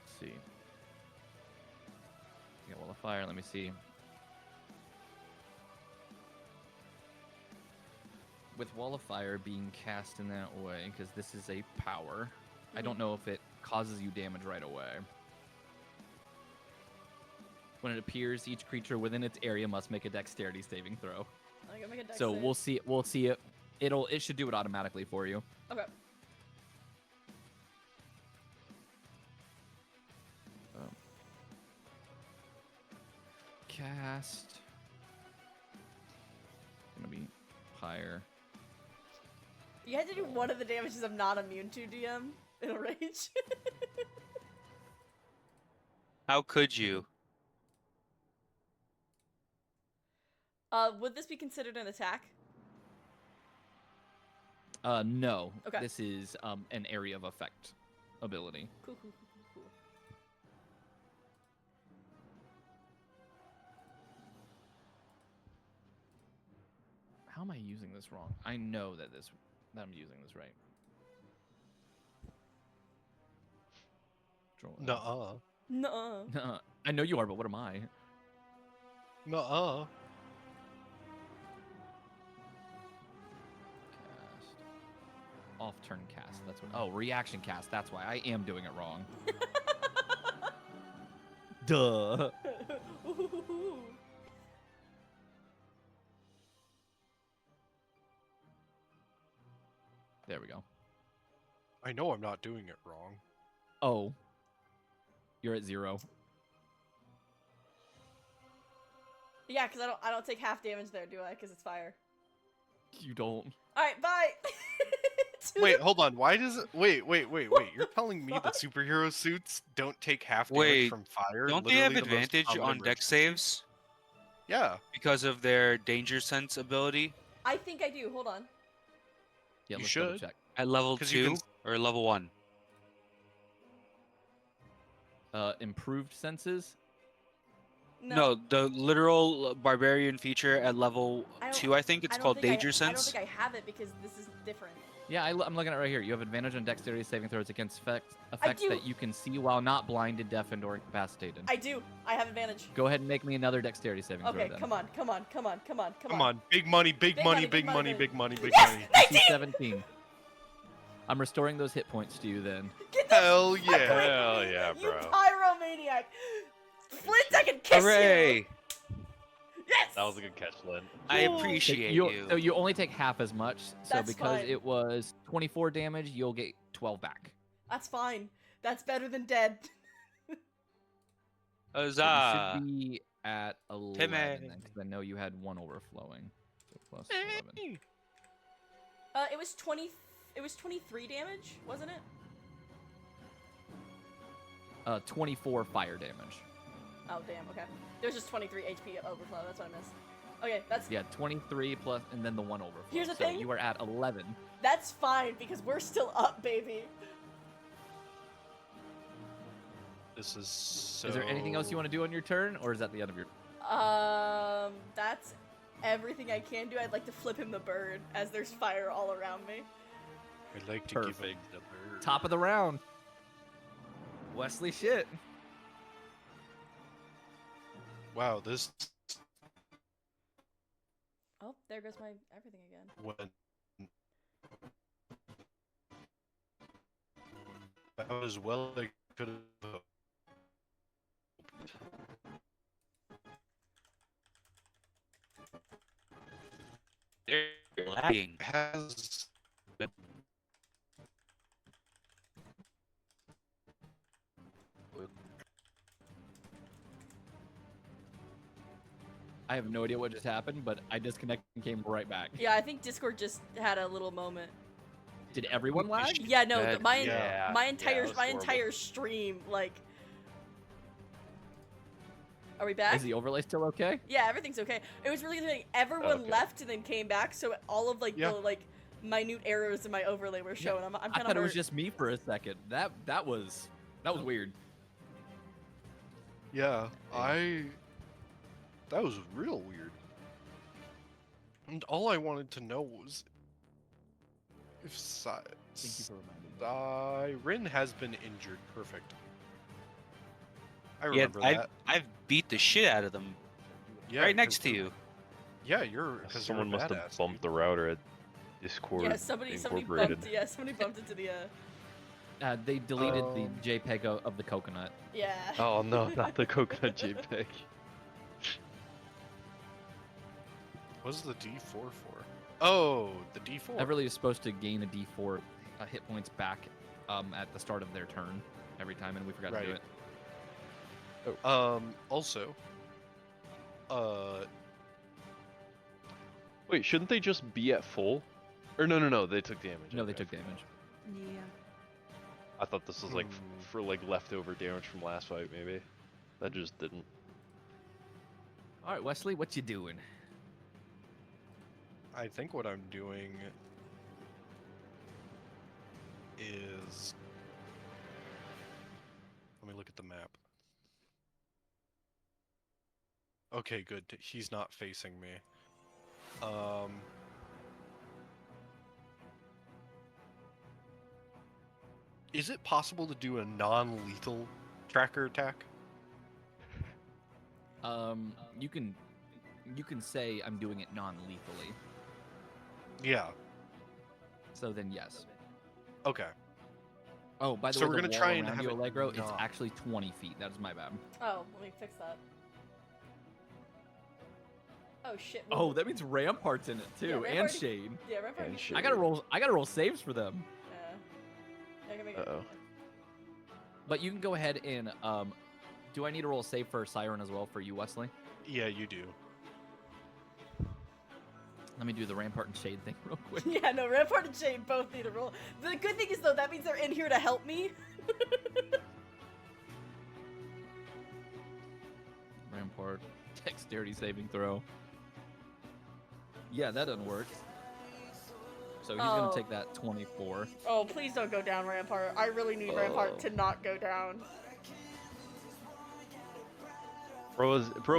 Let's see. Yeah, wall of fire, let me see. With wall of fire being cast in that way, because this is a power, I don't know if it causes you damage right away. When it appears, each creature within its area must make a dexterity saving throw. I'm gonna make a dex So save. we'll see it It should do it automatically for you. Okay. Cast. Gonna be higher. You had to do one of the damages I'm not immune to, DM, in a rage. How could you? Would this be considered an attack? No. Okay. This is an area of effect ability. Cool. How am I using this wrong? I know that I'm using this right. Nuh-uh. Nuh-uh. I know you are, but what am I? Nuh-uh. Cast. Off turn cast. That's what. Oh, reaction cast. That's why I am doing it wrong. Duh. There we go. I know I'm not doing it wrong. Oh. You're at 0. Yeah, because I don't take half damage there, do I? Because it's fire. You don't. Alright, bye! Wait, hold on. Why does it... Wait. You're telling me that superhero suits don't take half damage Wait, from fire? Don't they have Literally the most advantage common on deck emergency? saves Yeah. because of their danger sense ability I think I do. Hold on. Yeah, You let's double should. check. at level 'Cause you 2 can- or level 1? Improved senses. No, the literal barbarian feature at level I don't- 2, I think it's I don't called think I danger don't sense. think I have it because this is different. Yeah, I'm looking at it right here. You have advantage on dexterity saving throws against effects do. that you can see while not blinded, deafened, or incapacitated. I do. I have advantage. Go ahead and make me another dexterity saving throw Okay, then. come on. Come on. Big money, big Big money, money, big big money, money. big money, big Yes! money. DC 17. I'm restoring those hit points to you then. Get the Hell fuck yeah. away Hell from me, yeah, you bro. pyromaniac! Flint, I can kiss Hooray! you! Yes! That was a good catch, Lynn. I Cool. appreciate So you. you only take half as much. So That's because fine. it was 24 damage, you'll get 12 back. That's fine. That's better than dead. So you Huzzah! should be at 11 Timmy. then, because I know you had one overflowing. So plus 11. It was 20. It was 23 damage, wasn't it? 24 fire damage. Oh damn. Okay. There's just 23 HP overflow. That's what I missed. Okay, that's Yeah, 23 plus, and then the one overflow. Here's the so thing. you are at 11. that's fine because we're still up, baby. This is so... Is there anything else you want to do on your turn, or is that the end of your? That's everything I can do. I'd like to flip him the bird as there's fire all around me. I'd like to give Perfect. it the bird. Top of the round. Wesley Schidt. Wow, this... Oh, there goes my everything again. When... About as well as I could have hoped. They're lagging. Has... I have no idea what just happened, but I disconnected and came right back. Yeah, I think Discord just had a little moment. Did everyone lag? Yeah, no, That- my yeah. my entire that was my horrible. entire stream like. Are we back? Is the overlay still okay? Yeah, everything's okay. It was really funny. Everyone Okay. left and then came back, so all of Yeah. the like minute errors in my overlay were showing. I'm I kind of thought it was just me for a second. That was weird. Yeah, that was real weird. And all I wanted to know was if Thank you for reminding me. Siren has been injured. Perfect. I Yeah, remember that. I've beat the shit out of them Yeah, right next 'cause to you. Yeah, you're. 'cause you're a Someone must have badass, bumped dude. the router at Discord yeah. Somebody Incorporated. bumped. Yeah, somebody bumped into the. They deleted the Um, JPEG of the coconut. Yeah. Oh no, not the coconut JPEG. What's the D4 for? Oh, the D4. Everly is supposed to gain a D4 hit points back at the start of their turn every time, and we forgot to do Right. it. Also, Wait, shouldn't they just be at full? Or no, they took damage. No, they okay. took damage. Yeah. I thought this was like Hmm. for like leftover damage from last fight, maybe. That just didn't. All right, Wesley, what you doing? I think what I'm doing is, let me look at the map. Okay, good. He's not facing me. Is it possible to do a non-lethal tracker attack? You can say I'm doing it non-lethally. Yeah. So then yes. Okay. Oh, by the So way, we're the gonna wall try and around have you, it Allegro, it's not. actually 20 feet. That is my bad. Oh, let me fix that. Oh shit. Oh, that means Rampart's in it too, and Rampart- Shade. Yeah, Rampart. And gets- Shade. I gotta roll saves for them. Yeah. I can make it. Uh-oh. But you can go ahead and do I need to roll a save for Siren as well for you, Wesley? Yeah, you do. Let me do the Rampart and Shade thing real quick. Yeah, no, Rampart and Shade both need a roll. The good thing is though, that means they're in here to help me. Rampart, dexterity saving throw. Yeah, that doesn't work. So he's gonna Oh. take that 24. Oh, please don't go down, Rampart. I really need Rampart to not go down. Bro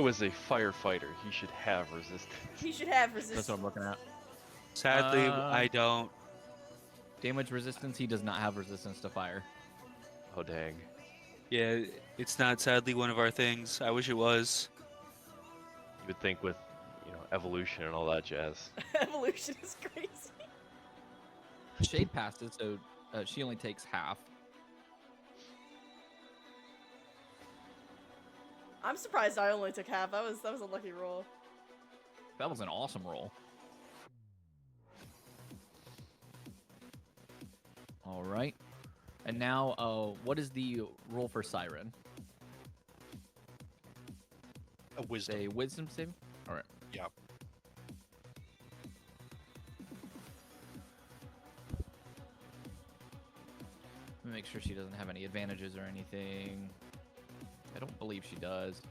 is a firefighter. He should have resistance. He should have That's resistance. what I'm looking at. Sadly, I don't. Damage resistance. He does not have resistance to fire. Oh dang. Yeah, it's not sadly one of our things. I wish it was. You would think with, evolution and all that jazz. Evolution is crazy. Shade passes, so she only takes half. I'm surprised I only took half. That was a lucky roll. That was an awesome roll. All right. And now, what is the roll for Siren? A wisdom. Say wisdom saving? All right. Yeah. Let me make sure she doesn't have any advantages or anything. I don't believe she does.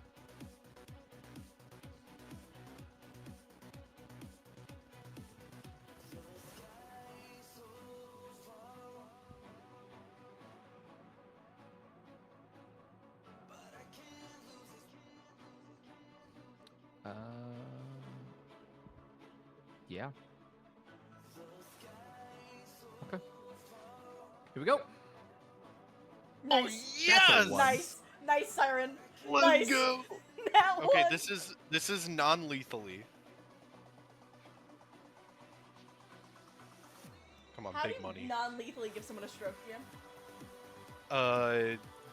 Yeah. Okay. Here we go. Nice. Yes! one. Nice, Siren. Let's Nice. go. That Okay, one. this is non-lethally. Come on, How big do you money. non-lethally give someone a stroke, Jim?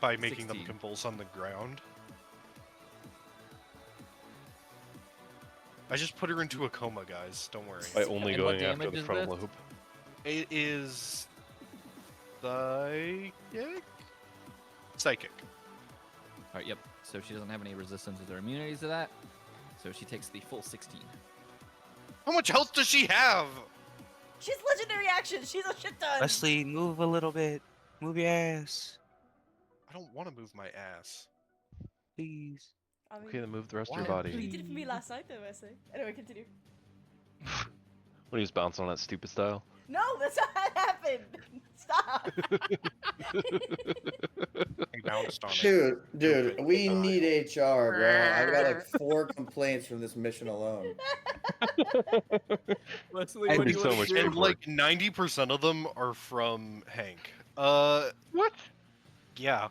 By making them 16. convulse on the ground. I just put her into a coma, guys. Don't worry. By only And what going after damage the is frontal this? lobe. It is psychic. All right, yep. So she doesn't have any resistances or immunities to that. So she takes the full 16. How much health does she have? She's legendary action. She's a shit ton. Wesley, move a little bit. Move your ass, I don't want to move my ass. please. I mean, Okay, then move the rest of your Why? body. you did it for me last night, though, Wesley. Anyway, continue. When he was bouncing on that stupid style. No, that's not how it happened. Stop. I bounced on it. Dude, Stupid we time. need HR, bro. I got like 4 complaints from this mission alone. Wesley, And, what do you wanna do? and like 90% of them are from Hank. What? Yeah,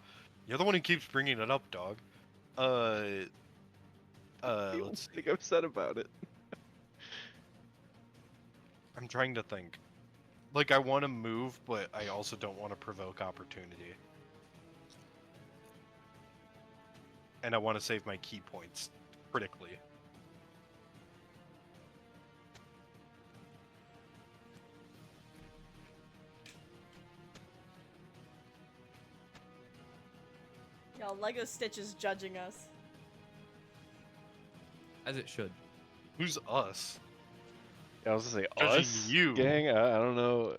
you're the one who keeps bringing it up, dog. You Let's think upset about it. I'm trying to think. Like, I want to move, but I also don't want to provoke opportunity. And I want to save my key points critically. God, Lego Stitch is judging us. As it should. Who's us? Yeah, I was gonna say Judging us, you. gang. I don't know.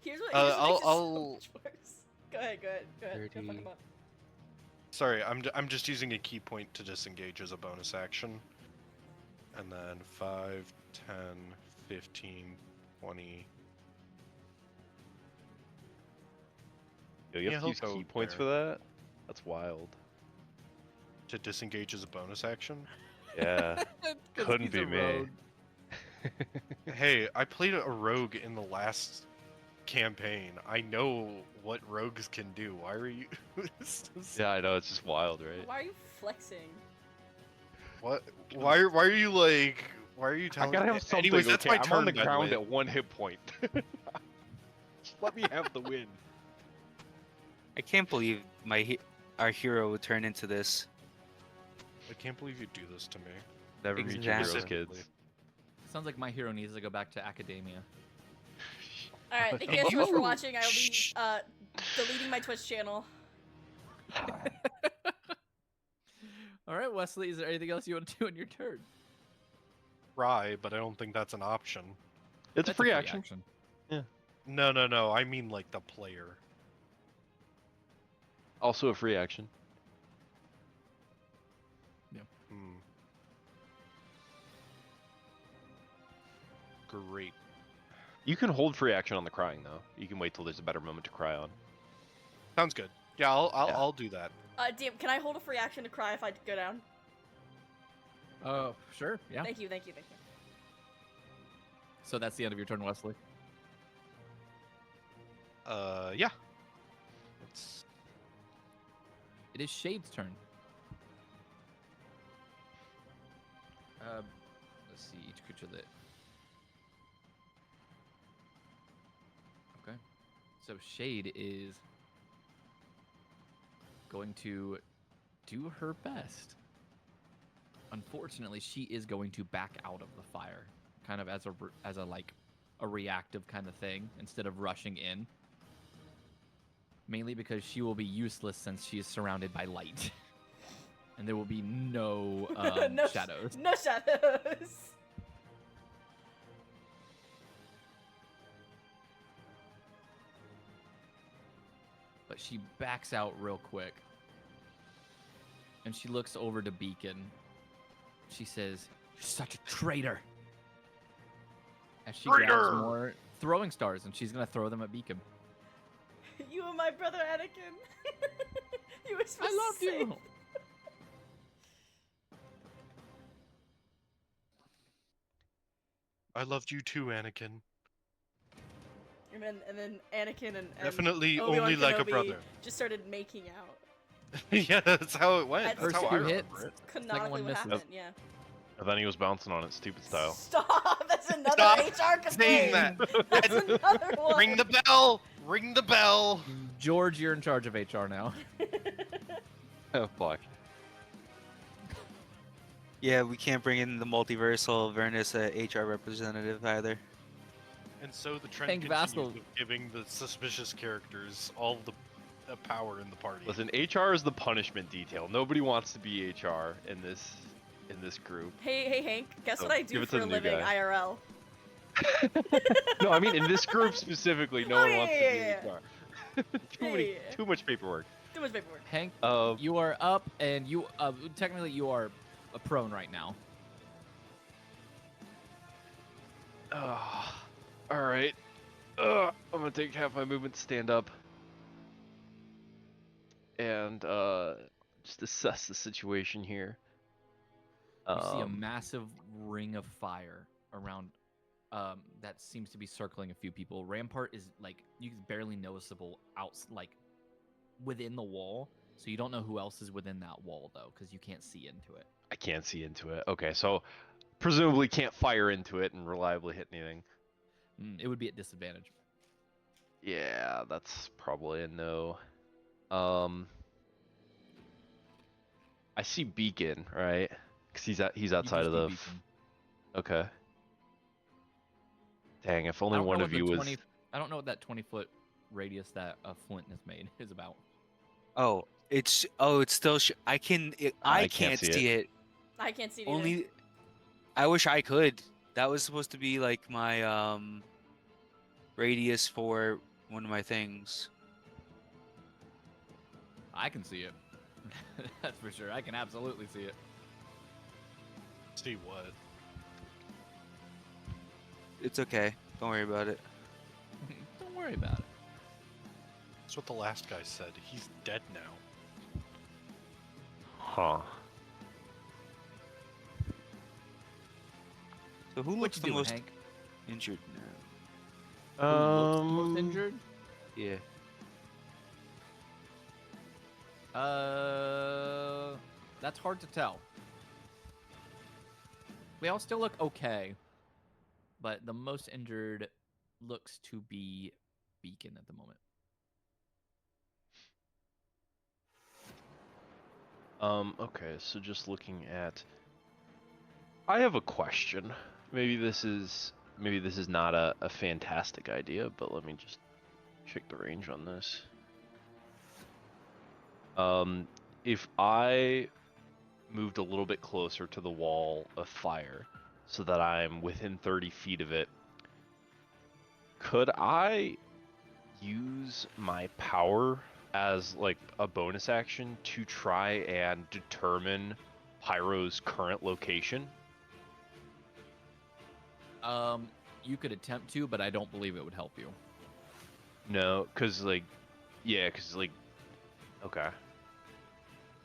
Here's what I'll- makes it so I'll- much worse. Go ahead. Go fuck 30. him up. Sorry, I'm just using a key point to disengage as a bonus action. And then 5, 10, 15, 20. Yo, you Yeah, have to he'll use go key points there. for that? That's wild. To disengage as a bonus action? Yeah. 'Cause Couldn't he's be a me. rogue. Hey, I played a rogue in the last campaign. I know what rogues can do. Why are you... Yeah, I know, it's just wild, right? Why are you flexing? What? Why are you like... Why are you I telling gotta me? have something. Anyways, that's okay, my I'm turn, on the by ground way. at 1 hit point. Just let me have the win. I can't believe our hero would turn into this. I can't believe you do this to me. Never meet your heroes, Exactly. kids. Sounds like my hero needs to go back to academia. Alright, thank you guys so much for watching. I will be deleting my Twitch channel. All right, Wesley, is there anything else you want to do on your turn? Try, but I don't think that's an option. It's a That's free action. No. I mean like the player. Also a free action. Hmm. Great. You can hold free action on the crying though. You can wait till there's a better moment to cry on. Sounds good. Yeah, Yeah. I'll do that. DM, can I hold a free action to cry if I go down? Oh, sure, yeah. Thank you. So that's the end of your turn, Wesley. Yeah. It's It is Shade's turn. Let's see each creature that. Okay, so Shade is going to do her best. Unfortunately, she is going to back out of the fire, kind of as a like a reactive kind of thing instead of rushing in. Mainly because she will be useless since she is surrounded by light. And there will be no, shadows. No shadows. But she backs out real quick. And she looks over to Beacon. She says, "You're such a traitor." As she grabs Traitor! more throwing stars, and she's going to throw them at Beacon. You and my brother Anakin. You were supposed I love to say. you. I loved you too, Anakin. And then Anakin and Definitely Obi-Wan only like a Kenobi brother. just started making out. Yeah, that's how it went. That's That's First how I two remember hits. it. Canonically one what misses. happened, yeah. And then he was bouncing on it, stupid style. Stop! That's another Stop HR saying complaint! that. That's another one! Ring the bell. Ring the bell. George, you're in charge of HR now. Oh, fuck. Yeah, we can't bring in the multiversal Avernus HR representative either. And so the trend Thank continues Vassal. of giving the suspicious characters all the power in the party. Listen, HR is the punishment detail. Nobody wants to be HR in this group. Hey Hank, guess So, what I give do it to for a the new living, guy. IRL? No, I mean in this group specifically, no Oh, one yeah, wants yeah, to be HR. Too much paperwork. Too much paperwork. Hank, Uh, you are up, and you technically you are prone right now. all right. I'm gonna take half my movement to stand up and just assess the situation here. You see a massive ring of fire around that seems to be circling a few people. Rampart is like barely noticeable like within the wall, so you don't know who else is within that wall though, because you can't see into it. I can't see into it. Okay, so presumably can't fire into it and reliably hit anything. It would be at disadvantage. Yeah, that's probably a no. I see Beacon, right? Because he's outside of You the. do see Beacon. Okay. Dang, if I only don't know one what of the you was. 20 I don't know what that 20-foot radius that Flint has made is about. Oh, It's still. I can't see it. I can't see it either. Only. I wish I could. That was supposed to be like my radius for one of my things. I can see it. That's for sure. I can absolutely see it. See what? It's okay. Don't worry about it. Don't worry about it. That's what the last guy said. He's dead now. Huh. So who What looks you the doing, most Hank? injured now? Who looks the most injured? Yeah. That's hard to tell. We all still look okay, but the most injured looks to be Beacon at the moment. Okay, so just looking at, I have a question. Maybe this is not a fantastic idea, but let me just check the range on this. If I moved a little bit closer to the wall of fire so that I'm within 30 feet of it, could I use my power as like a bonus action to try and determine Pyro's current location? You could attempt to, but I don't believe it would help you. No, because okay.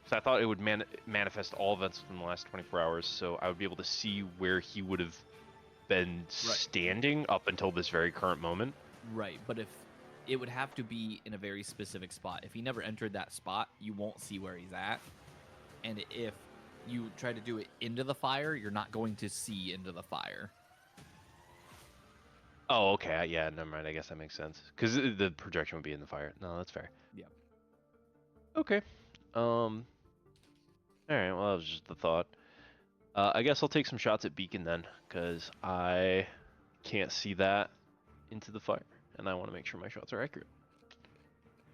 So I thought it would manifest all events within the last 24 hours, so I would be able to see where he would have been standing up until this very current moment. Right, but if it would have to be in a very specific spot. If he never entered that spot, you won't see where he's at. And if you try to do it into the fire, you're not going to see into the fire. Oh, okay. Yeah, never mind. I guess that makes sense. Because the projection would be in the fire. No, that's fair. Yeah. Okay. All right. Well, that was just the thought. I guess I'll take some shots at Beacon then, because I can't see that into the fire, and I want to make sure my shots are accurate.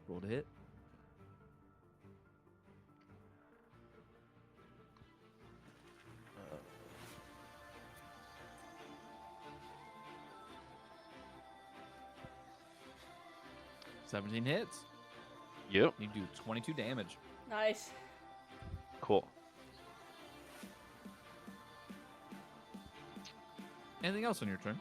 Roll to hit. Uh, 17 hits. Yep. You do 22 damage. Nice. Cool. Anything else on your turn?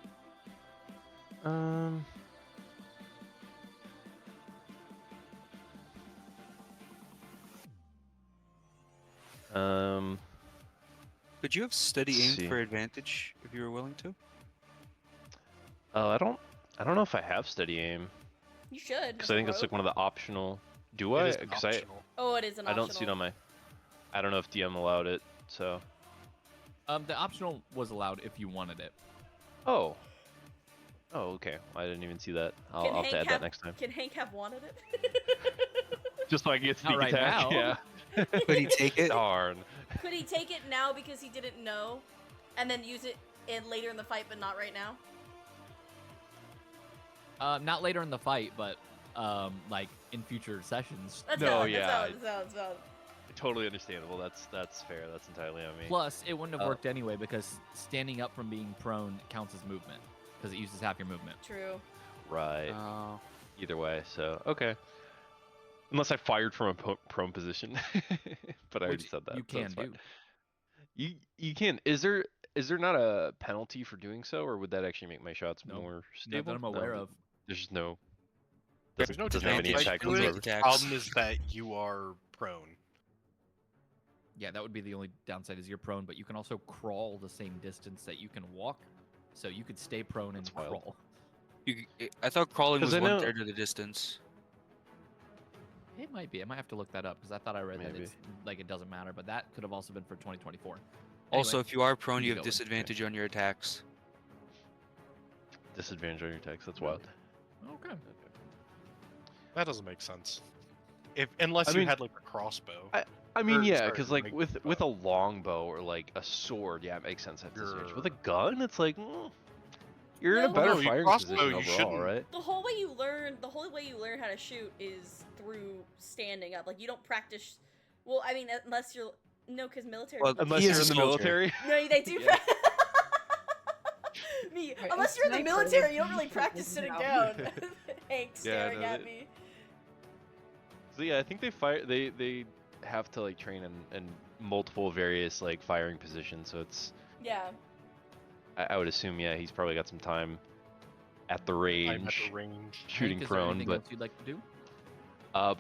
Could you have steady Let's aim see. for advantage if you were willing to? I don't know if I have steady aim, You should. because I think it's like one of the optional. Do I? It is Because optional. Oh, it is an I optional. don't see it on my. I don't know if DM allowed it, so. The optional was allowed if you wanted it. Oh. Oh, okay. I didn't even see that. I'll have to add that next time. Can Hank have wanted it? Just so I can get sneak Not right attack. now. Yeah. Could he take it? Darn. Could he take it now because he didn't know, and then use it later in the fight, but not right now? Not later in the fight, but like in future sessions. That's No, valid, yeah. That's valid. Totally understandable. That's fair. That's entirely on me. Plus, it wouldn't have Oh. worked anyway because standing up from being prone counts as movement because it uses half your movement. True. Right. Oh. Either way, so okay. Unless I fired from a prone position, but I already Which said that. you so that's can fine. do. You can. Is there not a penalty for doing so, or would that actually make my shots No. more Not stable? that I'm aware of. There's just no. There's no doesn't have any downside impact to on it. whoever. Attacks. Problem is that you are prone. Yeah, that would be the only downside is you're prone, but you can also crawl the same distance that you can walk. So you could stay prone and That's wild. crawl. I thought crawling 'Cause was I know- 1/3 of the distance. It might be. I might have to look that up because I thought I read that Maybe. it's like it doesn't matter, but that could have also been for 2024. Also, Anyway, if you are prone, keep you have going. disadvantage on your attacks. Disadvantage on your attacks. That's wild. Okay. That doesn't make sense. Unless I you mean- had like a crossbow. I mean, Or, yeah, sorry, because like like, with a longbow or like a sword, yeah, it makes sense. I have disadvantage. With a You're- gun, it's like You're in a No, better No, you firing crossbow, position you overall, shouldn't. right? the whole way you learn how to shoot is through standing up. Like you don't practice. Well, I mean, unless you're no, because military. Well, people Unless He you're is in the military. military. No, they do. Yeah. Me, Right, unless a you're in the sniper military, you don't would really be practice shooting sitting down. down. Hank staring no, at they- me. So yeah, I think they have to like train in multiple various like firing positions. So it's Yeah. I would assume yeah he's probably got some time at the I'm range, at the range. shooting Hank, is there prone. anything But else you'd like to do?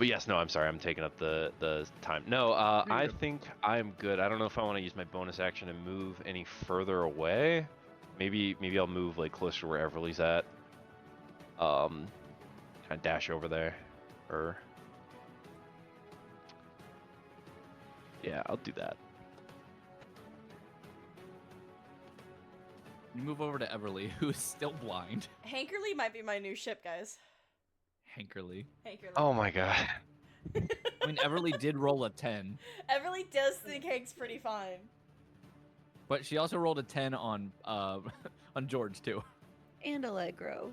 yes, no, I'm sorry, I'm taking up the time. No, You're I good. think I'm good. I don't know if I want to use my bonus action and move any further away. Maybe I'll move like closer to where Everly's at. Kind of dash over there, or yeah, I'll do that. You move over to Everly, who is still blind. Hankerly might be my new ship, guys. Hankerly. Hankerly. Oh my god. I mean, Everly did roll a 10, Everly does think Hank's pretty fine. but she also rolled a 10 on on George too. And Allegro.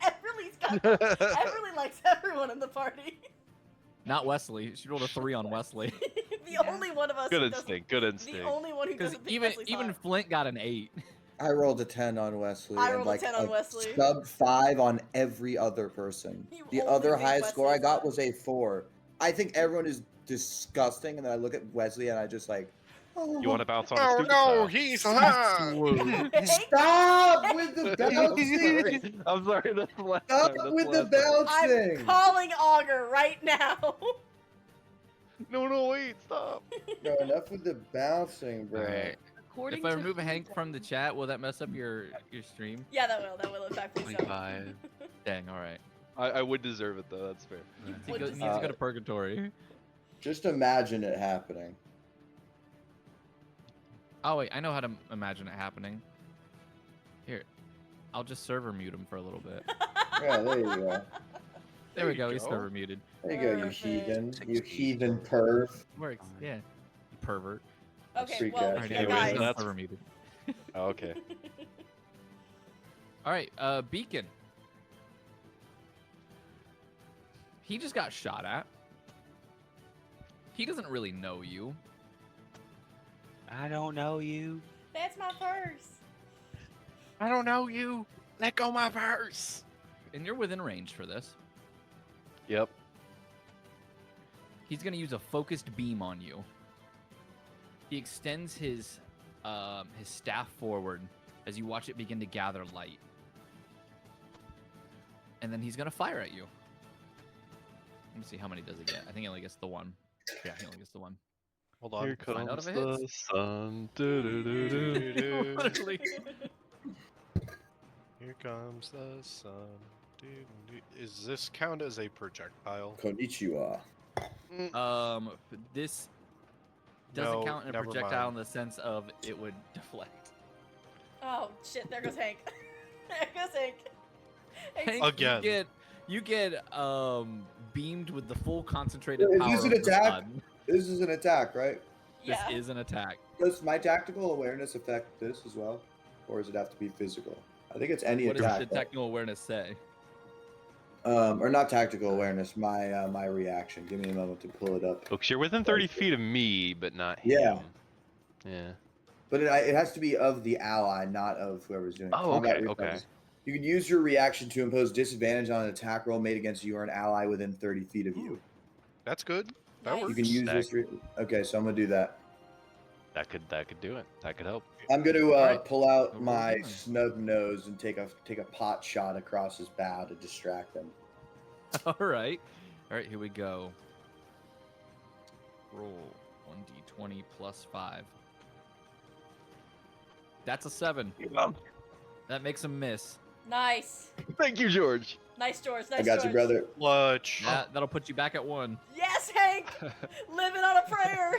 Everly's got. Everly likes everyone in the party. Not Wesley. She rolled a 3 on Wesley. The Yeah. only one of us. Good who doesn't- instinct. Good The instinct. only one who Because doesn't think even Wesley's even hot. Flint got an 8. I rolled a 10 on Wesley. I and rolled a 10 on Wesley. Sub 5 on every other person. You The only other think highest score I Wesley's got hot. was a 4. I think everyone is disgusting, and then I look at Wesley and I just like. You want to bounce on a Oh stupid no, style? he's hot. Hank, Stop with the I'm bouncing! sorry. I'm sorry. That's the last Stop time. That's with the last time. I'm bouncing! calling Augur right now. No, wait, stop. Bro, enough with the bouncing, bro. Alright. According If I to remove Flint Hank from the Colman- chat, will that mess up your stream? Yeah, that will. In fact, please don't. 25. Dang. All right. I would deserve it though. That's fair. He What needs does- to go to purgatory. Just imagine it happening. Oh wait, I know how to imagine it happening. Here, I'll just server mute him for a little bit. Yeah, there you go. There we you go. He's go. server muted. There you go, you Perfect. heathen. You 60. heathen perv. Works. Yeah. You pervert. Okay, Freak well, out. Alright, yeah, anyways, guys. I'm that's- server muted. Oh, okay. All right, Beacon. He just got shot at. He doesn't really know you. I don't know you. That's my purse. I don't know you. Let go my purse. And you're within range for this. Yep. He's gonna use a focused beam on you. He extends his staff forward as you watch it begin to gather light. And then he's gonna fire at you. Let me see how many does he get. I think he only gets the one. Yeah, he only gets the one. Hold on. Here find out comes if it the hits. sun. Do-do-do-do. Literally. Here comes the sun. Is this count as a projectile? Konnichiwa. This doesn't No, count in a never projectile in mind. the sense of it would deflect. Oh shit! There goes Hank. There goes Hank. Hank, Again. you get beamed with the full concentrated Is power this an of the attack? sun. This is an attack, right? Yeah. This is an attack. Does my tactical awareness affect this as well? Or does it have to be physical? I think it's any What does attack. the technical awareness say? Or not tactical awareness, my my reaction. Give me a moment to pull it up. Look, you're within 30 feet of me, but not him. Yeah. Yeah. But it has to be of the ally, not of whoever's doing it. Oh, Combat okay, reflexes. okay. You can use your reaction to impose disadvantage on an attack roll made against you or an ally within 30 feet of you. That's good. That Nice. works. You can use this. Okay, so I'm gonna do that. That could do it. That could help. I'm gonna Alright. pull out What are we my doing? snub nose and take a pot shot across his bow to distract him. All right, here we go. Roll 1d20 plus 5. That's a 7. That makes him miss. Nice. Thank you, George. Nice, George. I Nice, got George. you, brother. Clutch. That'll put you back at 1. Yes, Hank. Living on a prayer.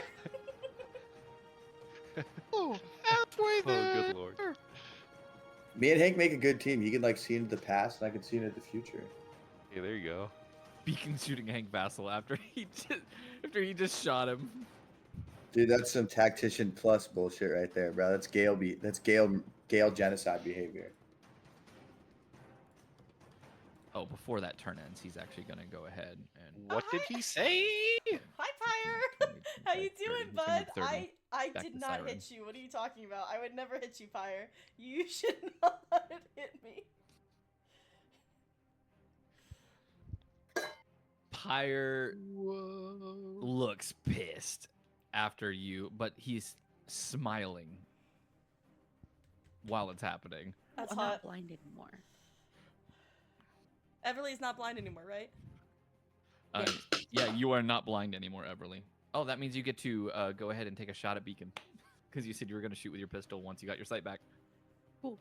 Oh, halfway Oh, there. good lord. Me and Hank make a good team. You can like see into the past, and I can see into the future. Okay, there you go. Beacon shooting Hank Vassal after he just shot him. Dude, that's some tactician plus bullshit right there, bro. That's Gale genocide behavior. Oh, before that turn ends, he's actually gonna go ahead and. What did he say? Hi, Pyre. How you doing, He's gonna bud? move 30. I Back did to not Siren. hit you. What are you talking about? I would never hit you, Pyre. You should not hit me. Pyre looks pissed after you, but he's smiling while it's happening. That's I'm hot. not blind anymore. Everly's not blind anymore, right? Yeah, you are not blind anymore, Everly. Oh, that means you get to go ahead and take a shot at Beacon. Because you said you were going to shoot with your pistol once you got your sight back. Cool.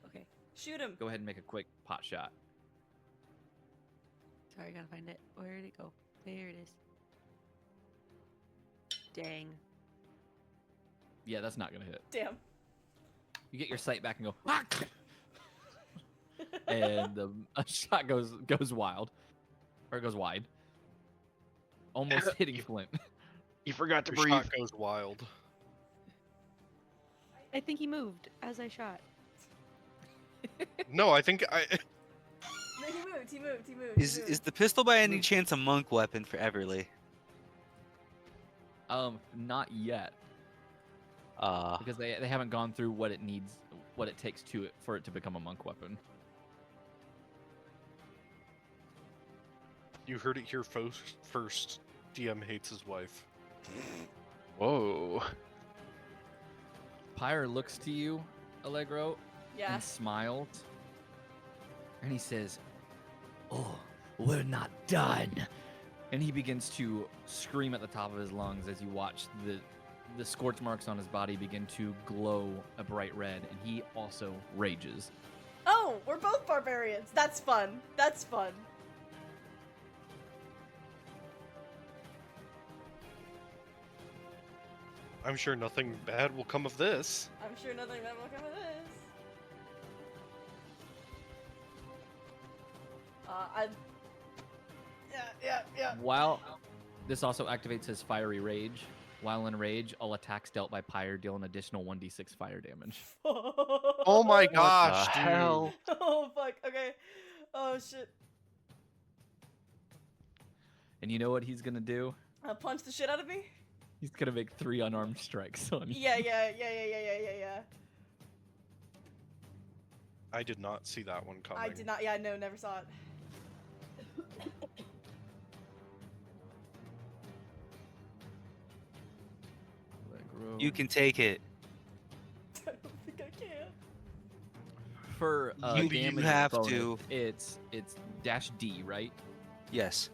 Okay. Shoot him. Go ahead and make a quick pot shot. Sorry, I gotta find it. Where did it go? There it is. Dang. Yeah, that's not going to hit. Damn. You get your sight back and go, "Ah!" And the shot goes wild. Or it goes wide. Almost hitting Flint. You forgot to Your breathe. shot goes wild. I think he moved as I shot. No, I think I. No, he moved. Is the pistol by any chance a monk weapon for Everly? Not yet. Because they haven't gone through what it needs, what it takes for it to become a monk weapon. You heard it here first. DM hates his wife. Whoa. Pyre looks to you, Allegro, Yeah. and smiles. And he says, "Oh, we're not done." And he begins to scream at the top of his lungs as you watch the scorch marks on his body begin to glow a bright red, and he also rages. Oh, we're both barbarians. That's fun. I'm sure nothing bad will come of this. I'm sure nothing bad will come of this. Yeah. While this also activates his fiery rage. While in rage, all attacks dealt by Pyre deal an additional 1d6 fire damage. Oh my gosh, the dude. hell? Oh fuck. Okay. Oh shit. And you know what he's gonna do? Punch the shit out of me? He's gonna make 3 unarmed strikes on you. Yeah. I did not see that one coming. I did not. Yeah, no, never saw it. You can take it. I don't think I can. For You damage have bonus, to. It's dash D, right? Yes.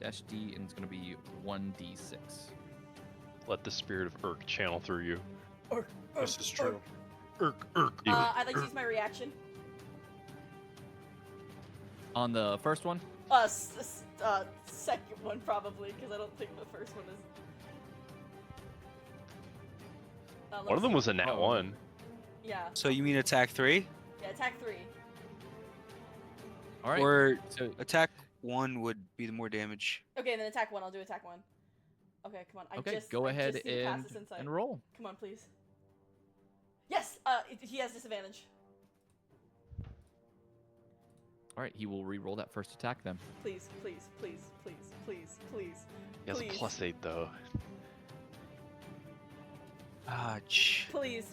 Dash D, and it's gonna be 1d6. Let the spirit of Urk channel through you. This is true. Irk. I'd like to use my reaction. On the first one, Second one probably, because I don't think the first one is. One of them was a nat Oh. 1. Yeah. So you mean attack 3? Yeah, attack 3. all right. Or So attack 1 would be the more damage. Okay, and then attack 1. I'll do attack 1. Okay, come on. okay, I just go I ahead just need to pass this insight. and roll. Come on, please. Yes. He has disadvantage. All right, he will re-roll that first attack then. Please. He has a Please. +8 though. Please.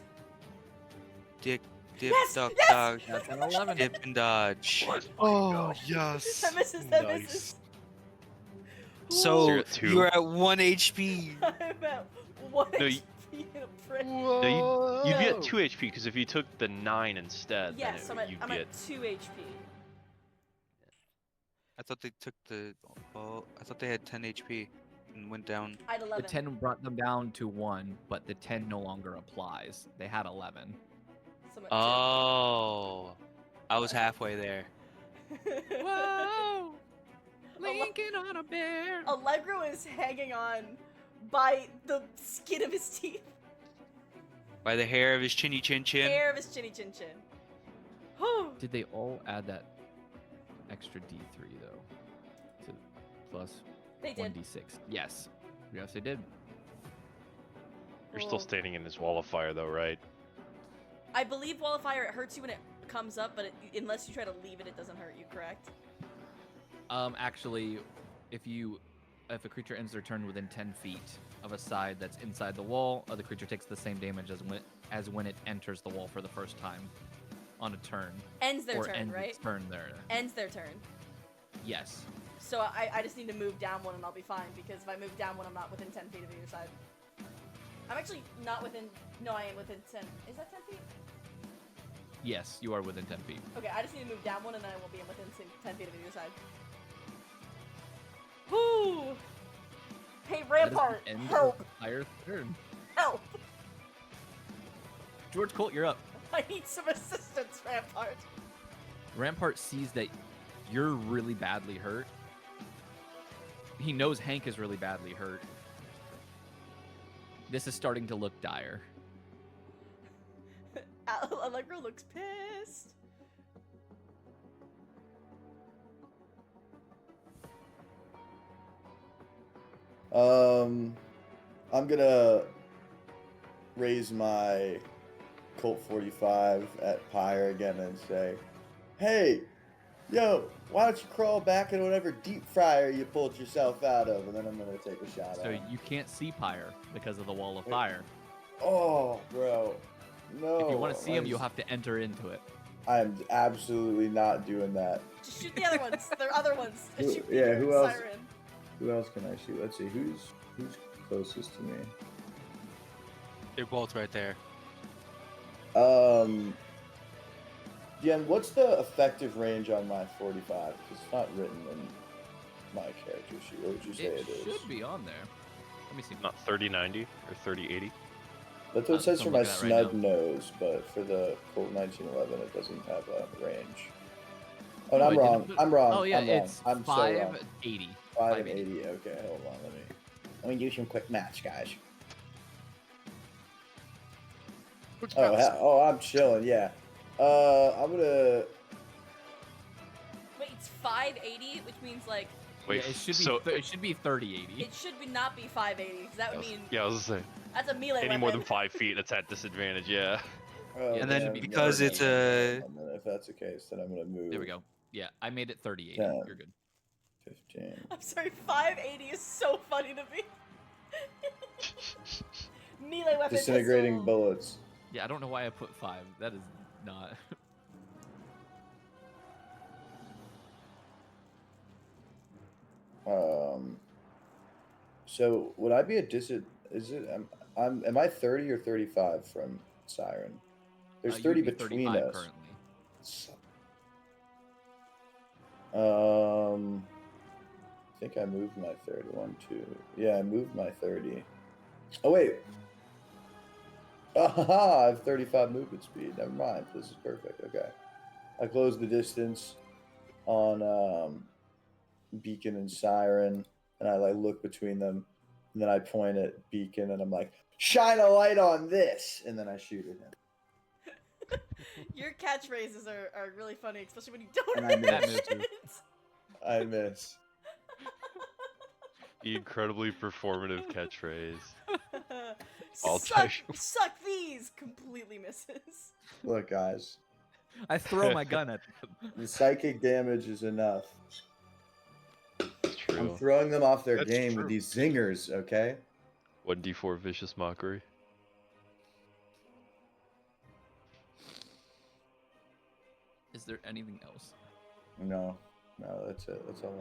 Dip, Yes, duck, yes! dodge, That's an 11. dip and dodge. Oh, yes. That misses. Nice. So You're at 2. you're at 1 HP. I'm at 1 No, HP and a prick. No, you'd be at 2 HP because if you took the 9 instead, Yes, then I'm you'd at 2 HP. I thought they took the. Oh, I thought they had 10 HP and went down. I had 11. The 10 brought them down to 1, but the 10 no longer applies. They had 11. So I'm at Oh, I was halfway there. 2. Whoa! Lincoln on a bear. Allegro is hanging on by the skin of his teeth. By the hair of his chinny chin chin. Hair of his chinny chin chin. Whew. Did they all add that extra D3 though? To plus They did. 1d6. Yes. Yes, they did. You're Oh. still standing in this wall of fire though, right? I believe Wall of Fire, it hurts you when it comes up, but unless you try to leave it, it doesn't hurt you, correct? Actually, if a creature ends their turn within 10 feet of a side that's inside the wall, the creature takes the same damage as when it enters the wall for the first time on a turn. Ends their or turn, ends right? its turn there. Ends their turn. Yes. So I just need to move down one and I'll be fine, because if I move down one, I'm not within 10 feet of either side. I'm actually not within... No, I am within 10... Is that 10 feet? Yes, you are within 10 feet. Okay, I just need to move down one and then I will be within 10 feet of either side. Whoo! Hey, Rampart, That is the end help! of the entire turn. Help! George Colt, you're up. I need some assistance, Rampart. Rampart sees that you're really badly hurt. He knows Hank is really badly hurt. This is starting to look dire. Allegro looks pissed. I'm gonna raise my Colt 45 at Pyre again and say, "Hey, yo, why don't you crawl back in whatever deep fryer you pulled yourself out of?" And then I'm gonna take a shot So at him. you can't see Pyre because of the wall of Wait. fire. Oh, bro, no. If you want to see him, you'll have to enter into it. I'm absolutely not doing that. Just shoot the other ones. There are other ones. Who- Shoot yeah, the who else? Siren. Who else can I shoot? Let's see, who's closest to me? They're both right there. Jen, what's the effective range on my 45? It's not written in my character sheet. What would you say It it is? should be on there. Let me see. Not 3090 or 3080. That's what it says I'm for my looking at it right snub nose, but for the Colt 1911, it doesn't have a range. Oh, no, Oh, I'm it wrong. didn't put- I'm wrong. Oh yeah, I'm wrong. it's I'm so wrong. 580. 580. Okay, hold on. Let me do some quick maths, guys. Oh, I'm chilling. Yeah. I'm gonna. Wait, it's 580, which means like Wait, Yeah, it should be so it should be 3080. it should be not be 580, 'cause that would mean yeah, I was gonna say that's a melee any weapon. more than 5 feet, it's at disadvantage. Yeah. Oh, Yeah, And then man, because no, it's no, a- no, no, if that's the case, then I'm gonna move. There we go. Yeah, I made it 3080. Yeah. You're good. 15. I'm sorry, 580 is so funny to me. Melee weapon. Disintegrating pistol. bullets. Yeah, I don't know why I put 5. That is not. So would I be a Is it? Am I 30 or 35 from Siren? There's You'd 30 be between 35 us. currently. I think I moved my 30. 1, 2. Yeah, I moved my 30. Oh wait. Aha! I have 35 movement speed. Never mind. This is perfect. Okay. I closed the distance on Beacon and Siren, and I like look between them, and then I point at Beacon, and I'm like, "Shine a light on this!" And then I shoot at him. Your catchphrases are really funny, especially when you don't And I hit miss. it. I miss. The incredibly performative catchphrase. suck, suck these! Completely misses. Look, guys, I throw my gun at them. the psychic damage is enough. It's I'm true. throwing them off their That's game true. with these zingers, okay? 1d4 vicious mockery. Is there anything else? No, that's it. That's all.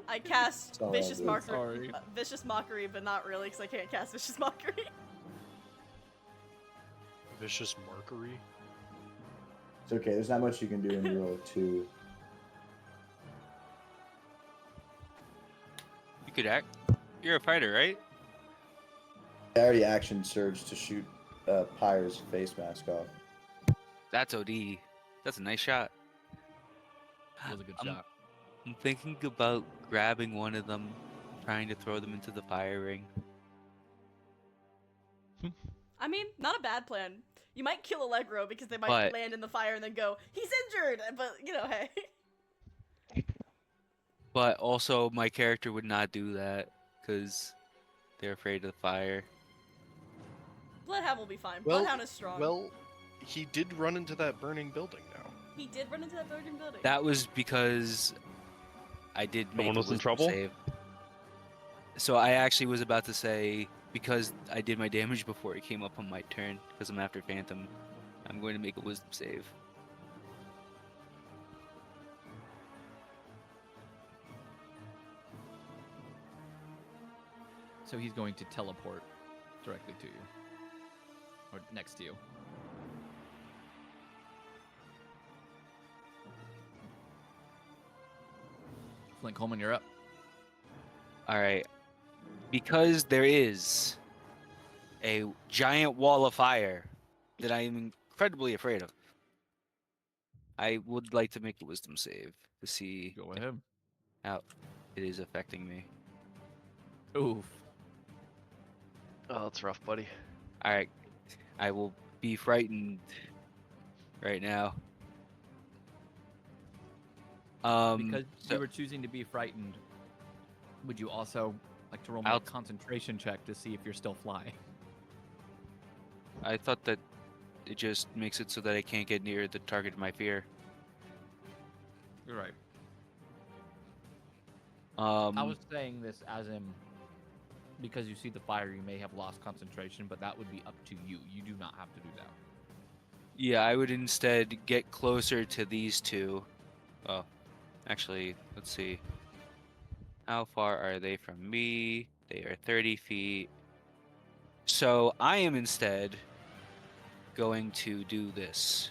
I cast That's all vicious I'll do. mockery, vicious mockery, but not really, because I can't cast vicious mockery. Vicious Mercury. It's okay. There's not much you can do when you roll a 2. You could act. You're a fighter, right? I already action surge to shoot Pyre's face mask off. That's OD. That's a nice shot. That was a good I'm- shot. I'm thinking about grabbing one of them, trying to throw them into the fire ring. I mean, not a bad plan. You might kill Allegro because they might But- land in the fire and then go, "He's injured," but you know, hey. But also, my character would not do that because they're afraid of the fire. Bloodhound will be fine. Well- Bloodhound is strong. Well, he did run into that burning building now. He did run into that burning building. That was because I did make Someone a was in wisdom trouble? save. So I actually was about to say, because I did my damage before it came up on my turn, because I'm after Phantom, I'm going to make a wisdom save. So he's going to teleport directly to you. Or next to you. Flint Colman, you're up. All right. Because there is a giant wall of fire that I am incredibly afraid of, I would like to make a wisdom save to see Go ahead. how it is affecting me. Oof. Oh, that's rough, buddy. All right. I will be frightened right now. Because so you were choosing to be frightened, would you also like to roll me a concentration check to see if you're still flying? I thought that it just makes it so that I can't get near the target of my fear. You're right. Um, I was saying this as in, because you see the fire, you may have lost concentration, but that would be up to you. You do not have to do that. yeah, I would instead get closer to these two. Oh, actually, let's see. How far are they from me? They are 30 feet. So I am instead going to do this.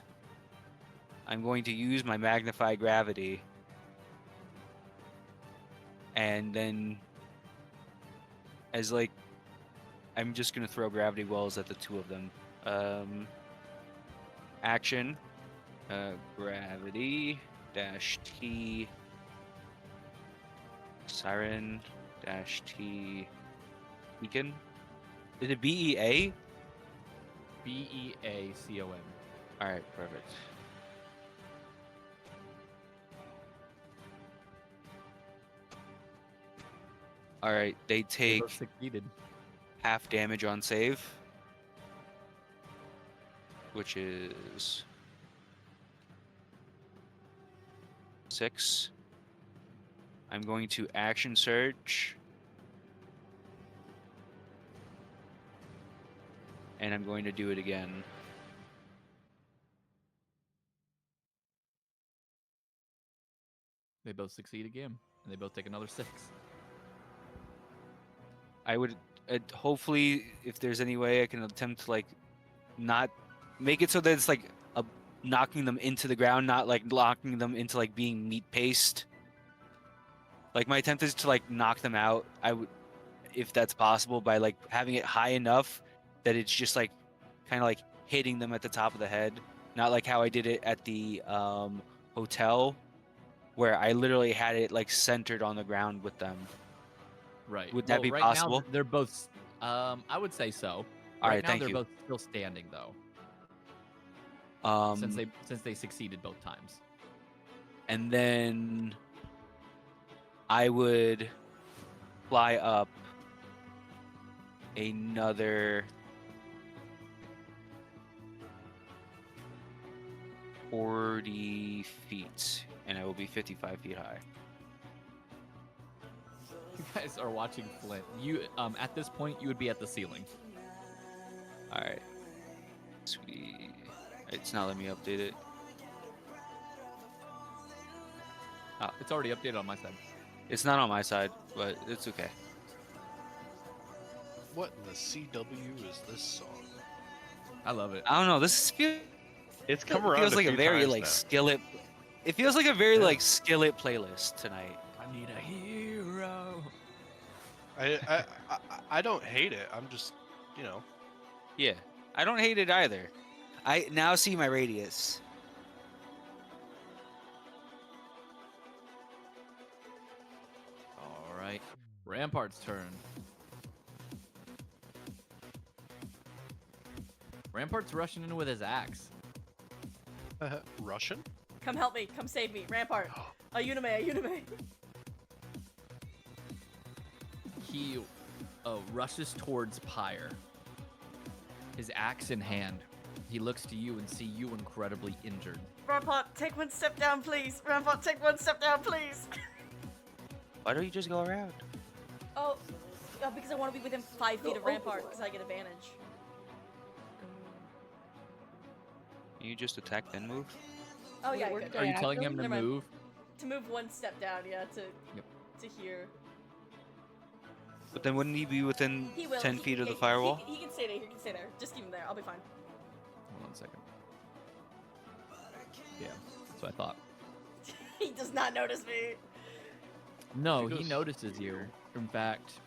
I'm going to use my magnify gravity. And then, as like, I'm just going to throw gravity wells at the two of them. Action. Gravity dash T. Siren dash T. Beacon. Is it BEA? BEACON. Alright, perfect. Alright, they They take both succeeded. half damage on save, which is 6. I'm going to action surge, and I'm going to do it again. They both succeed again, and they both take another 6. I would hopefully, if there's any way, I can attempt to like not make it so that it's like knocking them into the ground, not like locking them into like being meat paste. Like my attempt is to like knock them out. I would, if that's possible, by like having it high enough that it's just like kind of like hitting them at the top of the head, not like how I did it at the hotel, where I literally had it like centered on the ground with them. Right. Would that be right possible? Now, they're both. I would say so. All Right right, now, thank they're you. both still standing though, since they succeeded both times. And then I would fly up another 40 feet, and I will be 55 feet high. You guys are watching Flint. You at this point you would be at the ceiling. All right, sweet. It's not letting me update it. It's already updated on my side. It's not on my side, but it's okay. What in the CW is this song? I love it. I don't know. This feels It's come around feels a like a few very times like now. skillet. It feels like a very Yeah. like skillet playlist tonight. I need a hero. I don't hate it. I'm just, you know. Yeah, I don't hate it either. I now see my radius. All right. Rampart's turn. Rampart's rushing in with his axe. Russian? Come help me. Come save me. Rampart. Unime. He rushes towards Pyre. His axe in hand. He looks to you and see you incredibly injured. Rampart, take one step down, please. Rampart, take one step down, please. Why don't you just go around? Oh, because I want to be within 5 feet of Rampart, because I get advantage. Can you just attack then move? Oh Wait, yeah, we're good. Are you telling him to Never mind. move? To move 1 step down, yeah, to here. But then wouldn't he be within He will. 10 feet of the firewall? He can stay there. He can stay there. Just keep him there. I'll be fine. Hold on a second. Yeah, that's what I thought. He does not notice me. No, She he goes- notices you. In fact,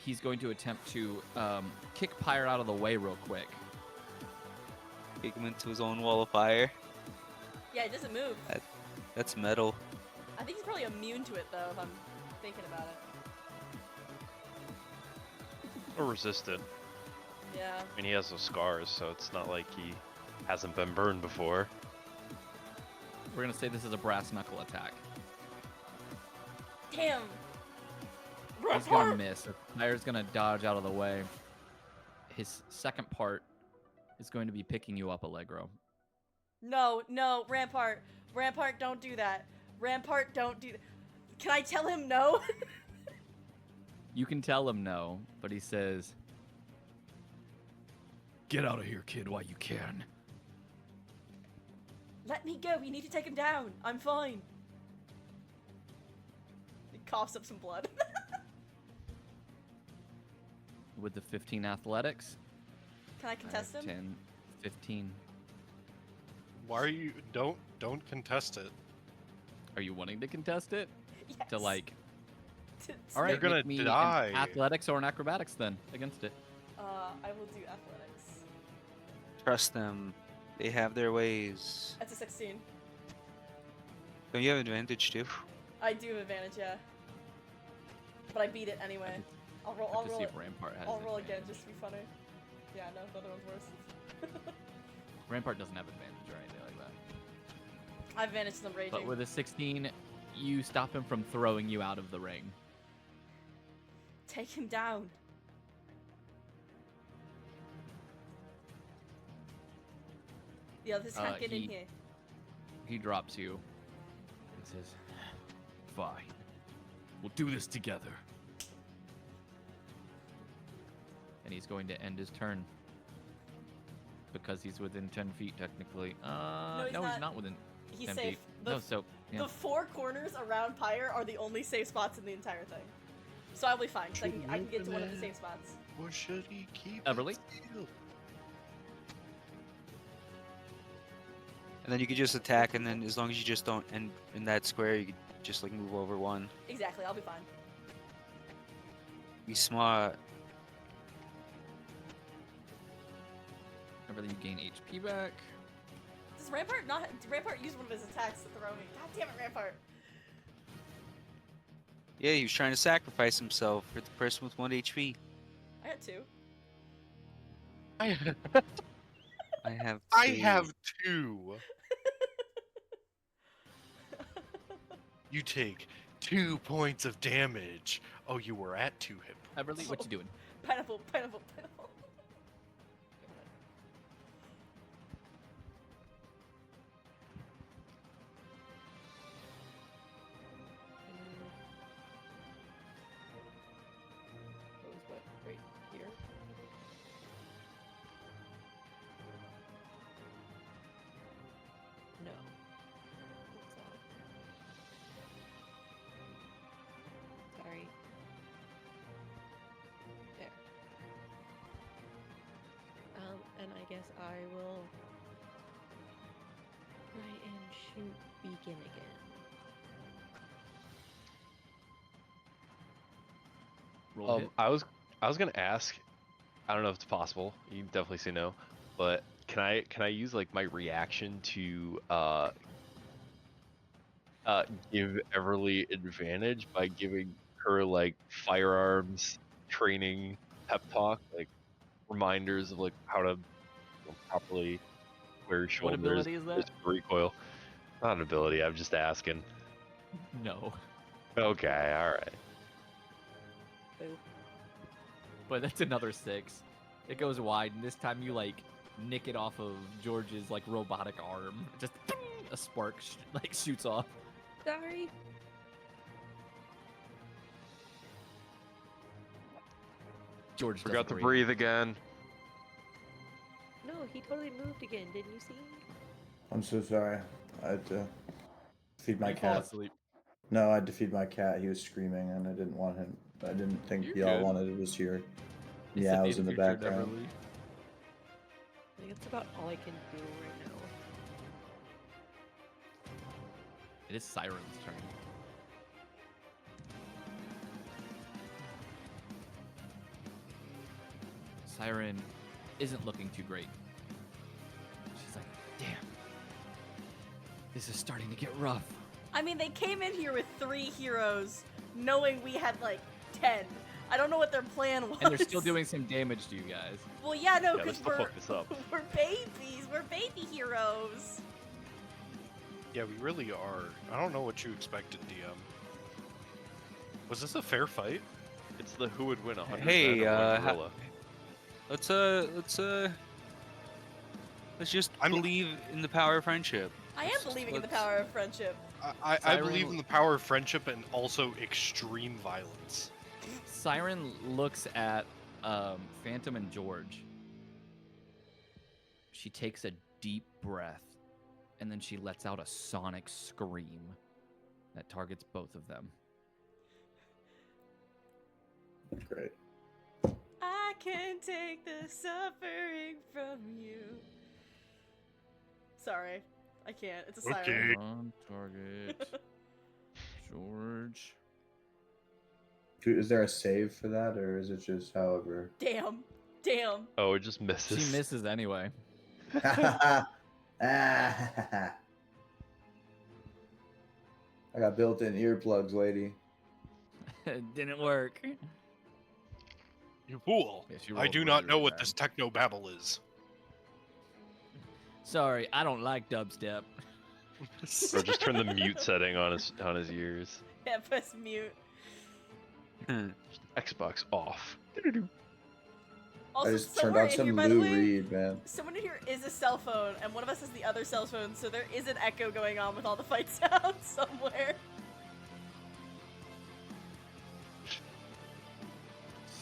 he's going to attempt to kick Pyre out of the way real quick. Kick him into his own wall of fire. Yeah, it doesn't move. That's metal. I think he's probably immune to it, though, if I'm thinking about it. Or resistant. Yeah. I mean, he has those scars, so it's not like he hasn't been burned before. We're gonna say this is a brass knuckle attack. Damn. He's gonna miss. Pyre's gonna dodge out of the way. His second part is going to be picking you up, Allegro. No, no, Rampart. Rampart, don't do that. Rampart, don't do that. Can I tell him no? You can tell him no, but he says, "Get out of here, kid, while you can." Let me go. We need to take him down. I'm fine. He coughs up some blood. With the 15 athletics. Can I contest him? 10, 15. Why are you? Don't contest it. Are you wanting to contest it? Yes. To like, To- all right, You're gonna make me an die. athletics or an acrobatics then against it. I will do athletics. Trust them. They have their ways. That's a 16. Don't you have advantage too? I do have advantage, yeah. But I beat it anyway. I'll roll. I'll to roll see it. if Rampart has. I'll roll again advantage. just to be funny. Yeah, no, the other one's worse. Rampart doesn't have advantage or anything like that. I have advantage to them raging. But with a 16, you stop him from throwing you out of the ring. Take him down. The others can't get in here. He drops you and says, "Fine, we'll do this together." And he's going to end his turn because he's within 10 feet technically. he's no, he's not. not within He's 10 safe. feet. The, No, so yeah. the 4 corners around Pyre are the only safe spots in the entire thing. So I'll be fine, 'cause I can get to one of the safe spots. Or should he keep Everly? it sealed? And then you could just attack, and then as long as you just don't end in that square, you could just like move over one. Exactly, I'll be fine. Be smart. Everly, you gain HP back. Does Rampart not? Did Rampart use one of his attacks to throw me? God damn it, Rampart! Yeah, he was trying to sacrifice himself for the person with 1 HP. I had 2. I have. I two. have 2. You take 2 points of damage. Oh, you were at 2 hit points. Everly, what you doing? Pineapple, pineapple, pineapple. What, right here? No. It's not. Sorry. There. And I guess I will try and shoot Beacon again. Roll hit. I was gonna ask. I don't know if it's possible. You can definitely say no, but can I use like my reaction to give Everly advantage by giving her like firearms training pep talk, like reminders of like how to properly wear your What shoulders, ability is that? there's recoil. Not an ability. I'm just asking. No. Okay, all right. Boo. But that's another 6. It goes wide, and this time you like nick it off of George's like robotic arm. Just a spark like shoots off. Sorry. George Forgot to doesn't breathe again. No, he totally moved again. Didn't you see? I'm so sorry. I had to feed my You fall cat. asleep. No, I had to feed my cat. He was screaming, and I didn't want him. I didn't think You're y'all good. wanted to hear It's meows in the future, background. Beverly. I think that's about all I can do right now. It is Siren's turn. Siren isn't looking too great. She's like, damn. This is starting to get rough. I mean, they came in here with 3 heroes, knowing we had like 10. I don't know what their plan was. And they're still doing some damage to you guys. Well, yeah, no, Yeah, let's because still fuck this up. we're babies. We're baby heroes. Yeah, we really are. I don't know what you expected, DM. Was this a fair fight? It's the who would win 100 Hey, men or one ha- gorilla. Let's just I'm- believe in the power of friendship. I am believing in the power of friendship. I Siren- believe in the power of friendship and also extreme violence. Siren looks at Phantom and George. She takes a deep breath, and then she lets out a sonic scream that targets both of them. Great. I can take the suffering from you. Sorry, I can't. It's a siren. Okay. On target, George. Is there a save for that, or is it just however? Damn. Oh, it just misses. She misses anyway. I got built-in earplugs, lady. It didn't work. You fool! Yeah, she I rolled do really, not know really what bad. this techno babble is. Sorry, I don't like dubstep. Or just turn the mute setting on his ears. Yeah, press mute. Xbox off. Also, I just turned somewhere on in some here, by the Lou way, Reed, man. someone in here is a cell phone, and one of us has the other cell phone, so there is an echo going on with all the fight sounds somewhere.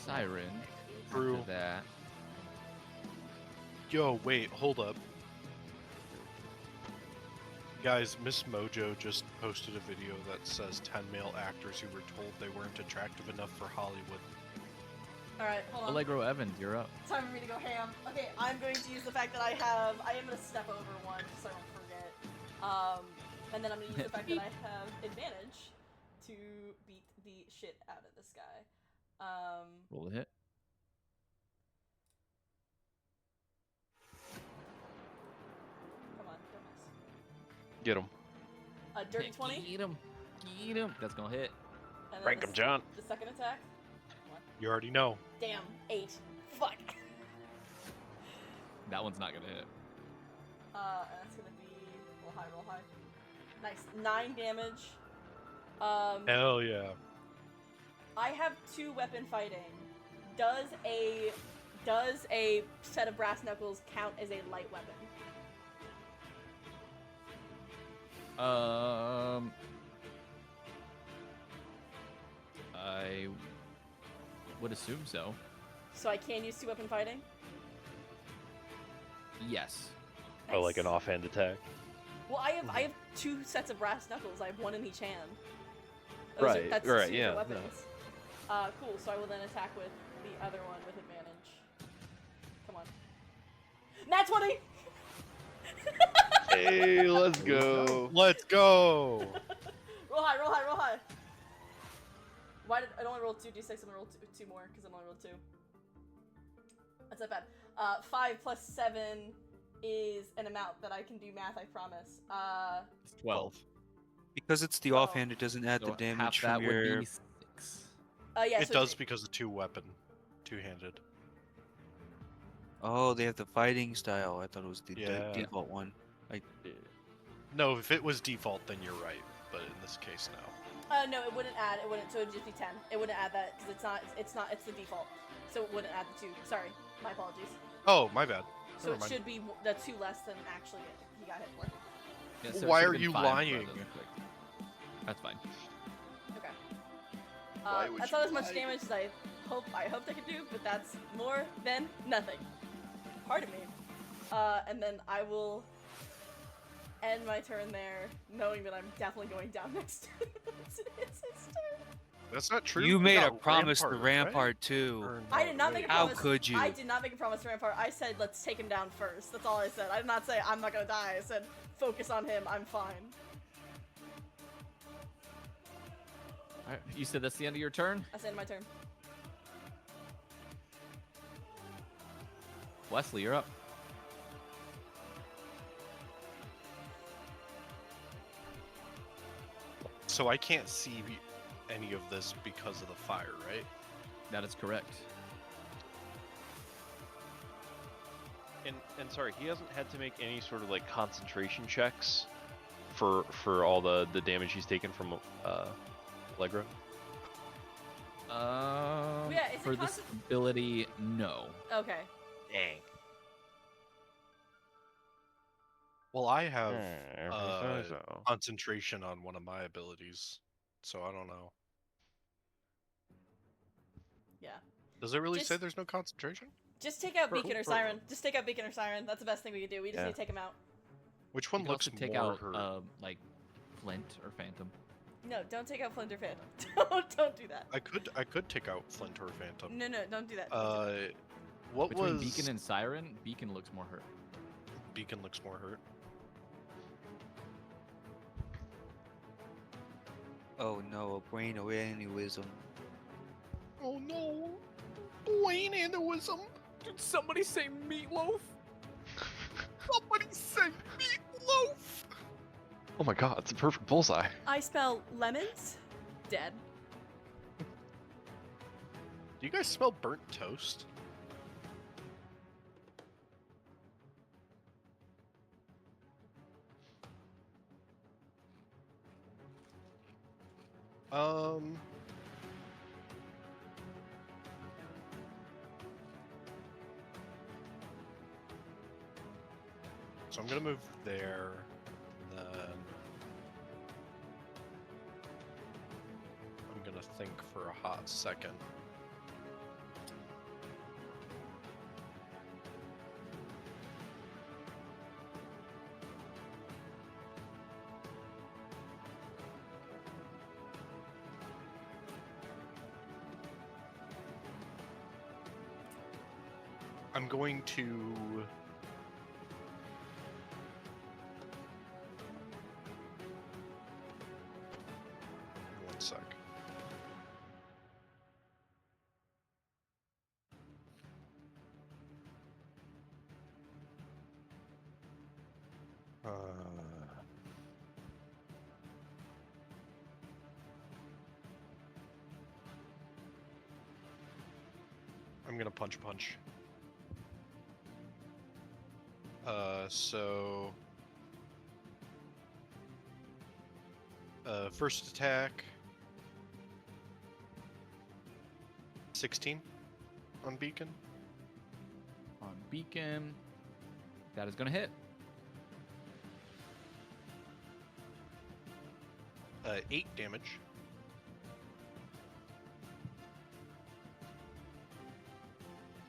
Siren. True. After that. Yo, wait, hold up. Guys, Miss Mojo just posted a video that says 10 male actors who were told they weren't attractive enough for Hollywood. Alright, hold on. Allegro Evans, you're up. Time for me to go ham. Okay, I'm going to use the fact that I am going to step over one just so I don't forget. And then I'm going to use the fact that I have advantage to beat the shit out of this guy. Roll the hit. Come on, don't miss. Get him. Dirty 20. Eat him. Eat him. That's gonna hit. And then Rank him, John. The second attack. You already know. Damn, 8. Fuck. That one's not gonna hit. And that's gonna be roll high. Nice, 9 damage. Hell yeah. I have 2 weapon fighting. Does a set of brass knuckles count as a light weapon? I would assume so. So I can use 2 weapon fighting? Yes. Oh, like an Nice. offhand attack. Well, I have 2 sets of brass knuckles. I have 1 in each hand. Right, That's right, 2 yeah, different no. weapons. Cool. So I will then attack with the other one with advantage. Come on. Nat 20. Hey, let's go. Let's go! Roll high. Why did I only roll 2d6? I'm gonna roll two more because I'm only rolled 2. That's not bad. 5 plus 7 is an amount that I can do math. I promise. It's 12. Because it's the Oh. offhand, it doesn't add So the damage half from that your. would be 6. Yeah. It so does because of 2-weapon. Two-handed. Oh, they have the fighting style. I thought it was the Yeah. default one. No, if it was default, then you're right. But in this case, no. No, it wouldn't add. It wouldn't. So it'd just be 10. It wouldn't add that because it's not. It's the default. So it wouldn't add the 2. Sorry, my apologies. Oh, my bad. So Never it mind. should be the 2 less than actually he got hit for. Yeah, Well, so it why should've are been you 5 rather lying? than 6. That's fine. Okay. Why would That's you not as much lie? damage as I I hope they can do, but that's more than nothing. Pardon me. And then I will end my turn there, knowing that I'm definitely going down next to his turn. That's not true. You We made a got promise to right? Rampart too. Or I did not make a How promise. could you? I did not make a promise to Rampart. I said let's take him down first. That's all I said. I did not say I'm not gonna die. I said focus on him. I'm fine. Alright, you said that's the end of your turn? That's the end of my turn. Wesley, you're up. So I can't see any of this because of the fire, right? That is correct. And sorry, he hasn't had to make any sort of like concentration checks for all the damage he's taken from Allegro. Yeah, is it For this ability, no. Okay. Dang. Well, I have So. concentration on one of my abilities, so I don't know. Yeah. Does it really say Just- there's no concentration? Just take out For- Beacon or for- Siren. Just take out Beacon or Siren. That's the best thing we can do. We just Yeah. need to take him out. Which You one can looks also take more out, hurt? like, Flint or Phantom. No, don't take out Flint or Phantom. don't do that. I could take out Flint or Phantom. No, don't do that. What Between was Beacon and Siren, Beacon looks more hurt. Beacon looks more hurt. Oh no, a brain aneurysm. Oh no, brain aneurysm. Did somebody say meatloaf? Somebody say meatloaf. Oh my god, it's a perfect bullseye. I spell lemons. Dead. Do you guys smell burnt toast? So I'm gonna move there, and then I'm gonna think for a hot second. I'm going to one sec. I'm gonna punch. So first attack 16 on Beacon. On Beacon, that is gonna hit. 8 damage.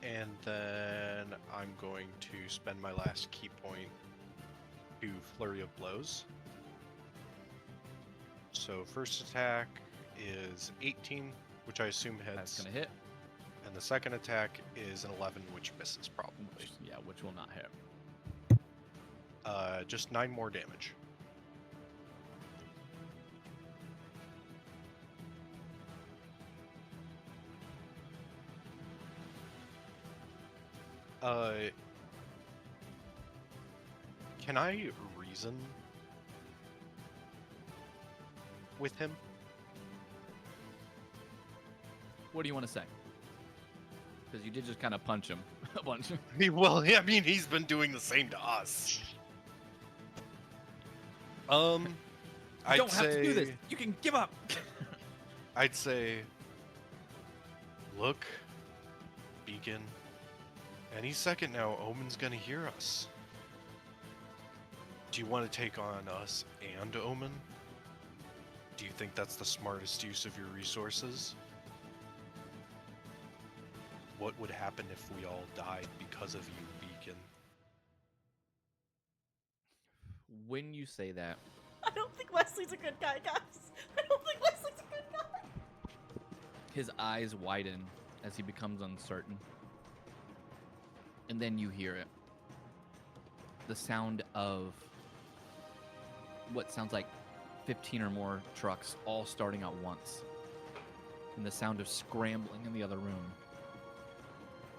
And then I'm going to spend my last key point to Flurry of Blows. So first attack is 18, which I assume That's hits. gonna hit. And the second attack is an 11, which misses probably. Yeah, which will not hit. Just 9 more damage. Can I reason with him? What do you want to say? Because you did just kind of punch him a bunch. Well, I mean, he's been doing the same to us. You I'd don't say, have to do this. You can give up. I'd say, look, Beacon. Any second now, Omen's gonna hear us. Do you want to take on us and Omen? Do you think that's the smartest use of your resources? what would happen if we all died because of you, Beacon? When you say that, I don't think Wesley's a good guy, guys. I don't think Wesley's a good guy. his eyes widen as he becomes uncertain. And then you hear it. The sound of what sounds like 15 or more trucks all starting at once. And the sound of scrambling in the other room.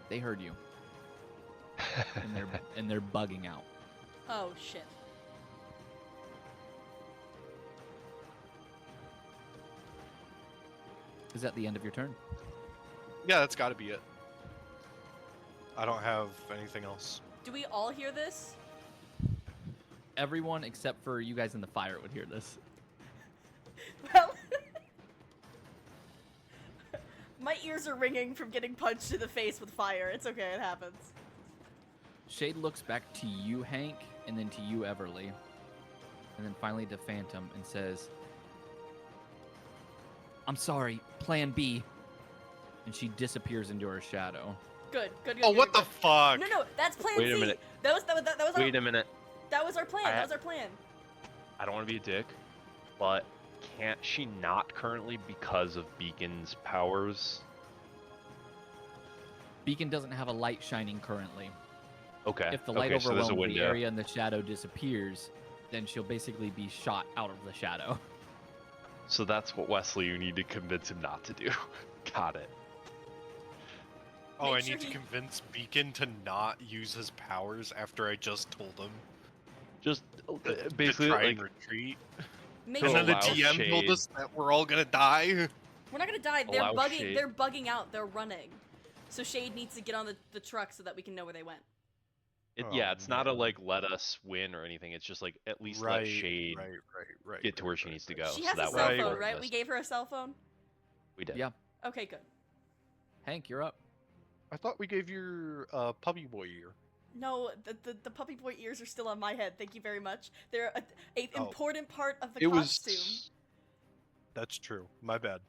They heard you. and they're bugging out. Oh, shit. Is that the end of your turn? Yeah, that's got to be it. I don't have anything else. Do we all hear this? Everyone except for you guys in the fire would hear this. Well, my ears are ringing from getting punched in the face with fire. It's okay, it happens. Shade looks back to you, Hank, and then to you, Everly. And then finally to Phantom and says, I'm sorry, plan B. And she disappears into her shadow. Good, good, good. Oh, good, what good. the fuck? No, that's plan Wait a C. minute. That was our, Wait a minute. That was our plan. That was our plan. I don't want to be a dick, but can't she not currently because of Beacon's powers? Beacon doesn't have a light shining currently. Okay. If the light okay, so there's a overwhelms the window. area and the shadow disappears, then she'll basically be shot out of the shadow. So that's what Wesley, you need to convince him not to do. Got it. Oh, Make I sure need to he- convince Beacon to not use his powers after I just told him Just to basically try like and retreat. Make To And sure then the allow DM told Shade. us that we're all gonna die. we're not gonna die. They're allow bugging. Shade. They're bugging out. They're running. So Shade needs to get on the truck so that we can know where they went. yeah, Oh, it's not a man. like let us win or anything. It's just like at least let Shade right, get to where she needs to go. She so has a that cell way phone, we're right? just- We gave her a cell phone. We did. Yeah. Okay, good. Hank, you're up. I thought we gave your puppy boy ear. No, the puppy boy ears are still on my head. Thank you very much. They're a Oh. important part of the It costume. was. That's true. My bad.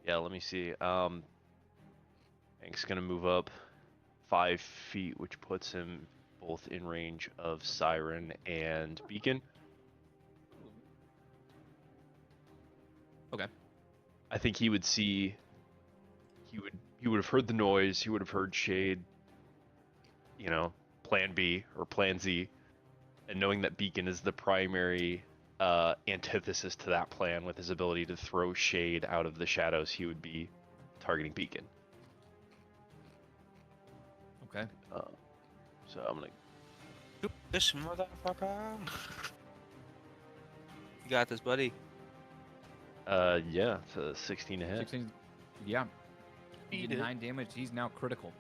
Yeah, let me see. Hank's gonna move up 5 feet, which puts him both in range of Siren and Beacon. Okay. I think he would see. He would have heard the noise. He would have heard Shade. You know, Plan B or Plan Z, and knowing that Beacon is the primary antithesis to that plan, with his ability to throw Shade out of the shadows, he would be targeting Beacon. Okay. So I'm gonna. This motherfucker. You got this, buddy. Yeah, it's a 16 to hit. 16. Yeah. You Beat did it. 9 damage. He's now critical.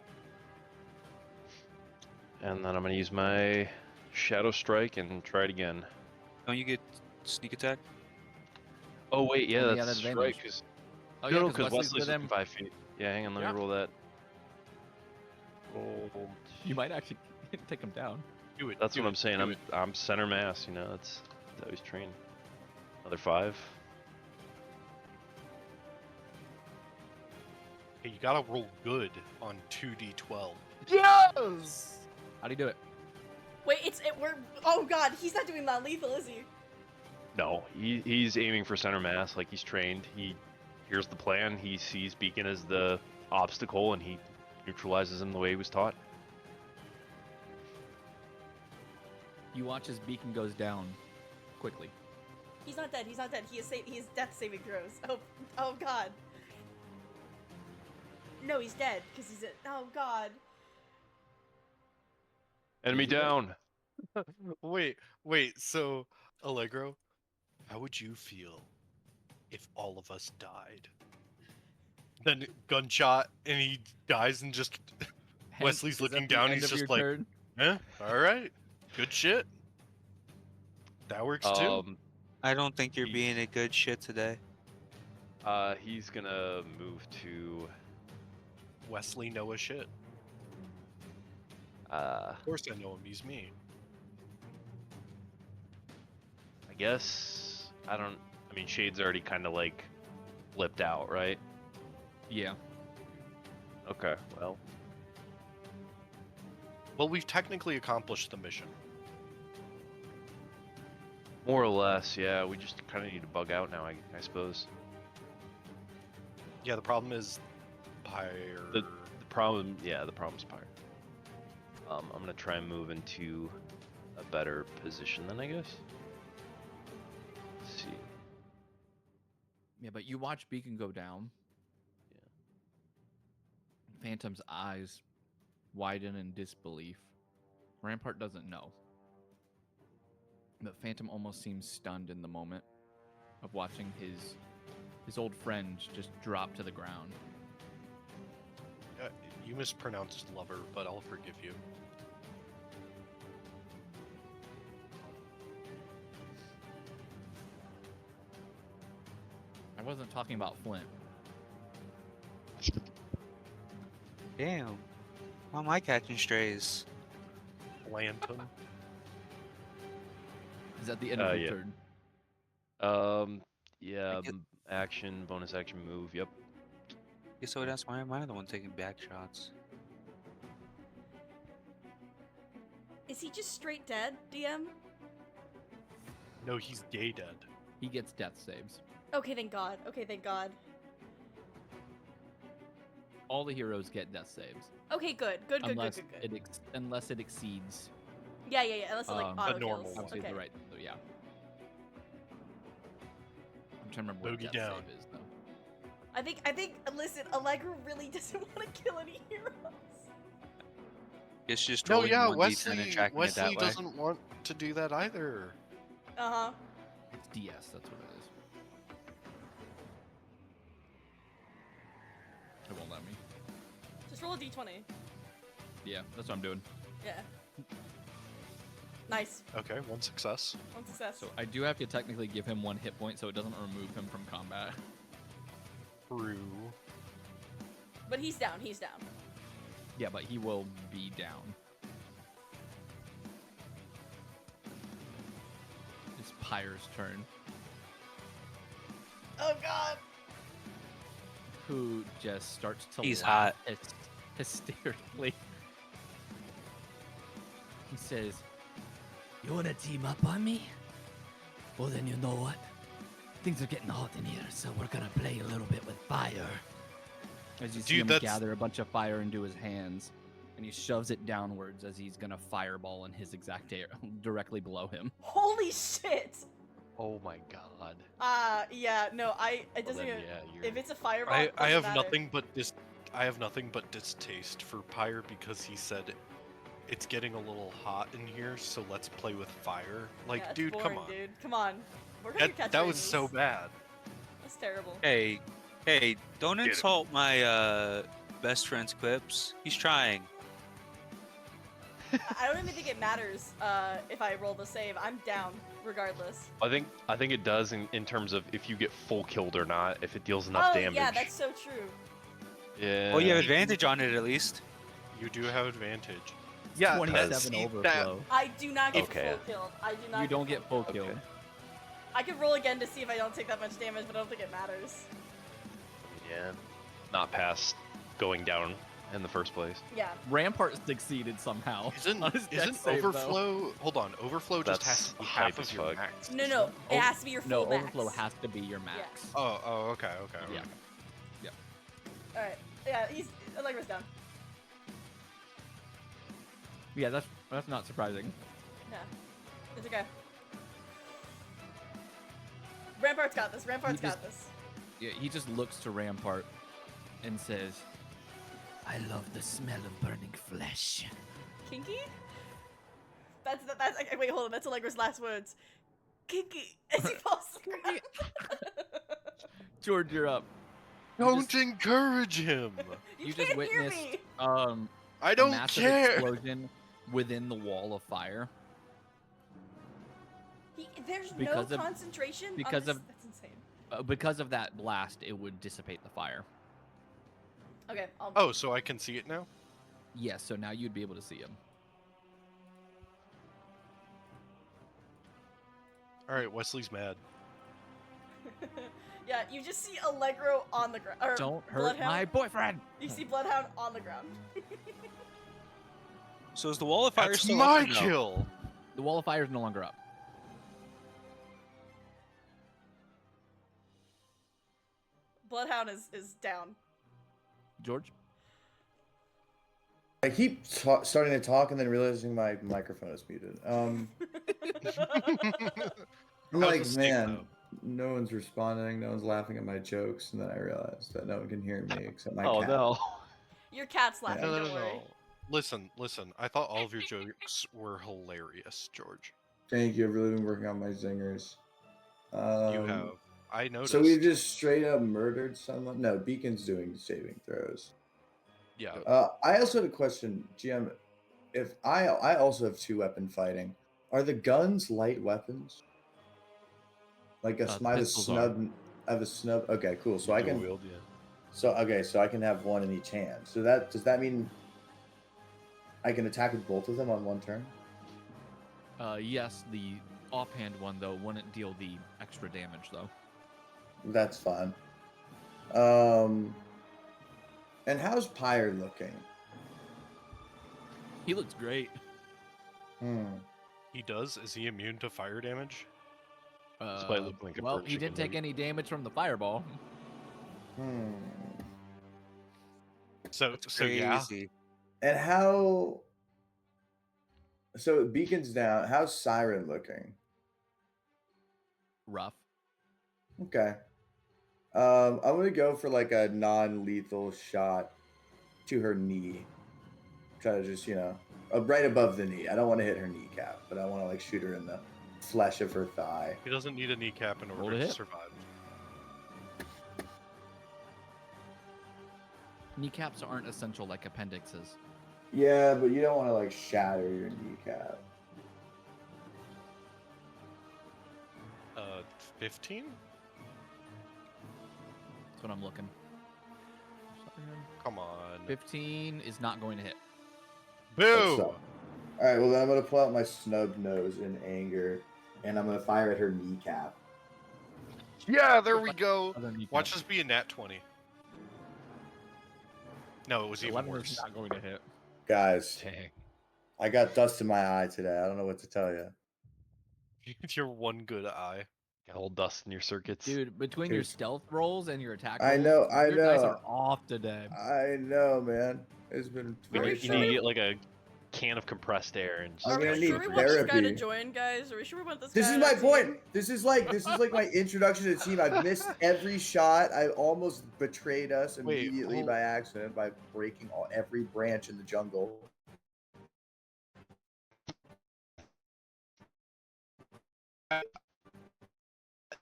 And then I'm gonna use my Shadow Strike and try it again. Don't you get sneak attack? Oh wait, yeah, Oh, yeah, that's that's right. advantage. Because Oh, no, yeah, because Wesley's Wesley's within. within 5 feet. Yeah, hang on, let Yeah. me roll that. Rolled. You might actually take him down. Do it. That's do what it, I'm saying. do it. I'm center mass. You know, that's how he's trained. Another 5. Hey, you gotta roll good on 2d12. Yes! How do you do it? Wait, we're. Oh God, he's not doing non-lethal, is he? No, he's aiming for center mass. Like he's trained. He hears the plan. He sees Beacon as the obstacle, and he neutralizes him the way he was taught. You watch as Beacon goes down quickly. He's not dead. He's not dead. He is death saving throws. Oh God. No, he's dead because he's a. Oh God. Enemy down. Wait. So, Allegro, how would you feel if all of us died? Then gunshot, and he dies, and just Hank, Wesley's is that looking the down. end He's of just your like, turn? eh, all right, good shit. That works too. I don't think you're He- being a good shit today. He's gonna move to. Wesley Noah shit. Of course I know him. He's me. I guess I don't. I mean, Shade's already kind of like flipped out, right? Yeah. Okay, well, Well, we've technically accomplished the mission. more or less, yeah. We just kind of need to bug out now, I suppose. Yeah, the problem is Pyre. The problem's Pyre. I'm gonna try and move into a better position then, I guess. Let's see. Yeah, but you watch Beacon go down. Yeah. Phantom's eyes widen in disbelief. Rampart doesn't know. But Phantom almost seems stunned in the moment of watching his old friend just drop to the ground. You mispronounced lover, but I'll forgive you. I wasn't talking about Flint. Damn. Why am I catching strays? Lantern. Is that the end of your Yeah. turn? Yeah, get- action, bonus action move, yep. Yeah, so that's why am I the one taking back shots? Is he just straight dead, DM? No, he's gay dead. He gets death saves. Okay, thank God. Okay, thank God. All the heroes get death saves. Okay, good. Good. unless unless it exceeds Yeah. Unless it like auto normal kills. one. obviously Okay. the right. So yeah. I'm trying to remember what Bogey death down. save is though. I think. Listen, Allegro really doesn't want to kill any heroes. It's just No, rolling yeah, 1d10 and Wesley tracking it that way. doesn't want to do that either. Uh huh. It's DS. That's what it is. It won't let me. Just roll a d20. Yeah, that's what I'm doing. Yeah. Nice. Okay, one success. One success. So I do have to technically give him 1 hit point, so it doesn't remove him from combat. True. But he's down. He's down. Yeah, but he will be down. It's Pyre's turn, Oh God. who just starts to He's laugh hysterically. He says, "You wanna team up on me? Well, then you know what? Things are getting hot in here, so we're gonna play a little bit with fire." As you see Dude, him that's- gather a bunch of fire into his hands, and he shoves it downwards as he's gonna fireball in his exact air directly below him. Holy shit. Oh my god. Yeah. No, it Well, doesn't. then, even, yeah, if you're- it's a fireball, I it have doesn't matter. nothing but distaste for Pyre because he said it's getting a little hot in here, so let's play with fire. Like, Yeah, it's dude, boring, come on. Dude, come on. We're gonna catch That was rabies. so bad. That's terrible. Hey, don't Get him. insult my best friend's quips. He's trying. I don't even think it matters if I roll the save. I'm down regardless. I think it does in terms of if you get full killed or not, if it deals enough Oh damage. yeah, that's so true. Yeah. Well, you have advantage on it at least. You do have advantage. It's Yeah, 27 see, overflow. I do not get Okay. full killed. I do not. You don't get full Okay. kill. I could roll again to see if I don't take that much damage, but I don't think it matters. Yeah. Not past going down in the first place. Yeah. Rampart succeeded somehow. Isn't on his dex isn't save, though. overflow? Hold on, overflow just has That's to be hype half as of your fuck. max. No, no, it Oh, has to be your full No, max. overflow has to be your max. Oh, okay. Yeah. All right. Yeah, he's Allegra's down. Yeah, that's not surprising. Yeah, it's okay. Rampart's got this. Rampart's He got just- this. Yeah, he just looks to Rampart and says, "I love the smell of burning flesh." Kinky? That's wait, hold on. That's Allegra's last words. Kinky as he falls to the ground. George, you're up. Don't encourage him. You can't just hear witnessed me. I a don't massive care. explosion within the wall of fire. There's Because no of- concentration. on because this? of- That's insane. Because of that blast, it would dissipate the fire. Okay. Oh, so I can see it now? Yes, so now you'd be able to see him. All right, Wesley's mad. Yeah, you just see Allegro on the ground. Don't hurt Bloodhound. my boyfriend. You see Bloodhound on the ground. So is the wall of fire That's still my up or no? kill. The wall of fire is no longer up. Bloodhound is down. George? I keep starting to talk and then realizing my microphone is muted. I'm That was like, a mistake, man, though. no one's responding, no one's laughing at my jokes, and then I realized that no one can hear me except my Oh cat. no. Your cat's laughing. No, no, Don't no, worry. no. Listen. I thought all of your jokes were hilarious, George. Thank you. I've really been working on my zingers. You have. I noticed. So we just straight up murdered someone? No, Beacon's doing saving throws. Yeah. I also had a question, GM. If I also have 2-weapon fighting, are the guns light weapons? Like a I have a pistols are. snub. I have a snub. Okay, cool. So I Dual can. wield, yeah. So okay, so I can have one in each hand. So does that mean I can attack with both of them on one turn? Yes, the offhand one though wouldn't deal the extra damage though. That's fine. And how's Pyre looking? He looks great. He does? Is he immune to fire damage? Despite looking like a Well, burnt he didn't chicken take any damage from the fireball. So That's yeah. crazy. And how? So Beacon's down. How's Siren looking? Rough. Okay. I'm gonna go for like a non-lethal shot to her knee. Try to just, right above the knee. I don't want to hit her kneecap, but I want to like shoot her in the flesh of her thigh. He doesn't need a kneecap in Roll order to to hit. survive. Kneecaps aren't essential like appendixes. Yeah, but you don't want to like shatter your kneecap. 15? That's what I'm looking. Come on. 15 is not going to hit. Boo! All right, well then I'm gonna pull out my snub nose in anger, and I'm gonna fire at her kneecap. Yeah, there we go. Other kneecap. Watch this be a nat 20. No, it was even 11 worse. is not going to hit. Guys, Dang. I got dust in my eye today. I don't know what to tell you. Your one good eye. Got a little dust in your circuits. Dude, between your stealth rolls and your attack I rolls, know, your dice are off today. I know, man. It's been You Are we very need sure to we- get like a can of compressed air and just I'm Are we gonna sure need we want this guy to therapy. join, guys? Are we sure we want this This guy is on my our team? point. This is like my introduction to the team. I've missed every shot. I almost betrayed us Wait, immediately hold- by accident by breaking every branch in the jungle.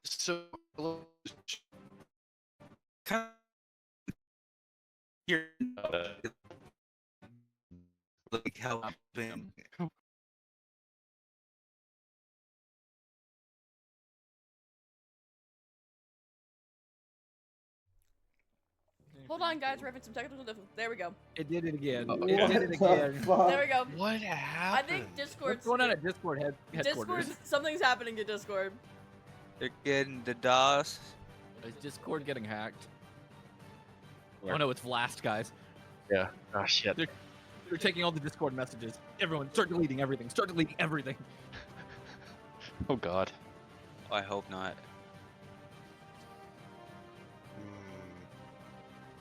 So, Kind of here, like how Hold on, guys. We're having some technical difficulties. There we go. It did it again. Oh, It What did it the again. fuck? There we go. what I happened? think Discord's What's going on at Discord headquarters? something's happening to Discord. they're getting the DOS. Is Discord getting hacked? Where? Oh no, it's Vlast, guys. yeah. Ah shit. They're taking all the Discord messages. Everyone, start deleting everything. Start deleting everything. Oh god. I hope not.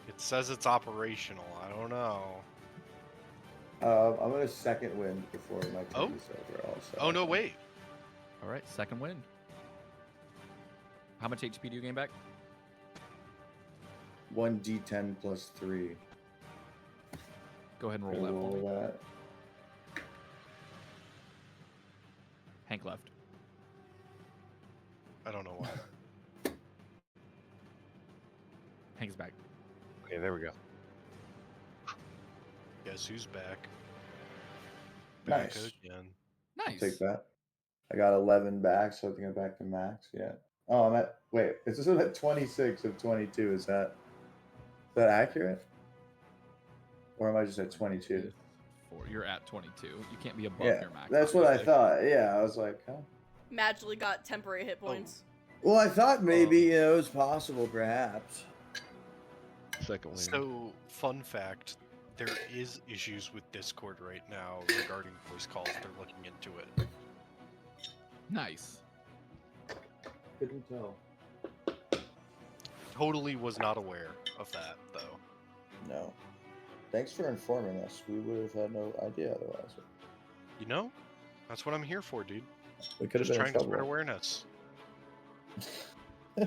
It says it's operational. I don't know. I'm gonna second win before my Oh. turn is over. Also. Oh no, wait. All right, second win. How much HP do you gain back? 1d10 plus 3. Go ahead and roll that for me. Roll that. Hank left. I don't know why. Hank's back. Okay, there we go. Guess who's back? Nice. Back again. Nice. Take that. I got 11 back, so I think I'm back to max. Yeah. Oh, I'm at. Wait, is this at 26 of 22? Is that accurate? Or am I just at 22? You're at 22. You can't be above Yeah, your max. that's what I obviously. thought. Yeah, I was like, huh? Magically got temporary hit points. Well, I thought maybe it was possible, perhaps. Second wave. So, fun fact, there is issues with Discord right now regarding voice calls. They're looking into it. Nice. Couldn't tell. Totally was not aware of that, though. No. Thanks for informing us. We would have had no idea otherwise. You know, that's what I'm here for, dude. We could have Just been in trying to spread trouble. awareness. Oh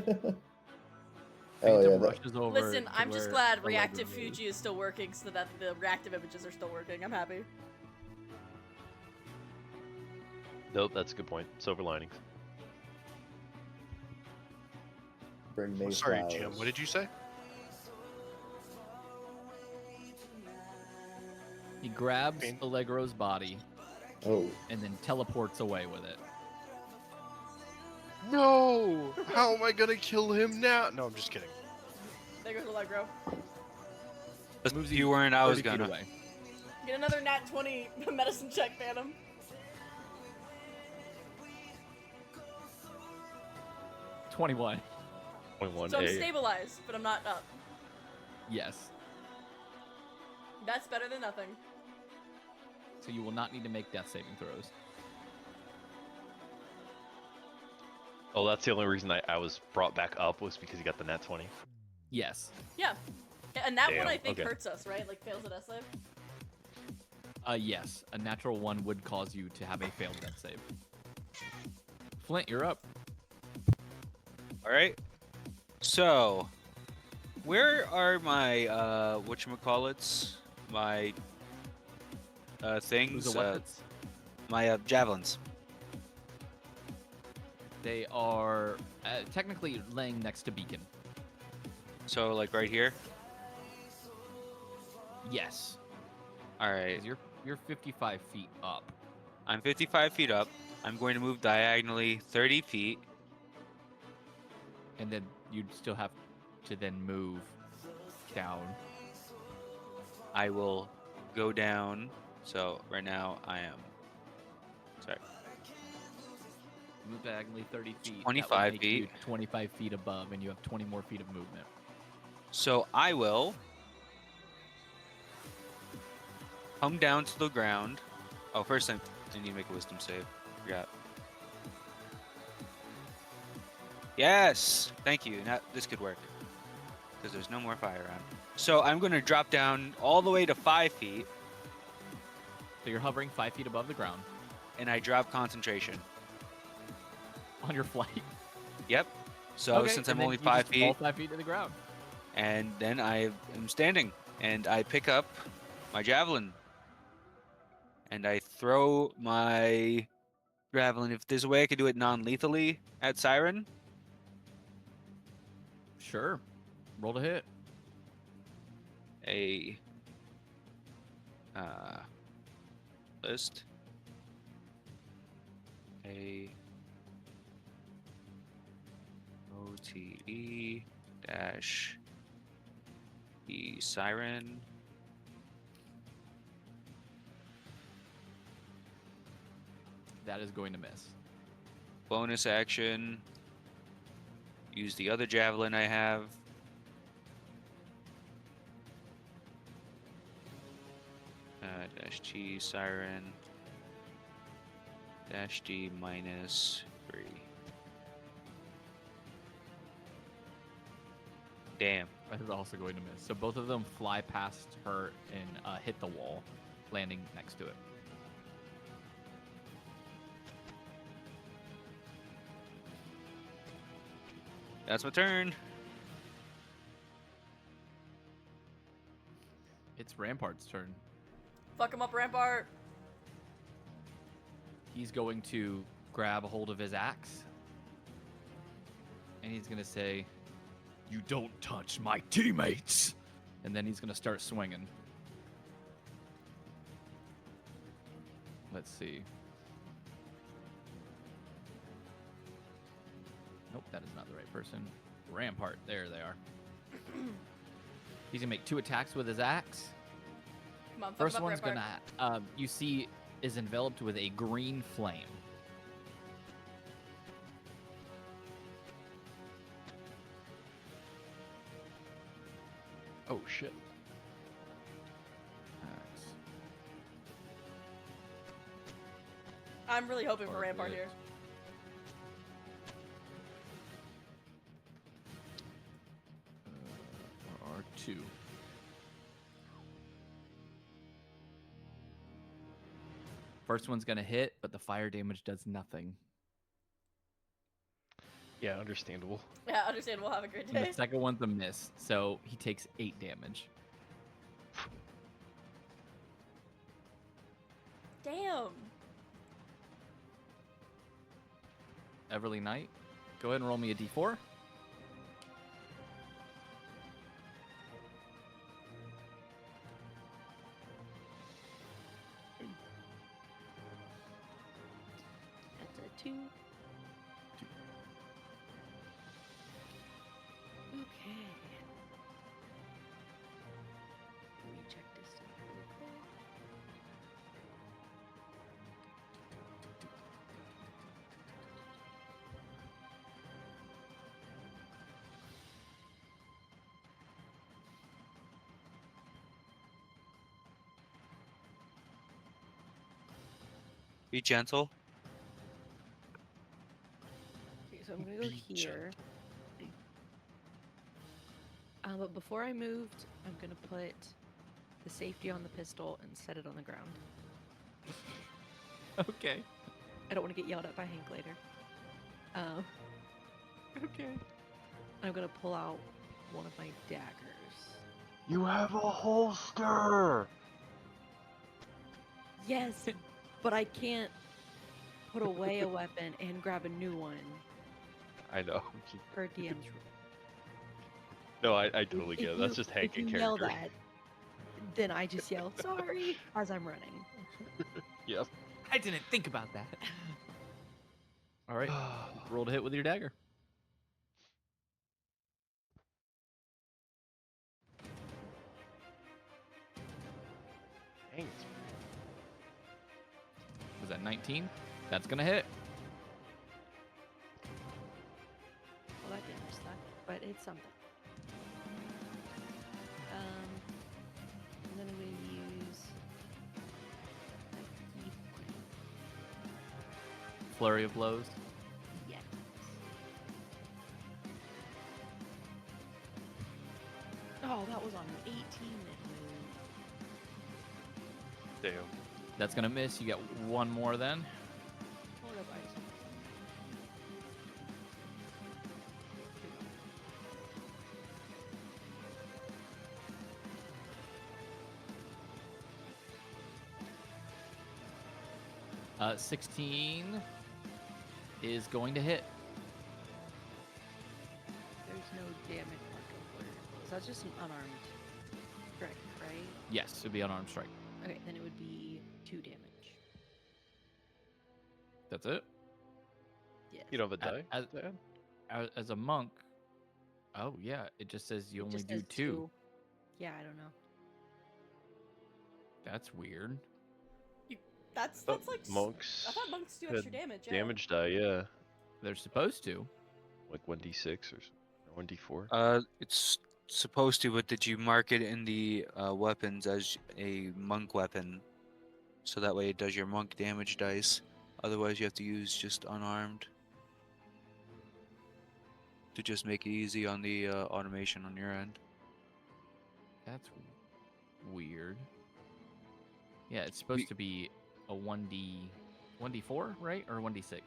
yeah. Phantom rushes over. Listen, to I'm just where glad Allegro reactive is. Fuji is still working so that the reactive images are still working. I'm happy. Nope, that's a good point. Silver linings. Bring me Oh, sorry, flowers. Jim. What did you say? He grabs Pain. Allegro's body Oh. and then teleports away with it. No! How am I gonna kill him now? No, I'm just kidding. There goes Allegro. Moves You weren't, I was 30 feet gonna. away. Get another nat 20 medicine check, Phantom. 21. 0.1 So I'm A. stabilized, but I'm not up. Yes. That's better than nothing. So you will not need to make death saving throws. Oh, that's the only reason I was brought back up was because you got the nat 20. Yes. Yeah. And that one Damn, I think okay. hurts us, right? Like fails a death save. Yes. A natural 1 would cause you to have a failed death save. Flint, you're up. All right. So, where are my whatchamacallits? My things. Who's the weapons? My javelins. They are technically laying next to Beacon. So like right here. Yes. All right. 'Cause you're 55 feet up. I'm 55 feet up. I'm going to move diagonally 30 feet. And then you'd still have to then move down. I will go down. So right now I am. Sorry. Move diagonally 30 feet. That would 25 make you feet. 25 feet above, and you have 20 more feet of movement. So I will come down to the ground. Oh, first I need to make a wisdom save. Forgot. Yes! Thank you. Now this could work. Because there's no more fire around. So I'm going to drop down all the way to 5 feet, So you're hovering 5 feet above the ground and I drop concentration. on your flight. Yep. So Okay, since and I'm then only you 5 just fall feet, 5 feet to the ground. and then I am standing, and I pick up my javelin, and I throw my javelin. If there's a way I could do it non-lethally at Siren, Sure. Roll to hit. a list, a OTE dash E Siren. That is going to miss. Bonus action. Use the other javelin I have. Dash T Siren. Dash D minus 3. Damn. That is also going to miss. So both of them fly past her and hit the wall, landing next to it. That's my turn. It's Rampart's turn. Fuck him up, Rampart. He's going to grab a hold of his axe. And he's going to say, "You don't touch my teammates!" And then he's going to start swinging. Let's see. Nope, that is not the right person. Rampart, there they are. He's going to make 2 attacks with his axe. Come on, fuck First him up, one's Rampart. gonna, you see, is enveloped with a green flame. Oh shit. I'm really hoping for Or Rampart the- here. R2. First one's gonna hit, but the fire damage does nothing. Yeah, understandable. Yeah, understandable. Have a great And day. the second one's a miss, so he takes 8 damage. Damn. Everly Knight, go ahead and roll me a d4. That's a 2. Okay. Let me check this out real quick. Be gentle. Okay, so I'm gonna go Be here. But before I moved, I'm gonna put the safety on the pistol and set it on the ground. Okay. I don't want to get yelled at by Hank later. Okay. I'm gonna pull out one of my daggers. You have a holster. Yes, but I can't put away a weapon and grab a new one I know. per DM's rule. No, I totally If get it. That's you- just Hank if in you yell character. that, then I just yell sorry as I'm running. Yep. I didn't think about that. All right. Roll to hit with your dagger. Dang, Was that 19? That's gonna hit. Well, that damage sucked, but it's something. And then I'm going to use my key point. Flurry of blows. Yes. Oh, that was on an 18 that moved. damn. That's gonna miss. You get one more then. Hold up, ice. Uh, 16 is going to hit. There's no damage marker for it. So that's just an unarmed strike, right? Yes, it'd be unarmed strike. Okay, then it would be 2 damage. That's it. Yes. You don't have a die? As, Dad? as a monk. Oh yeah, it just says you It only just do says 2. Yeah, I don't know. That's weird. That's Oh, like. monks. I thought monks do had extra damage. Yeah. Damage die, yeah. They're supposed to. Like 1d6 or 1d4. It's supposed to, but did you mark it in the weapons as a monk weapon? So that way it does your monk damage dice. Otherwise, you have to use just unarmed to just make it easy on the automation on your end. That's weird. Yeah, it's supposed to be a 1d4, right? Or 1d6?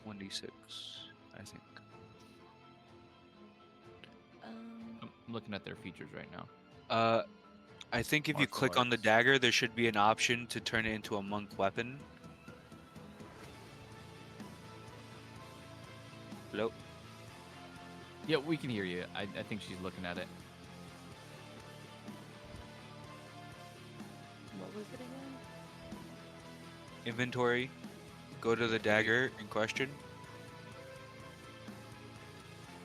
1d6, I think. I'm looking at their features right now. I think if you Martial click on the arts. dagger, there should be an option to turn it into a monk weapon. Hello? Yeah, we can hear you. I think she's looking at it. What was it again? Inventory. Go to the dagger in question.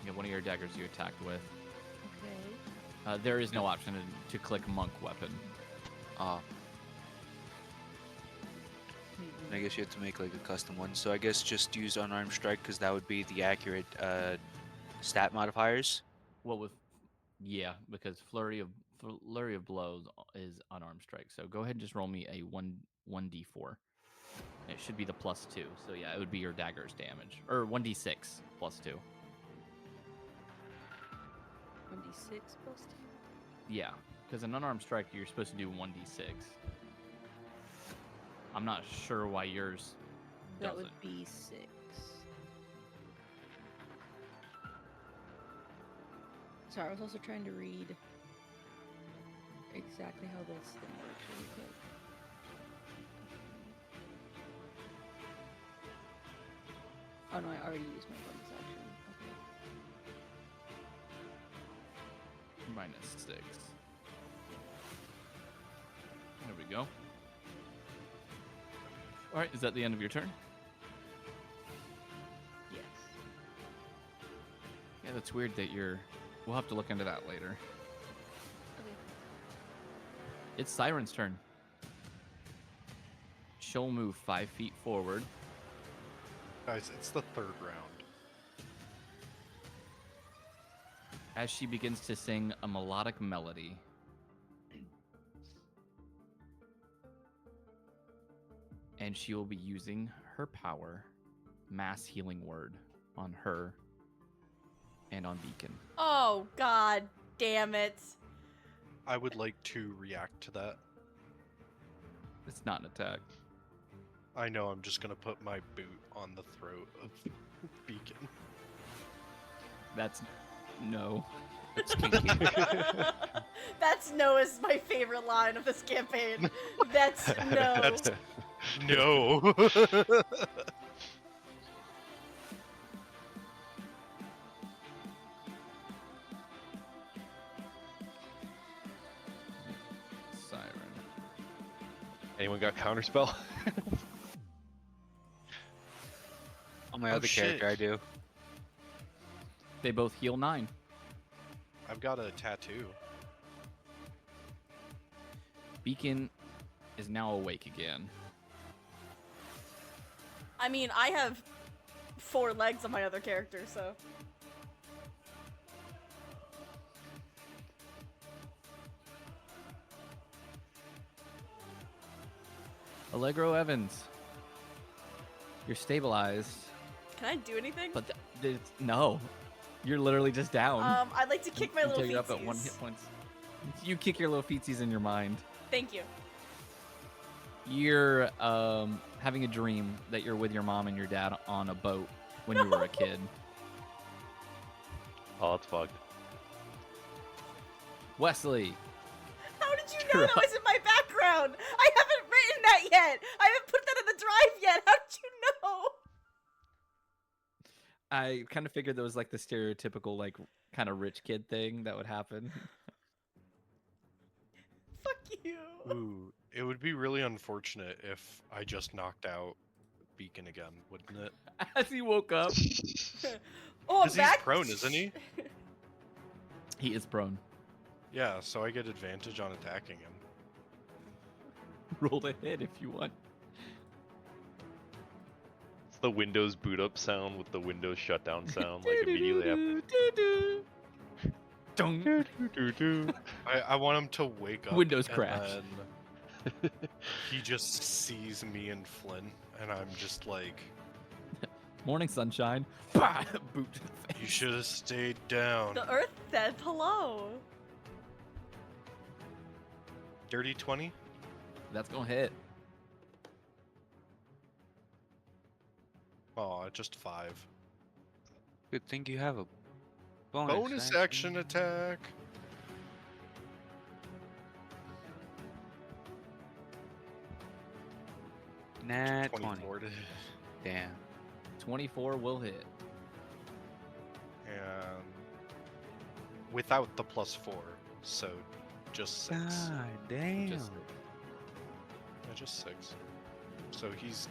Yeah, one of your daggers you attacked with. Okay. There is no option to click monk weapon. I guess you have to make like a custom one. So I guess just use unarmed strike because that would be the accurate stat modifiers. Well, with yeah, because Flurry of blows is unarmed strike. So go ahead and just roll me a 1d4. It should be the +2. So yeah, it would be your dagger's damage. Or 1d6 +2. 1d6 plus 2. Yeah, because an unarmed strike, you're supposed to do 1d6. I'm not sure why yours That doesn't. would be 6. Sorry, I was also trying to read exactly how this thing works really quick. Oh no, I already used my bonus action. Okay. -6. There we go. All right, is that the end of your turn? Yes. Yeah, that's weird that you're... We'll have to look into that later. Okay. It's Siren's turn. She'll move 5 feet forward. Guys, it's the third round. As she begins to sing a melodic melody. And she will be using her power, Mass Healing Word, on her and on Beacon. Oh, god damn it. I would like to react to that. It's not an attack. I know I'm just gonna put my boot on the throat of Beacon. That's no. It's kinky. That's no is my favorite line of this campaign. That's no. That's no. Siren. Anyone got counterspell? On my Oh, other shit. character, I do. They both heal 9. I've got a tattoo. Beacon is now awake again. I mean, I have 4 legs on my other character, so. Allegro Evans. You're stabilized, Can I do anything? but no. You're literally just down. I'd like to kick my little until you're up at 1 feetsies. hit points. You kick your little feetsies in your mind. Thank you. You're having a dream that you're with your mom and your dad on a boat when you were a kid. Oh, that's fucked. Wesley, How did you know that was in my background? I haven't written that yet. I haven't put that in the drive yet. How did you know? I kind of figured that was like the stereotypical, like, kind of rich kid thing that would happen. Fuck you. Ooh, it would be really unfortunate if I just knocked out Beacon again, wouldn't it? As he woke up, Oh, I'm 'Cause he's back. prone, isn't he? he is prone. Yeah, so I get advantage on attacking him. Roll to hit if you want. It's the Windows boot up sound with the Windows shutdown sound, like immediately after. Dong. I want him to wake up. Windows and crash. then he just sees me and Flint, and I'm just like, Morning sunshine. Bah! Boot to the face. you should have stayed down. The Earth said hello. Dirty 20? That's gonna hit. Aw, just 5. Good thing you have a bonus, Bonus action attack. Nat 20. 24 to hit. Damn. 24 will hit. And without the +4, so just 6. God damn. Just- Yeah, just 6. So he's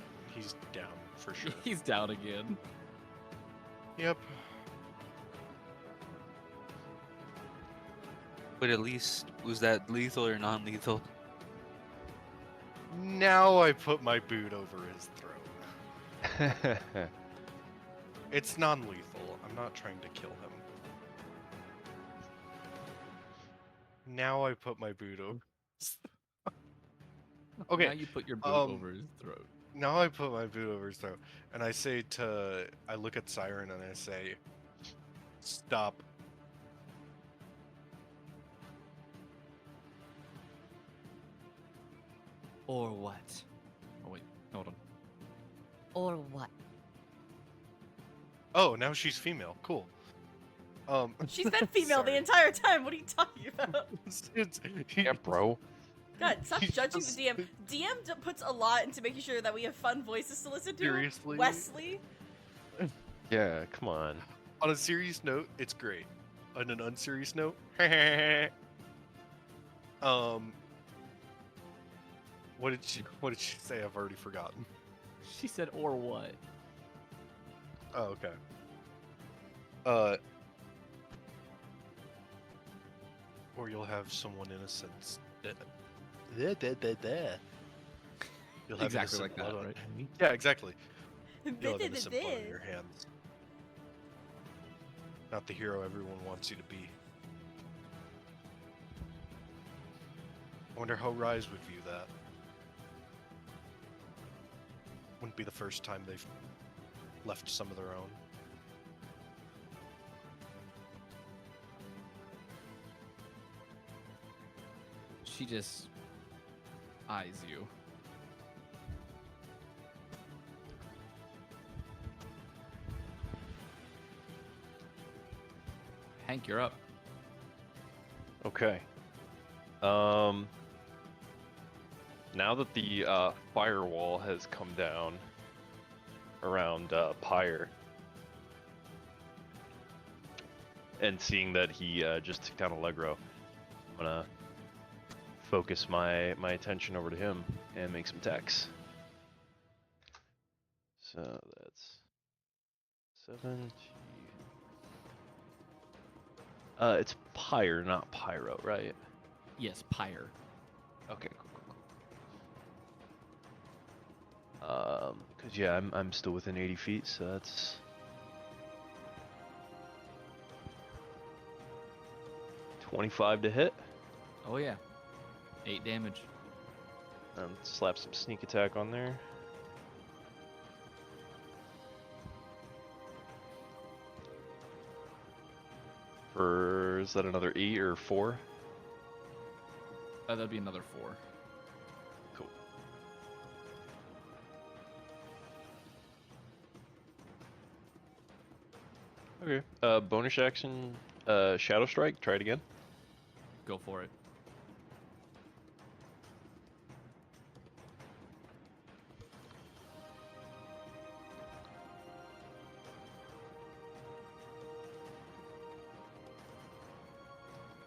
down for sure. He's down again. Yep. But at least, was that lethal or non-lethal? Now I put my boot over his throat. It's non-lethal. I'm not trying to kill him. Now I put my boot over. Now Okay. you put your boot um, over his throat. Now I put my boot over his throat, and I say I look at Siren and I say, "Stop." Or what? Oh wait, hold on. Or what? Oh, now she's female. Cool. She's been female the sorry. entire time. What are you talking about? Yeah, bro. God, stop He judging just- the DM. DM puts a lot into making sure that we have fun voices to listen to. Seriously? Wesley. Yeah, come on. On a serious note, it's great. On an unserious note, what did she say? I've already forgotten. She said, or what? Oh, okay. Or you'll have someone innocent. You'll have Exactly innocent like that, blood on- right? Yeah, exactly. You'll have innocent blood on your hands. Not the hero everyone wants you to be. I wonder how R.I.S.E would view that. Wouldn't be the first time they've left some of their own. She just eyes you. Hank, you're up. Okay. Now that the firewall has come down around Pyre, and seeing that he just took down Allegro, I'm gonna focus my attention over to him and make some attacks. So that's 7. It's Pyre, not Pyro, right? Yes, Pyre. Okay, cool. Cause yeah, I'm still within 80 feet, so that's 25 to hit. Oh yeah. 8 damage. Slap some sneak attack on there. Is that another 8 or 4? That'd be another 4. Cool. Okay. Bonus action, Shadow Strike. Try it again. Go for it.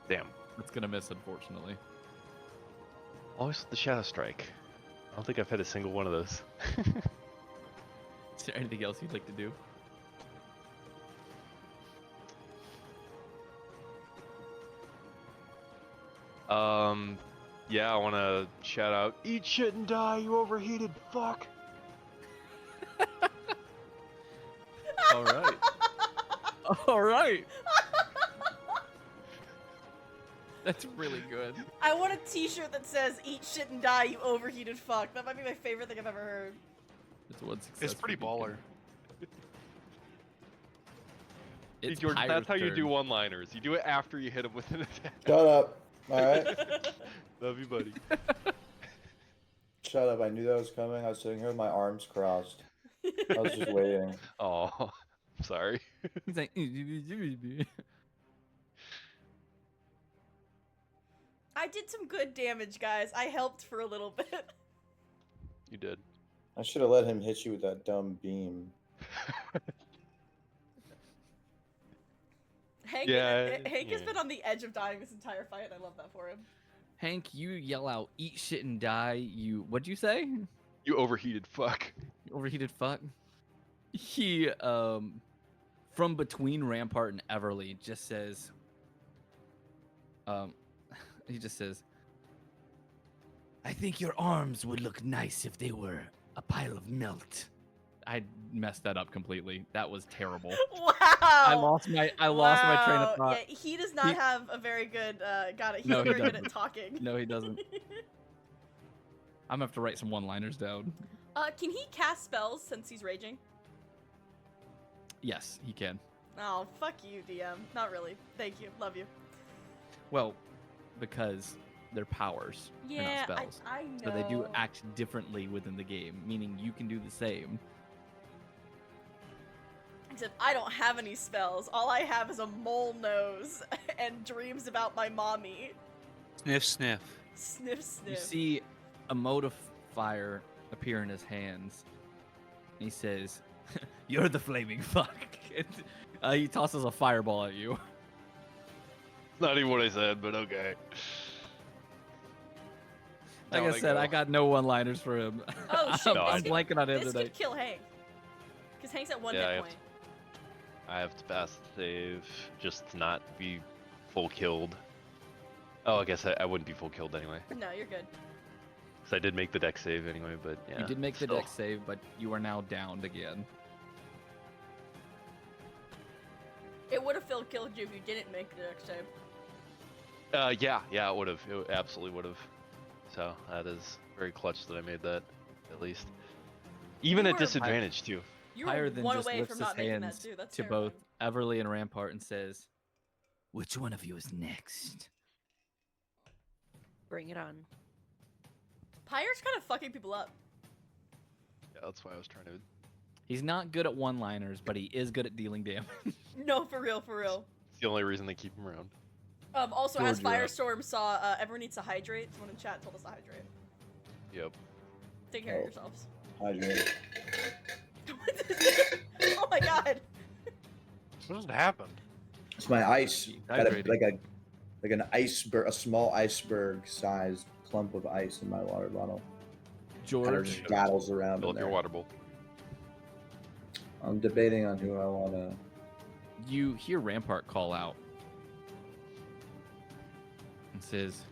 Damn. It's gonna miss, unfortunately. Always the Shadow Strike. I don't think I've had a single one of those. Is there anything else you'd like to do? Yeah, I want to shout out, "Eat shit and die, you overheated fuck!" All right. All right. That's really good. I want a t-shirt that says, "Eat shit and die, you overheated fuck." That might be my favorite thing I've ever heard. That's one success. It's pretty for Beacon. baller. Hey, It's George, Pyre's that's how you turn. do one-liners. You do it after you hit him with an attack. Shut up. All right. Love you, buddy. Shut up. I knew that was coming. I was sitting here with my arms crossed. I was just waiting. Oh, sorry. He's like, I did some good damage, guys. I helped for a little bit. You did. I should have let him hit you with that dumb beam. Hank, Yeah, Hank has yeah. been on the edge of dying this entire fight. I love that for him. Hank, you yell out, "Eat shit and die." What'd you say? You overheated fuck. Overheated fuck. He, from between Rampart and Everly, just says, he just says, "I think your arms would look nice if they were a pile of melt. I messed that up completely. That was terrible. Wow. I lost my train of Wow. thought. Yeah, he does not He- have a very good. Got it. He's No, not he very good at doesn't. talking. No, he doesn't. I'm gonna have to write some one-liners down. Can he cast spells since he's raging? Yes, he can. Oh, fuck you, DM. Not really. Thank you. Love you. Well, because they're powers, they're Yeah, not spells. I know. So they do act differently within the game, meaning you can do the same. Except I don't have any spells. All I have is a mole nose and dreams about my mommy. Sniff, sniff. Sniff, sniff. You see a mote of fire appear in his hands. And he says, "You're the flaming fuck." He tosses a fireball at you. Not even what I said, but okay. Like Down I said, go. I got no one-liners for him. Oh shit! I'm this blanking on him this today. could kill Hank. Because Hank's at 1 Yeah, I hit have point. I have to pass the save just to not be full killed. Oh, I guess I wouldn't be full killed anyway. No, you're good. Because I did make the deck save anyway, but yeah. You did make the still. deck save, but you are now downed again. It would have killed you if you didn't make the next save. Yeah, it would have. It absolutely would have. So that is very clutch that I made that, at least. Even You at were- disadvantage too. You Higher were than one just away lifts from his not making that hands too. That's to terrifying. both Everly and Rampart and says, "Which one of you is next?" Bring it on. Pyre's kind of fucking people up. Yeah, that's why I was trying to. He's not good at one-liners, but he is good at dealing damage. No, for real, for real. It's the only reason they keep him around. Also, as George, you're up. Firestorm saw, everyone needs to hydrate. Someone in chat told us to hydrate. Yep. Take care of Oh. yourselves. Hydrate. Oh my god. What just happened? It's my ice. Got Hydrating. like an iceberg, a small iceberg-sized clump of ice in my water bottle. Kind of George, just rattles around Fill in up your there. water bowl. I'm debating on who I want to. you hear Rampart call out and says,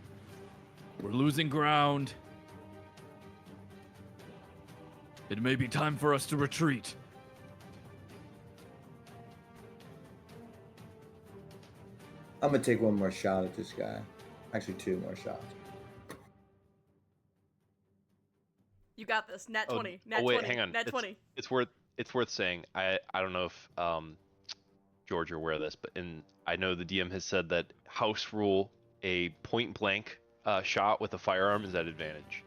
"We're losing ground. It may be time for us to retreat." I'm gonna take one more shot at this guy. Actually, 2 more shots. You got this. Nat Oh, 20. Nat oh, wait, 20. hang on. Nat 20. It's worth saying. I don't know if George you're aware of this, but I know the DM has said that house rule, a point blank shot with a firearm is at advantage.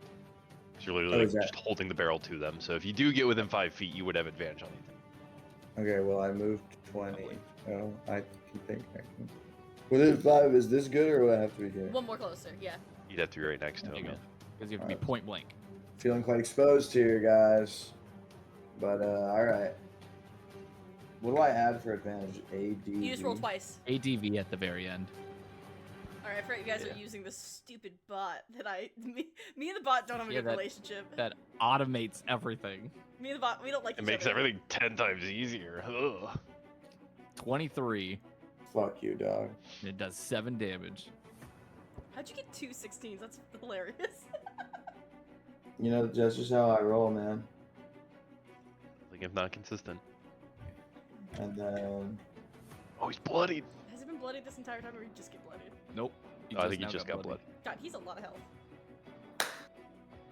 So you're literally is that- just holding the barrel to them. So if you do get within 5 feet, you would have advantage on anything. Okay, well, I moved 20. Oh, I can think. Within 5, is this good or do I have to be here? One more closer. Yeah. You'd have to be right next to There him. you Yeah. go. Because you have to be point blank. Feeling quite exposed here, guys. But, alright. What do I add for advantage? AD. You just roll twice. ADV at the very end. Alright, I forgot you guys Yeah. are using this stupid bot that me and the bot don't have a Yeah, good that- relationship. That automates everything. Me and the bot, we don't like It each makes other. everything 10 times easier. Ugh. 23. Fuck you, dog. And it does 7 damage. How'd you get 2 16s? That's hilarious. You know, that's just how I roll, man. Like if not consistent. And then. Oh, he's bloodied. Has he been bloodied this entire time, or you just get bloodied? Nope. Oh, I think he just got blood. God, he's a lot of health.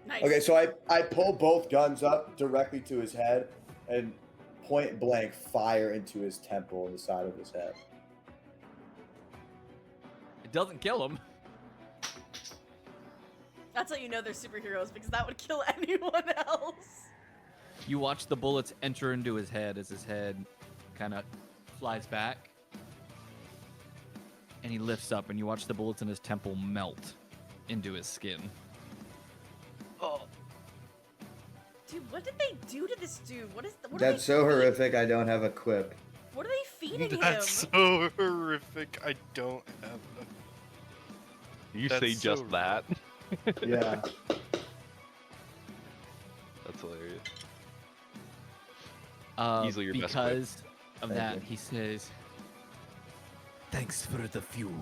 Nice. Okay, so I pull both guns up directly to his head and point blank fire into his temple in the side of his head. It doesn't kill him. That's how you know they're superheroes, because that would kill anyone else. You watch the bullets enter into his head as his head kind of flies back. And he lifts up, and you watch the bullets in his temple melt into his skin. Oh. Dude, what did they do to this dude? What are That's they so feeding- horrific, I don't have a quip. What are they feeding That's him? so horrific. I don't have You That's say so just rude. that? Yeah. That's hilarious. Easily your best whip. because of Thank that, you. he says, "Thanks for the fuel."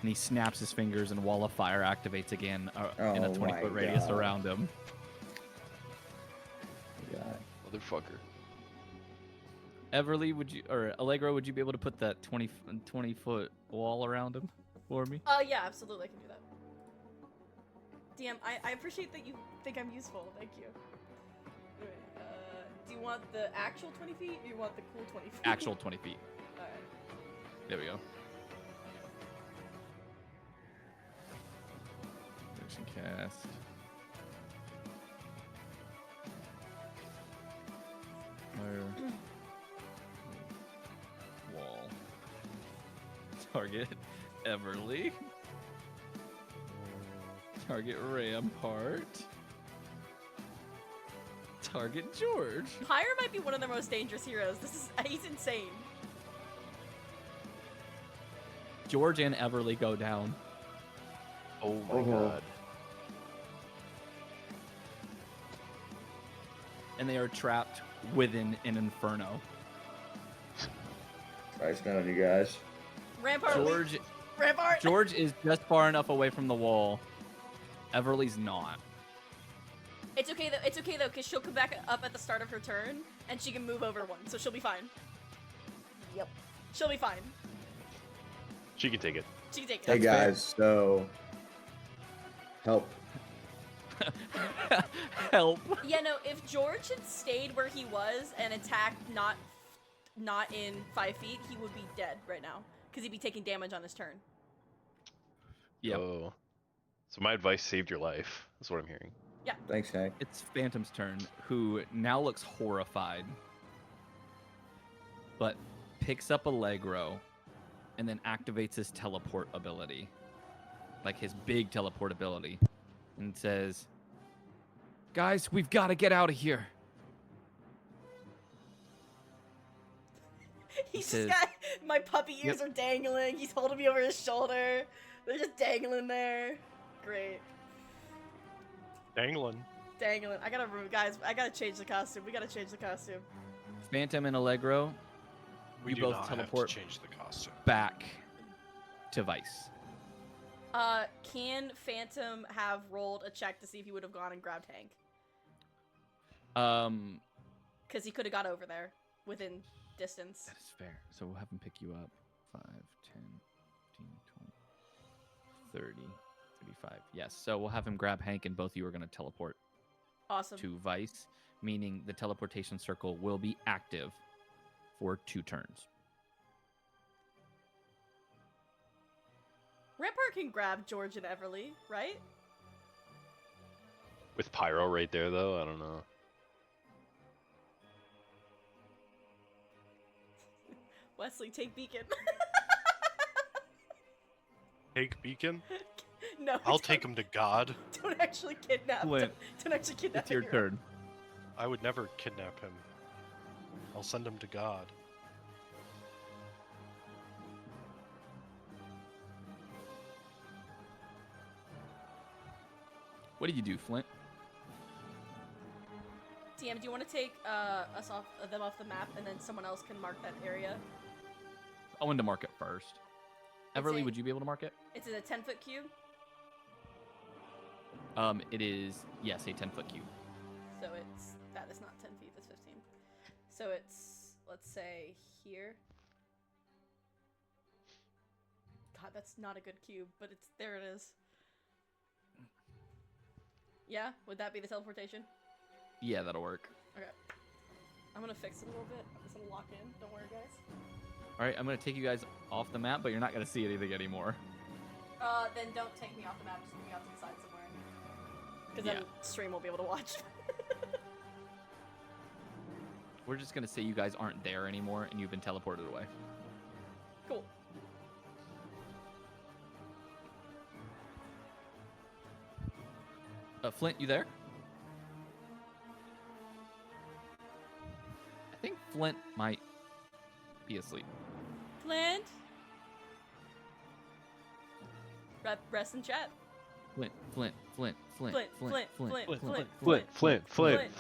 And he snaps his fingers, and wall of fire activates again in a Oh 20-foot my radius God. around him. Yeah. Well, Motherfucker. Everly, would you or Allegro, would you be able to put that 20-foot wall around him for me? Yeah, absolutely, I can do that. Damn, I appreciate that you think I'm useful. Thank you. Alright, do you want the actual 20 feet or you want the cool 20 feet? Actual 20 feet. Alright. There we go. Action cast. Fire. Wall. Target Everly. Target Rampart. Target George. Pyre might be one of the most dangerous heroes. He's insane. George and Everly go down. Oh my god. And they are trapped within an inferno. Nice knowing you guys. Rampart. George Rampart. George is just far enough away from the wall. Everly's not. It's okay though, because she'll come back up at the start of her turn, and she can move over one, so she'll be fine. Yep. She'll be fine. She can take it. She can take it. Hey guys, so help. Help. Yeah, no, if George had stayed where he was and attacked not in 5 feet, he would be dead right now, because he'd be taking damage on his turn. Yep. Oh. So my advice saved your life. That's what I'm hearing. Yeah. Thanks, Hank. It's Phantom's turn, who now looks horrified, but picks up Allegro and then activates his teleport ability, like his big teleport ability, and says, "Guys, we've got to get out of here." He's says- just got my puppy ears are dangling. He's holding me over his shoulder. They're just dangling there. Great. Dangling. Dangling. Guys, I gotta change the costume. We gotta change the costume. Phantom and Allegro, We you do both not teleport have to change the costume. back to Vice. Can Phantom have rolled a check to see if he would have gone and grabbed Hank? Because he could have got over there within distance. That is fair. So we'll have him pick you up. 5, 10, 15, 20, 30, 35. Yes. So we'll have him grab Hank, and both of you are going to teleport Awesome. to Vice, meaning the teleportation circle will be active for 2 turns. Rampart can grab George and Everly, right? With Pyro right there, though, I don't know. Wesley, take Beacon. Take Beacon? No. I'll take him to God. Don't actually kidnap. Flint, Don't actually kidnap. It's your a hero. turn. I would never kidnap him. I'll send him to God. What do you do, Flint? DM, do you want to take them off the map, and then someone else can mark that area? I wanted to mark it first. It's Everly, a- would you be able to mark it? It's in a 10-foot cube, It is, yes, a 10-foot cube. so that is not 10 feet. That's 15. So it's, let's say, here. God, that's not a good cube, but there it is. Yeah, would that be the teleportation? Yeah, that'll work. Okay. I'm gonna fix it a little bit. I'm just gonna lock in. Don't worry, guys. All right, I'm going to take you guys off the map, but you're not going to see anything anymore. Then don't take me off the map. Just put me out to the side somewhere. Because then stream won't be able to watch. We're just going to say you guys aren't there anymore, and you've been teleported away. Cool. Flint, you there? I think Flint might be asleep. Flint. Rest in chat. Flint. Flint. Flint, Flint, Flint, Flint, Flint, Flint, Flint, Flint,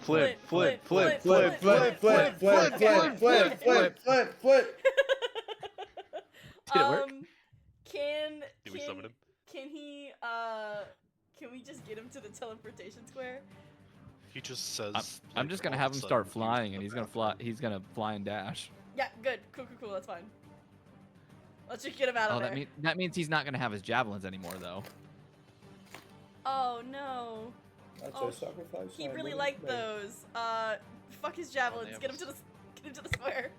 Flint, Flint, Flint, Flint, Flint, Flint, Flint, Flint, Flint. Did it work? Did we summon him? Can he can we just get him to the teleportation square? He just says. I'm like, just gonna all have of a him sudden start he was flying, in and the he's gonna fly. bathroom. He's gonna fly and dash. Yeah, good. Cool. That's fine. Let's just get him out of Oh, there. that means he's not gonna have his javelins anymore, though. Oh no. That's Oh, a sacrifice. He I really wouldn't liked make. those. Fuck his javelins. have Get him to the square.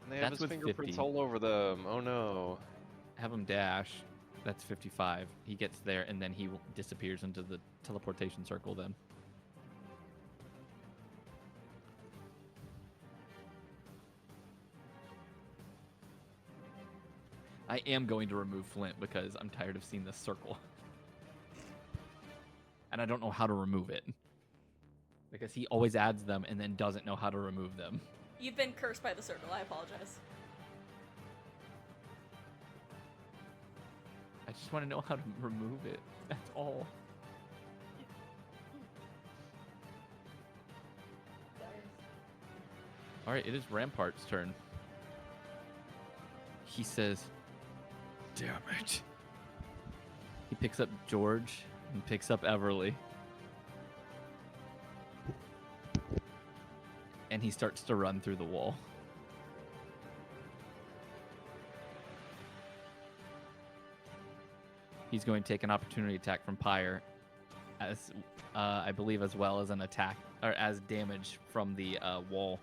And they have That's his with fingerprints 50. all over them. Oh no. Have him dash. That's 55. He gets there, and then he disappears into the teleportation circle. Then. I am going to remove Flint because I'm tired of seeing this circle. And I don't know how to remove it. Because he always adds them and then doesn't know how to remove them. You've been cursed by the circle. I apologize. I just want to know how to remove it. That's all. Alright, it is Rampart's turn. He says, "Damn it." He picks up George and picks up Everly. And he starts to run through the wall. He's going to take an opportunity attack from Pyre, as I believe, as well as an attack or as damage from the wall,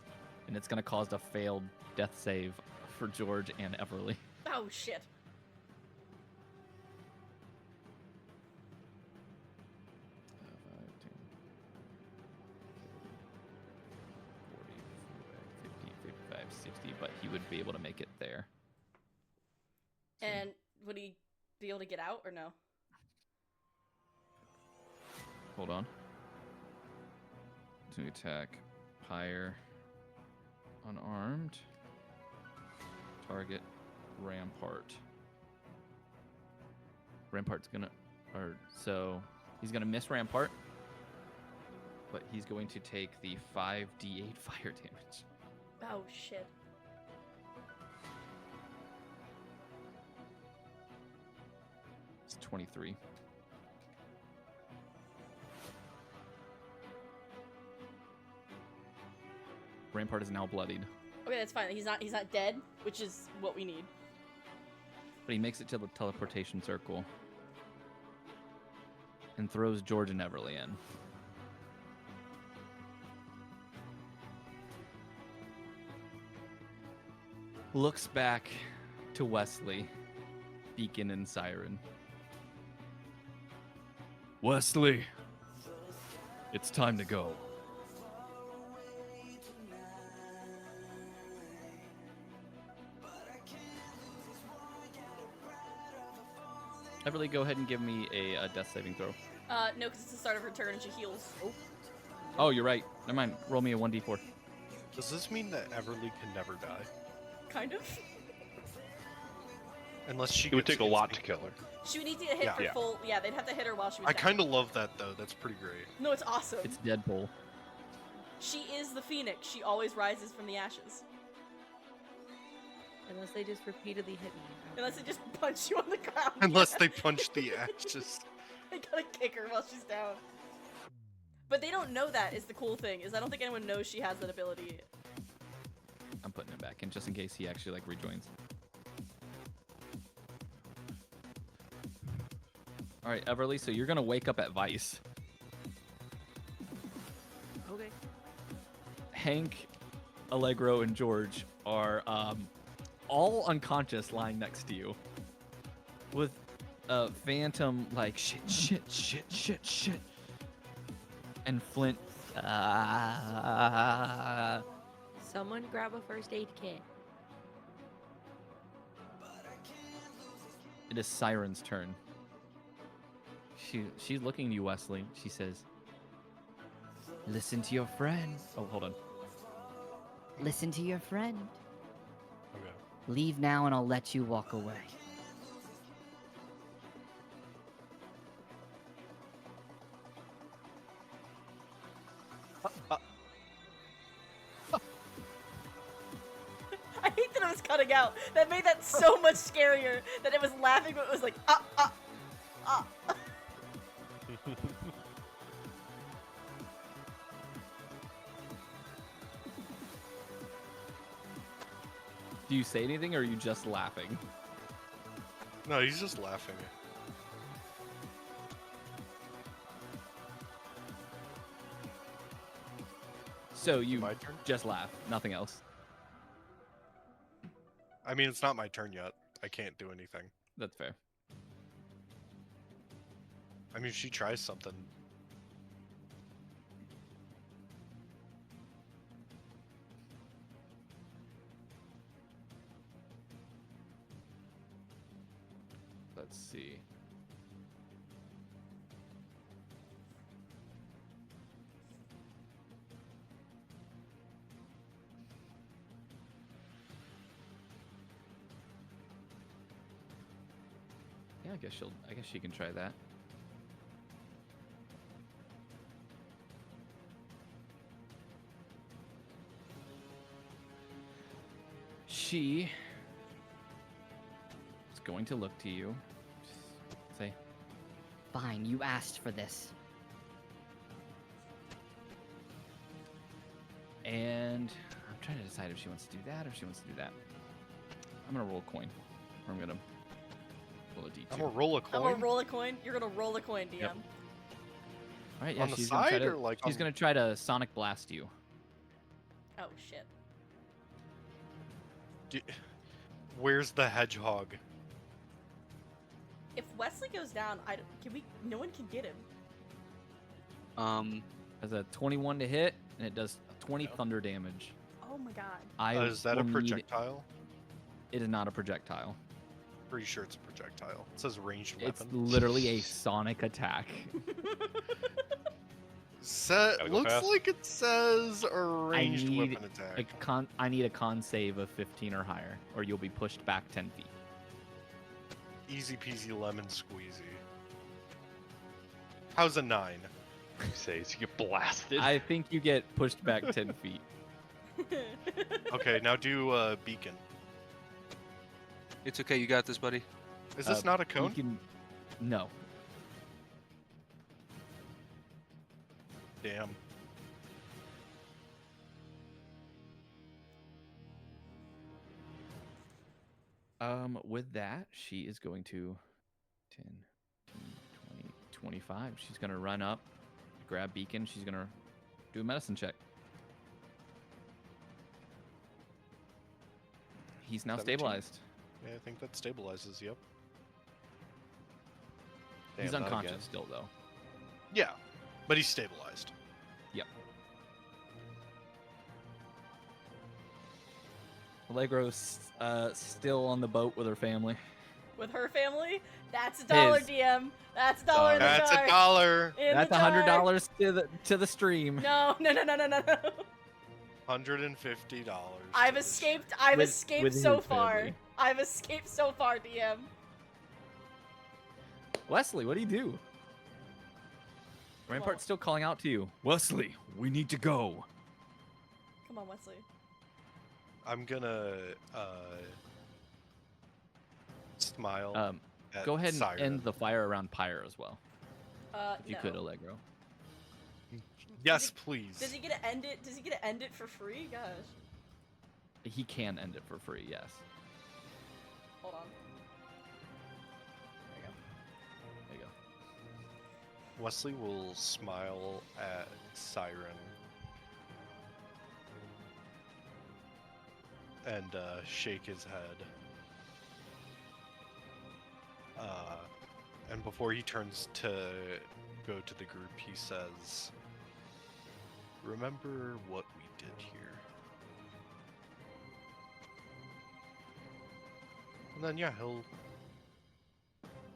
and it's going to cause a failed death save for George and Everly. Oh shit. But he would be able to make it there. And would he be able to get out or no? Hold on. To attack Pyre. Unarmed. Target Rampart. Rampart's gonna, so he's gonna miss Rampart, but he's going to take the 5d8 fire damage. Oh shit. It's 23. Rampart is now bloodied, Okay, that's fine. He's not dead, which is what we need. but he makes it to the teleportation circle and throws George and Everly in. Looks back to Wesley, Beacon and Siren. Wesley, it's time to go. Everly, go ahead and give me a death saving throw. No, because it's the start of her turn and she heals. Oh, you're right. Never mind. Roll me a 1d4. Does this mean that Everly can never die? Kind of. Unless she It would gets take a lot to instant- kill her. She would need to get hit Yeah. for Yeah. full. Yeah, they'd have to hit her while she was I down. kind of love that though. That's pretty great. No, it's awesome. It's Deadpool. She is the phoenix. She always rises from the ashes. Unless they just repeatedly hit me. Unless they just punch you on the ground. Unless they punch the ashes. They gotta kick her while she's down. But they don't know that is the cool thing, is I don't think anyone knows she has that ability. I'm putting it back in just in case he actually like rejoins. All right, Everly. So you're gonna wake up at Vice. Okay. Hank, Allegro, and George are all unconscious, lying next to you, with Phantom like shit, and Flint. Someone grab a first aid kit. It is Siren's turn. She's looking at you, Wesley. She says, "Listen to your friend." Oh, hold on. Listen to your friend. Okay. Leave now and I'll let you walk away. I hate that it was cutting out. That made that so much scarier. That it was laughing, but it was like, ah. Do you say anything, or are you just laughing? No, he's just laughing. So you My turn? just laugh, nothing else. I mean, it's not my turn yet. I can't do anything. That's fair. I mean, if she tries something. Let's see. Yeah, I guess she can try that. She is going to look to you. Just say, Fine, you asked for this. and I'm trying to decide if she wants to do that or if she wants to do that. I'm gonna roll a coin. Or I'm gonna roll a d2. I'm gonna roll a coin. I'm gonna roll a coin. You're gonna roll a coin, DM. Yep. All right, yeah, On the she's gonna try side to, or, like, she's on- gonna try to sonic blast you. Oh shit. Where's the hedgehog? If Wesley goes down, can we? No one can get him. Has a 21 to hit, and it does 20 Yeah. thunder damage. Oh my god. Is that a will need- projectile? It is not a projectile. Pretty sure it's a projectile. It says ranged It's weapon. literally a sonic attack. Gotta go Looks fast. like it says a ranged need weapon attack. I need a con save of 15 or higher, or you'll be pushed back 10 feet. Easy peasy lemon squeezy. How's a 9? You say so you get blasted. I think you get pushed back 10 feet. Okay, now do beacon. It's okay. You got this, buddy. Is this not a cone? No. Damn. With that, she is going to 10, 20, 25. She's going to run up, grab Beacon. She's going to do a medicine check. He's now 17. stabilized. Yeah, I think that stabilizes, yep. He's Damn, not unconscious again. still, though. Yeah, but he's stabilized. Yep. Allegro's still on the boat with her family. With her family, that's $1, His. DM. That's $1 in the That's jar. $1. In That's the jar. $100 to the stream. No. $150. I've to the escaped. stream. I've With- escaped with so his far. family. I've escaped so far, DM. Wesley, what do you do? Rampart's still calling out to you. Wesley, we need to go. Come on, Wesley. I'm gonna smile. At Go ahead and Siren. end the fire around Pyre as well. If you no. could, Allegro. Yes, please. Does he get to end it? Does he get to end it for free? Gosh. He can end it for free, yes. Hold on. There you go. Wesley will smile at Siren and shake his head. And before he turns to go to the group, he says, "Remember what we did here." And then, yeah, he'll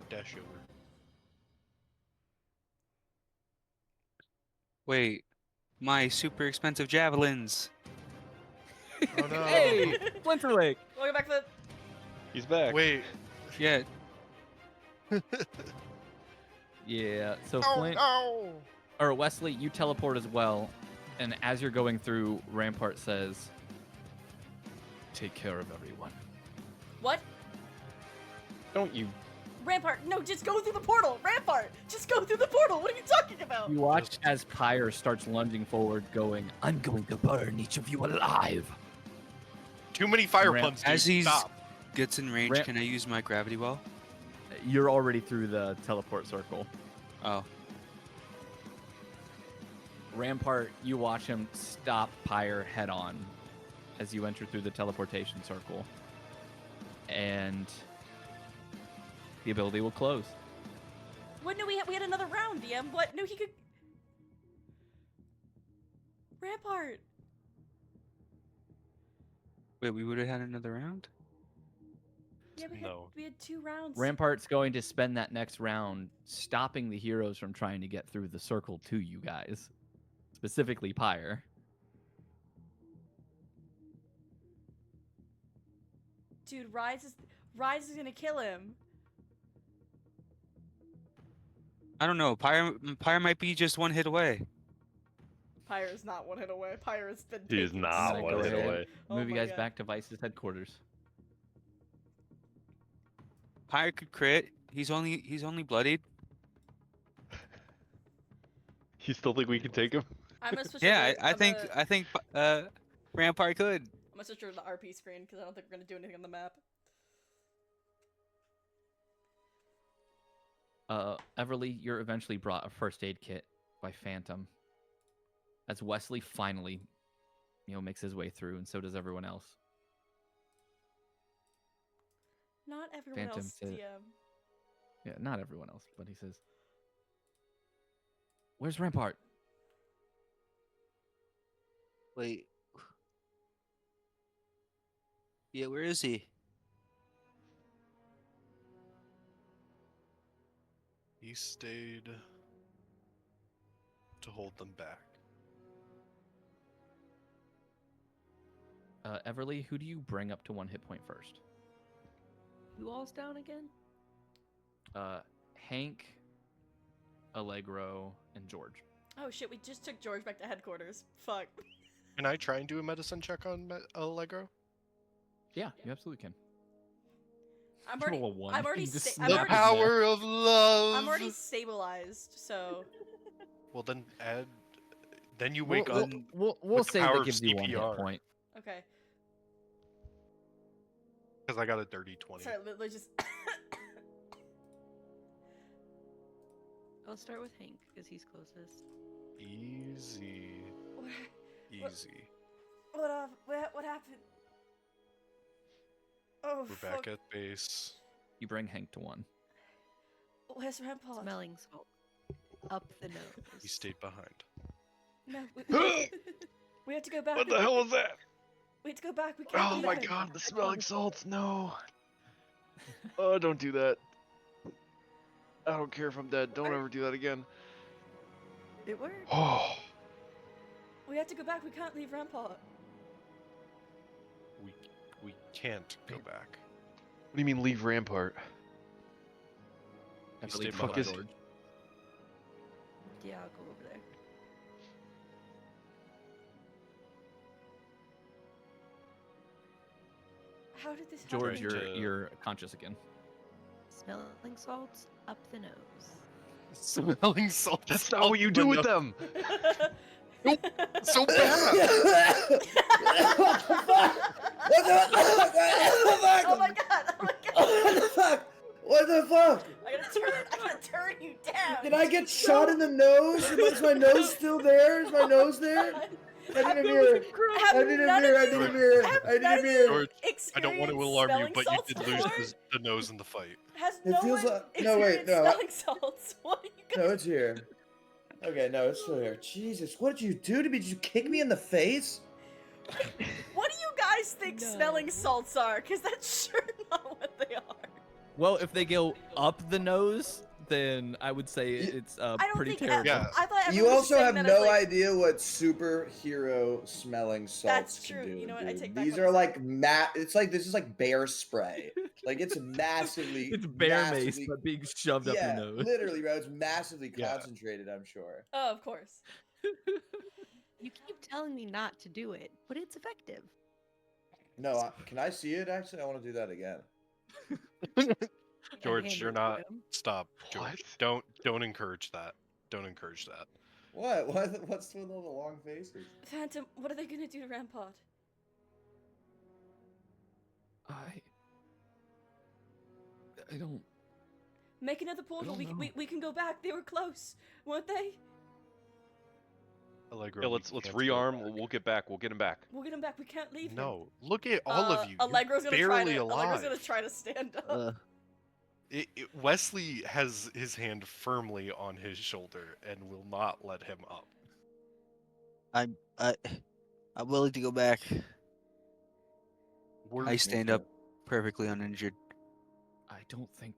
dash over. Wait, my super expensive javelins. Oh no! Hey, Splinterlake. Welcome back to He's back. Wait. Yeah, Yeah, so Oh Flint, no! or Wesley, you teleport as well. And as you're going through, Rampart says, take care of everyone. what? Don't you? Rampart. No, just go through the portal. Rampart. Just go through the portal. What are you talking about? You watch as Pyre starts lunging forward, going, I'm going to burn each of you alive. Too many fire Ramp- puns, dude. As he's Stop. gets in range, Ramp- can I use my gravity well? You're already through the teleport circle. Oh, Rampart, you watch him stop Pyre head on as you enter through the teleportation circle. And the ability will close. What? No, we had another round, DM. What? No, he could. Rampart. wait, we would have had another round. Yeah, No. we had 2 rounds. Rampart's going to spend that next round stopping the heroes from trying to get through the circle to you guys. Specifically Pyre. Dude, Rise is gonna kill him. I don't know. Pyre might be just one hit away. Pyre is not 1 hit away. Pyre has been. He is taking not so one much hit damage. away. Oh Move you my guys God. back to Vice's headquarters. Pyre could crit. He's only bloodied. You still think we can take him? I'm gonna switch. Yeah, over- I I'm think gonna- I think Rampart could. I'm gonna switch over to the RP screen because I don't think we're gonna do anything on the map. Everly, you're eventually brought a first aid kit by Phantom. As Wesley finally, makes his way through, and so does everyone else. Not everyone Phantom else, said- DM. Yeah, not everyone else, but he says, "Where's Rampart?" Wait. Yeah, where is he? He stayed to hold them back. Everly, who do you bring up to 1 hit point first? Who all's down again? Hank, Allegro, and George. Oh shit, we just took George back to headquarters. Fuck. Can I try and do a medicine check on Allegro? Yeah, you absolutely can. I'm Roll already. a 1. I'm already. You just I'm The snap already. his neck. power of love. I'm already stabilized, so. Well, then add. Then you wake We'll, up. we'll with the say power that of gives you 1 hit CPR. point. Okay. Because I got a dirty 20. Sorry, let just. I'll start with Hank because he's closest. Easy. Easy. What happened? Oh, We're fuck. back at base. You bring Hank to 1. Where's Rampart? Smelling salt. Up the He nose. stayed behind. No, we have to go back. What the hell was that? We have to go back. We can't. Oh leave my him. god, the smelling salts, no. Oh, don't do that. I don't care if I'm dead. Don't ever do that again. It worked. Oh, We have to go back. We can't leave Rampart. We can't go back. what do you mean leave Rampart? Everly, stay you fuck go is- George. Yeah, I'll go over there. How did this George, happen? Trying to- you're conscious again. Smelling salts up the nose. Smelling salt. That's not what you do with them. So bad. What the fuck? What the fuck? Oh my god! Oh my god! What the fuck? What the fuck? I gotta turn you down. Did I get shot in the nose? Is my nose still there? Is my nose there? I need a mirror. I need a mirror. I need a mirror. I need a mirror. George, I don't want to alarm you, but you did lose Before? the nose in the fight. Has It no feels one like- no, wait, experienced no. smelling salts? What are you guys? No, it's here. Okay, no, it's still here. Jesus, what did you do to me? Did you kick me in the face? What do you guys think No. smelling salts are? Because that's sure not what they are. Well, if they go up the nose, then I would say it's I don't pretty think. terrible. Yeah. I thought You everyone was also saying have that no as, like, idea what superhero smelling salts That's can true. do. You know what? I dude. take back These what I are said. like It's like this is like bear spray. Like it's massively. It's bear mace, massively- but being shoved up yeah, your nose. literally, bro. It's massively Yeah. concentrated. I'm sure. Oh, of course. You keep telling me not to do it, but it's effective. No, can I see it? Actually, I want to do that again. George, hand you're it to not. him. Stop, George. Don't encourage that. Don't encourage that. What? What's with all the long faces? Phantom, what are they gonna do to Rampart? I don't. Make another portal. don't know. We can go back. They were close, weren't they? Allegro, Yeah, we let's can't go rearm. back. We'll get back. We'll get him back. We'll get him back. We can't leave him. No, look at all of you. Allegro's You're gonna try barely to. alive. Allegro's gonna try to stand up. Wesley has his hand firmly on his shoulder and will not let him up. I'm willing to go back. I stand up perfectly uninjured. I don't think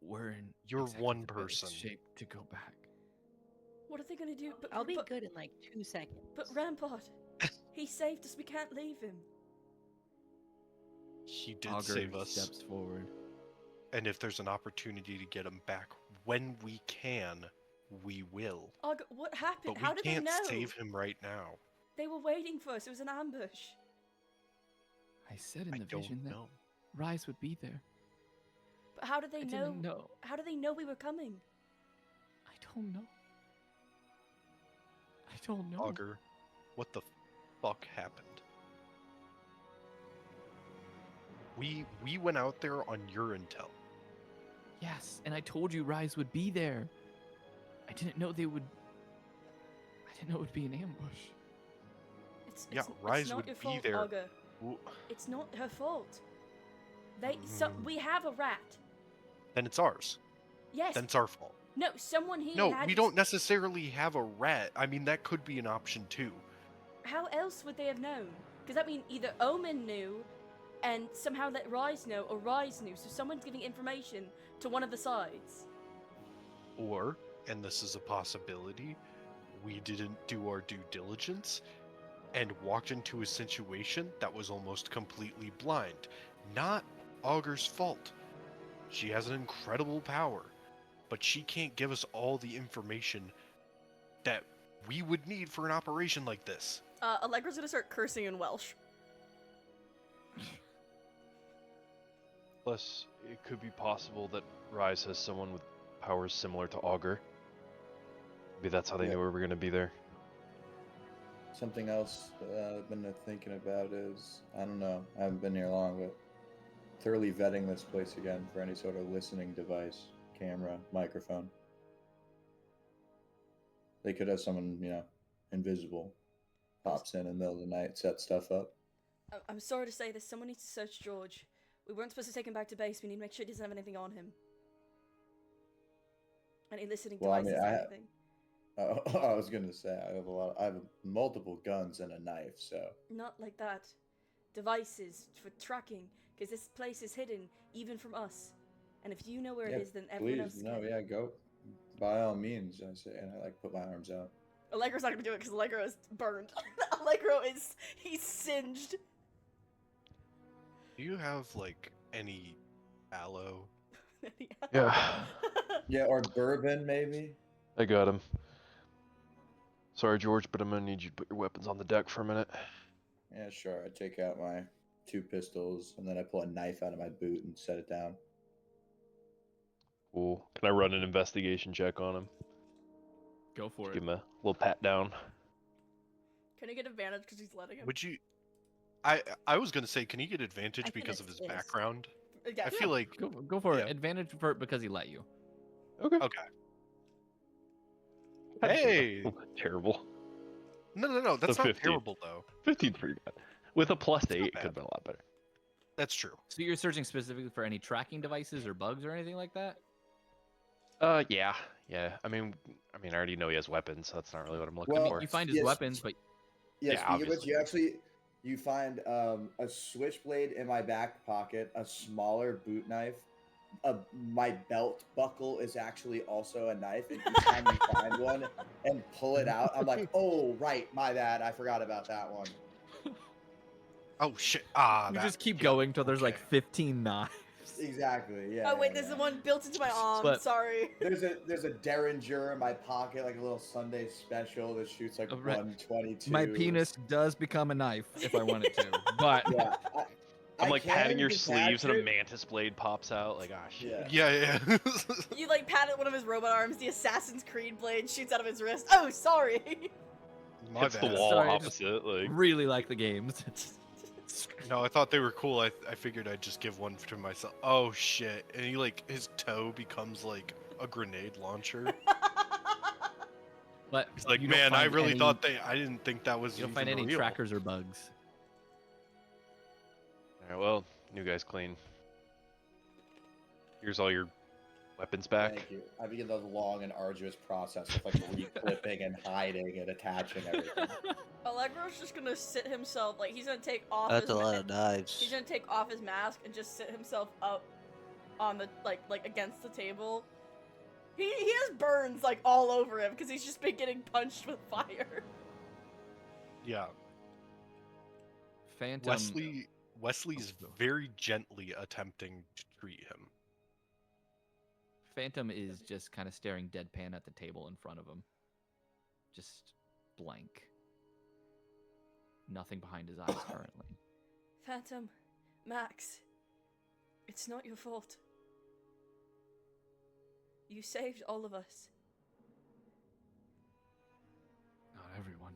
we're in. You're exactly one the best person. shape to go back. What are they gonna do? I'll be good in like 2 seconds. But Rampart, he saved us. We can't leave him. He did Augur save us. steps forward. And if there's an opportunity to get him back when we can, we will. What happened? But How we did they can't know? save him right now. They were waiting for us. It was an ambush. I said in I the don't vision that know. R.I.S.E would be there. But how did they I know? didn't know. How did they know we were coming? I don't know. I don't know. Augur, what the fuck happened? We went out there on your intel. Yes, and I told you R.I.S.E would be there. I didn't know they would. I didn't know it would be an ambush. Yeah, it's R.I.S.E not would your be fault, there. Augur. W- It's not her fault. Mm. We have a rat. Then it's ours. Yes. Then it's our fault. No, someone here No, had we don't necessarily have a rat. I mean, that could be an option too. How else would they have known? Because that means either Omen knew and somehow let R.I.S.E know, or R.I.S.E knew, so someone's giving information to one of the sides. Or, and this is a possibility, we didn't do our due diligence and walked into a situation that was almost completely blind. Not Augur's fault. She has an incredible power, but she can't give us all the information that we would need for an operation like this. Allegra's gonna start cursing in Welsh. Plus, it could be possible that R.I.S.E has someone with powers similar to Augur. Maybe that's how they Yeah. knew we were going to be there. Something else I've been thinking about is, I don't know, I haven't been here long, but thoroughly vetting this place again for any sort of listening device, camera, microphone. They could have someone, invisible, pops in the middle of the night, sets stuff up. I'm sorry to say this, someone needs to search George. We weren't supposed to take him back to base. We need to make sure he doesn't have anything on him. Any listening Well, I devices mean, or I anything. I was gonna say I have multiple guns and a knife, so Not like that. Devices for tracking, because this place is hidden, even from us. And if you know where Yeah, it is, then everyone else please, can. go by all means. I say, and I put my arms out. Allegro's not gonna do it because Allegro is burned. Allegro he's singed. Do you have, like, any aloe? Yeah, Yeah, or bourbon maybe. I got him. Sorry, George, but I'm going to need you to put your weapons on the deck for a minute. Yeah, sure. I take out my 2 pistols and then I pull a knife out of my boot and set it down. Cool. Can I run an investigation check on him? Go for Give it. him a little pat down. Can I get advantage because he's letting him? Would you... I was gonna say, can he get advantage I can because of his assist. background? Yeah. I feel like... Go for Yeah. it. Advantage for it because he let you. Okay. Okay. Hey! Terrible. No, that's So not 50. terrible, though. 15's pretty bad. With a plus It's 8, not it could have bad. been a lot better. That's true. So you're searching specifically for any tracking devices or bugs or anything like that? Yeah. I mean, I already know he has weapons, so that's not really what I'm looking Well, for. You find his Yes. weapons, but Yes, Yeah, speaking of which, you find a switchblade in my back pocket, a smaller boot knife. My belt buckle is actually also a knife, and each time you find one and pull it out, I'm like, oh right, my bad, I forgot about that one. Oh, shit. you just keep going till there's like okay. 15 knives. Exactly. Yeah. Oh wait, yeah, there's yeah. the one built into my arm. But- Sorry. There's a Derringer in my pocket, like a little Sunday special that shoots like Right. 122. My penis does become a knife if I want it to, but Yeah. I'm I like patting can your detach sleeves and a it. mantis blade pops out. Like, ah, shit. Yeah. Yeah. You like pat at one of his robot arms, the Assassin's Creed blade shoots out of his wrist. Oh, sorry. My Hits the bad. wall Sorry, I just- opposite. Like, really like the games. No, I thought they were cool. I figured I'd just give one to myself. Oh shit! And he like his toe becomes like a grenade launcher. But He's like, you don't man, I find really any- thought I didn't think that was You don't even find any real. trackers or bugs. Alright, well, new guy's clean. Here's all your weapons back. Thank you. I begin the long and arduous process of like reclipping and hiding and attaching everything. Allegro's just gonna sit himself, like he's gonna take off That's his a lot of knives. he's gonna take off his mask and just sit himself up on the like against the table. He has burns like all over him because he's just been getting punched with fire. Yeah, Phantom. Wesley's very gently attempting to treat him. Phantom is just kind of staring deadpan at the table in front of him. Just blank. Nothing behind his eyes currently. Phantom, Max, it's not your fault. You saved all of us. Not everyone.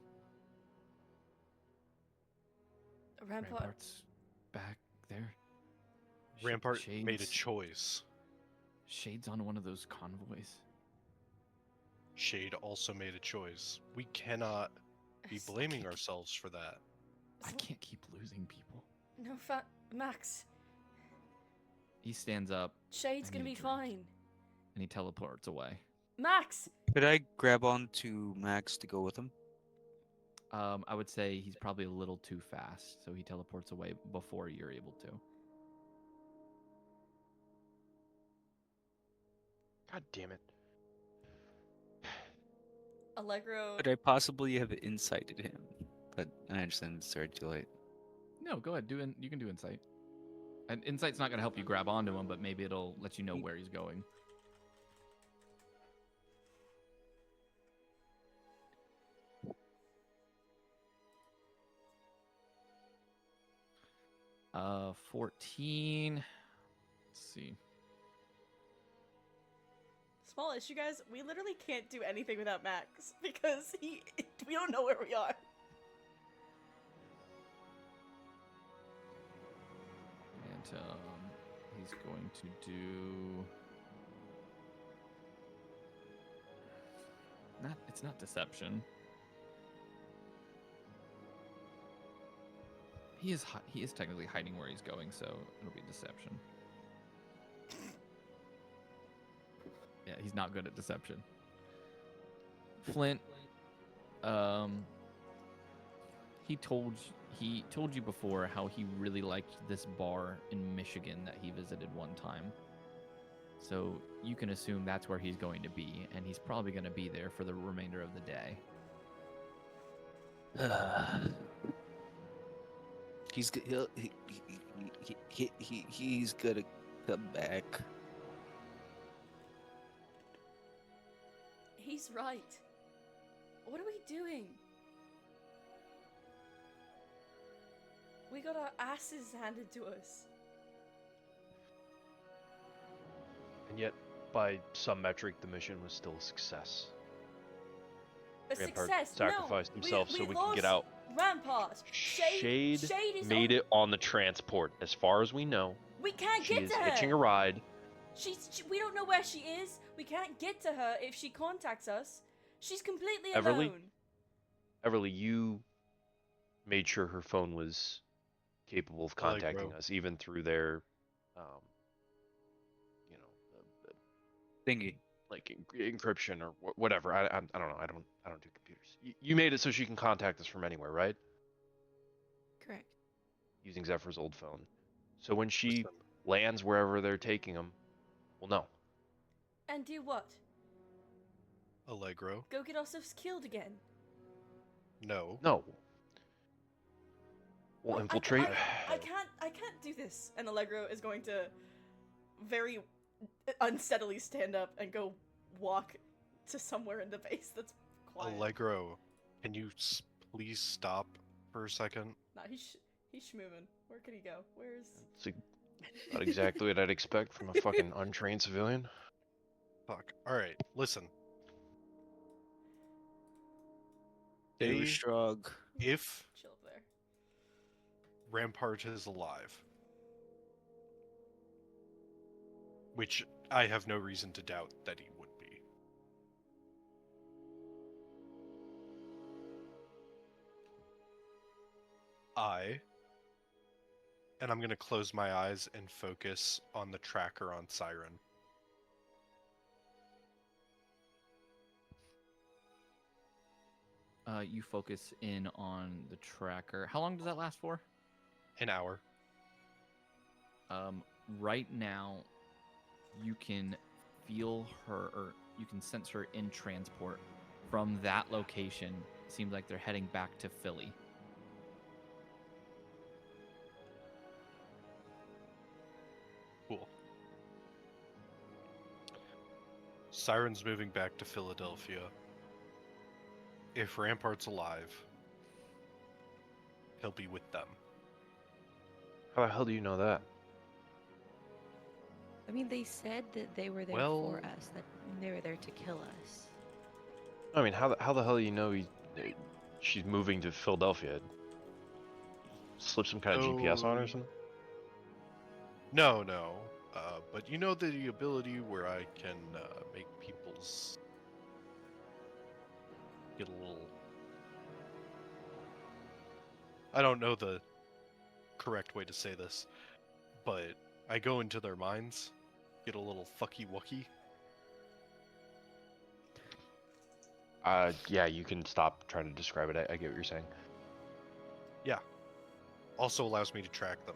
Rampart. Rampart's back there. Rampart made a Shades- choice. Shades on one of those convoys. Shade also made a choice. We cannot be Yes. blaming ourselves for that. I can't keep losing people. No, Max, He stands up Shade's I gonna need be a drink. fine. and he teleports away. Max! Could I grab onto Max to go with him? I would say he's probably a little too fast, so he teleports away before you're able to. God damn it. Allegro. Could I possibly have incited him? But I understand it's already too late. No, go ahead. You can do insight. And insight's not going to help you grab onto him, but maybe it'll let you know where he's going. Uh, 14. Let's see. Small issue, guys. We literally can't do anything without Max because we don't know where we are. And he's going to do. It's not deception. He is technically hiding where he's going, so it'll be deception. Yeah, he's not good at deception. Flint, he told you before how he really liked this bar in Michigan that he visited one time. So you can assume that's where he's going to be, and he's probably going to be there for the remainder of the day. He's gonna come back. He's right. What are we doing? We got our asses handed to us. And yet, by some metric, the mission was still a success. A Rampart success. sacrificed no, himself so we can get lost out. Rampart. Shade is made on... it on the transport, as far as we know. We can't She get is to her. hitching a ride. We don't know where she is. We can't get to her if she contacts us. She's completely Everly? alone. Everly, you made sure her phone was capable of contacting Allegro. us, even through their, you know, Thingy. like encryption or whatever. I don't know. I don't do computers. You made it so she can contact us from anywhere, right? Correct. Using Zephyr's old phone. So when she Listen, lands wherever they're taking him, we'll know. And do what? Allegro. Go get ourselves killed again. No. No. We'll Like, infiltrate. I can't do this. And Allegro is going to very unsteadily stand up and go walk to somewhere in the base that's quiet. Allegro, can you please stop for a second? Nah, he's schmoovin'. Where could he go? Where's... It's not exactly what I'd expect from a fucking untrained civilian. Fuck. Alright, listen. They They- shrug. If Chill up there. Rampart is alive. Which I have no reason to doubt that he would be. And I'm going to close my eyes and focus on the tracker on Siren. You focus in on the tracker. How long does that last for? An hour. Right now, you can feel her, or you can sense her in transport from that location. Seems like they're heading back to Philly. Cool. Siren's moving back to Philadelphia. If Rampart's alive, he'll be with them. How the hell do you know that? I mean, they said that they were there Well- for us, that they were there to kill us. I mean, how the hell do you know she's moving to Philadelphia? Slip some kind of GPS on her or something? No. But you know the ability where I can make people's get a little. I don't know the correct way to say this, but I go into their minds, get a little fucky wucky. Yeah, you can stop trying to describe it. I get what you're saying. Yeah. Also allows me to track them,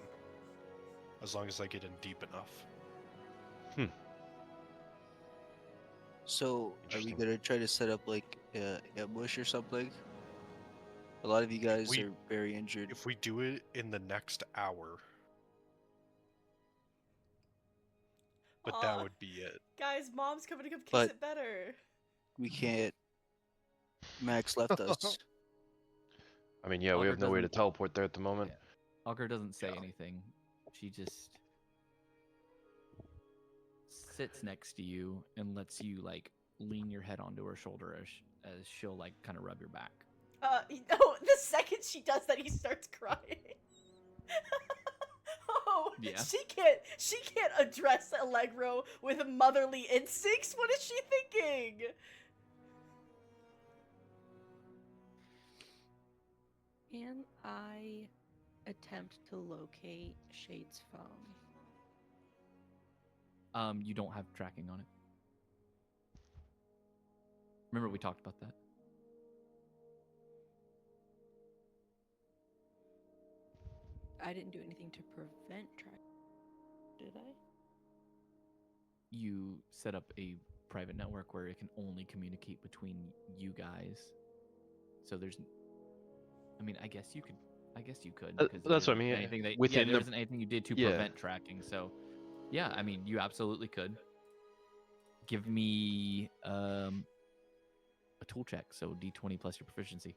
as long as I get in deep enough. So, are we Interesting. gonna try to set up like ambush or something? A lot of you guys we- are very injured. If we do it in the next hour, but that Aw. would be it. Guys, mom's coming to come kiss But- it better. We can't. Max left us. I mean, yeah, we Augur have no way to doesn't- teleport there at the moment. Yeah. Augur doesn't say Yeah. anything. She just sits next to you and lets you like lean your head onto her shoulder as she'll like kind of rub your back. The second she does that, he starts crying. Oh, Yeah. she can't address Allegro with motherly instincts. What is she thinking? Can I attempt to locate Shade's phone? You don't have tracking on it. Remember we talked about that. I didn't do anything to prevent track. Did I? You set up a private network where it can only communicate between you guys. So there's, I mean, I guess you could. because That's what I there isn't mean, Anything that, within there the- isn't anything you did to yeah. prevent tracking. So, yeah, I mean, you absolutely could. Give me a tool check. So D20 plus your proficiency.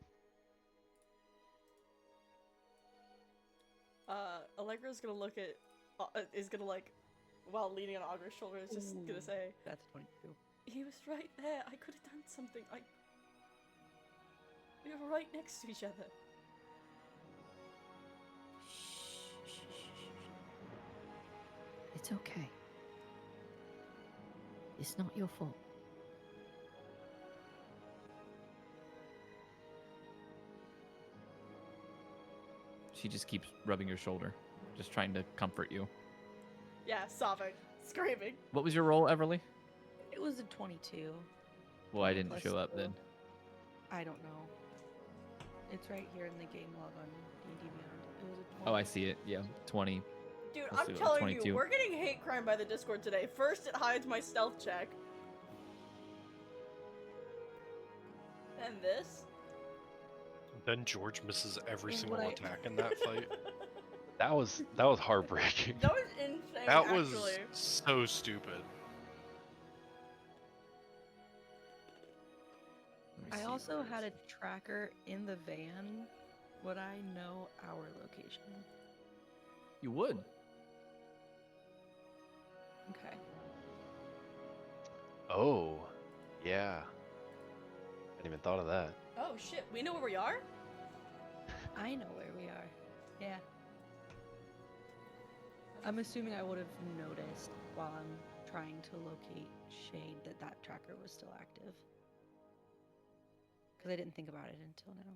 Allegra's gonna look at, is gonna like, while leaning on Augur's shoulder, is just gonna Ooh. say, That's 22. he was right there. I could have done something. We were right next to each other. It's okay. It's not your fault. She just keeps rubbing your shoulder, just trying to comfort you. Yeah, sobbing, screaming. What was your role, Everly? It was a 22. Well, I 20 didn't plus show up two. then. I don't know. It's right here in the game log on D&D Beyond. It was a 20. Oh, I see it. Yeah, 20. Dude, Let's I'm see, what, telling 22. you, we're getting hate crime by the Discord today. First, it hides my stealth check. And this? Then George misses every And single what I- attack in that fight. That was heartbreaking. That was insane, That actually. was so stupid. Let me I see also where had it a tracker in the van. Would I know our location? is. You would. Okay. Oh, yeah. I hadn't even thought of that. Oh shit, we know where we are? I know where we are. Yeah. I'm assuming I would have noticed while I'm trying to locate Shade that tracker was still active. Because I didn't think about it until now.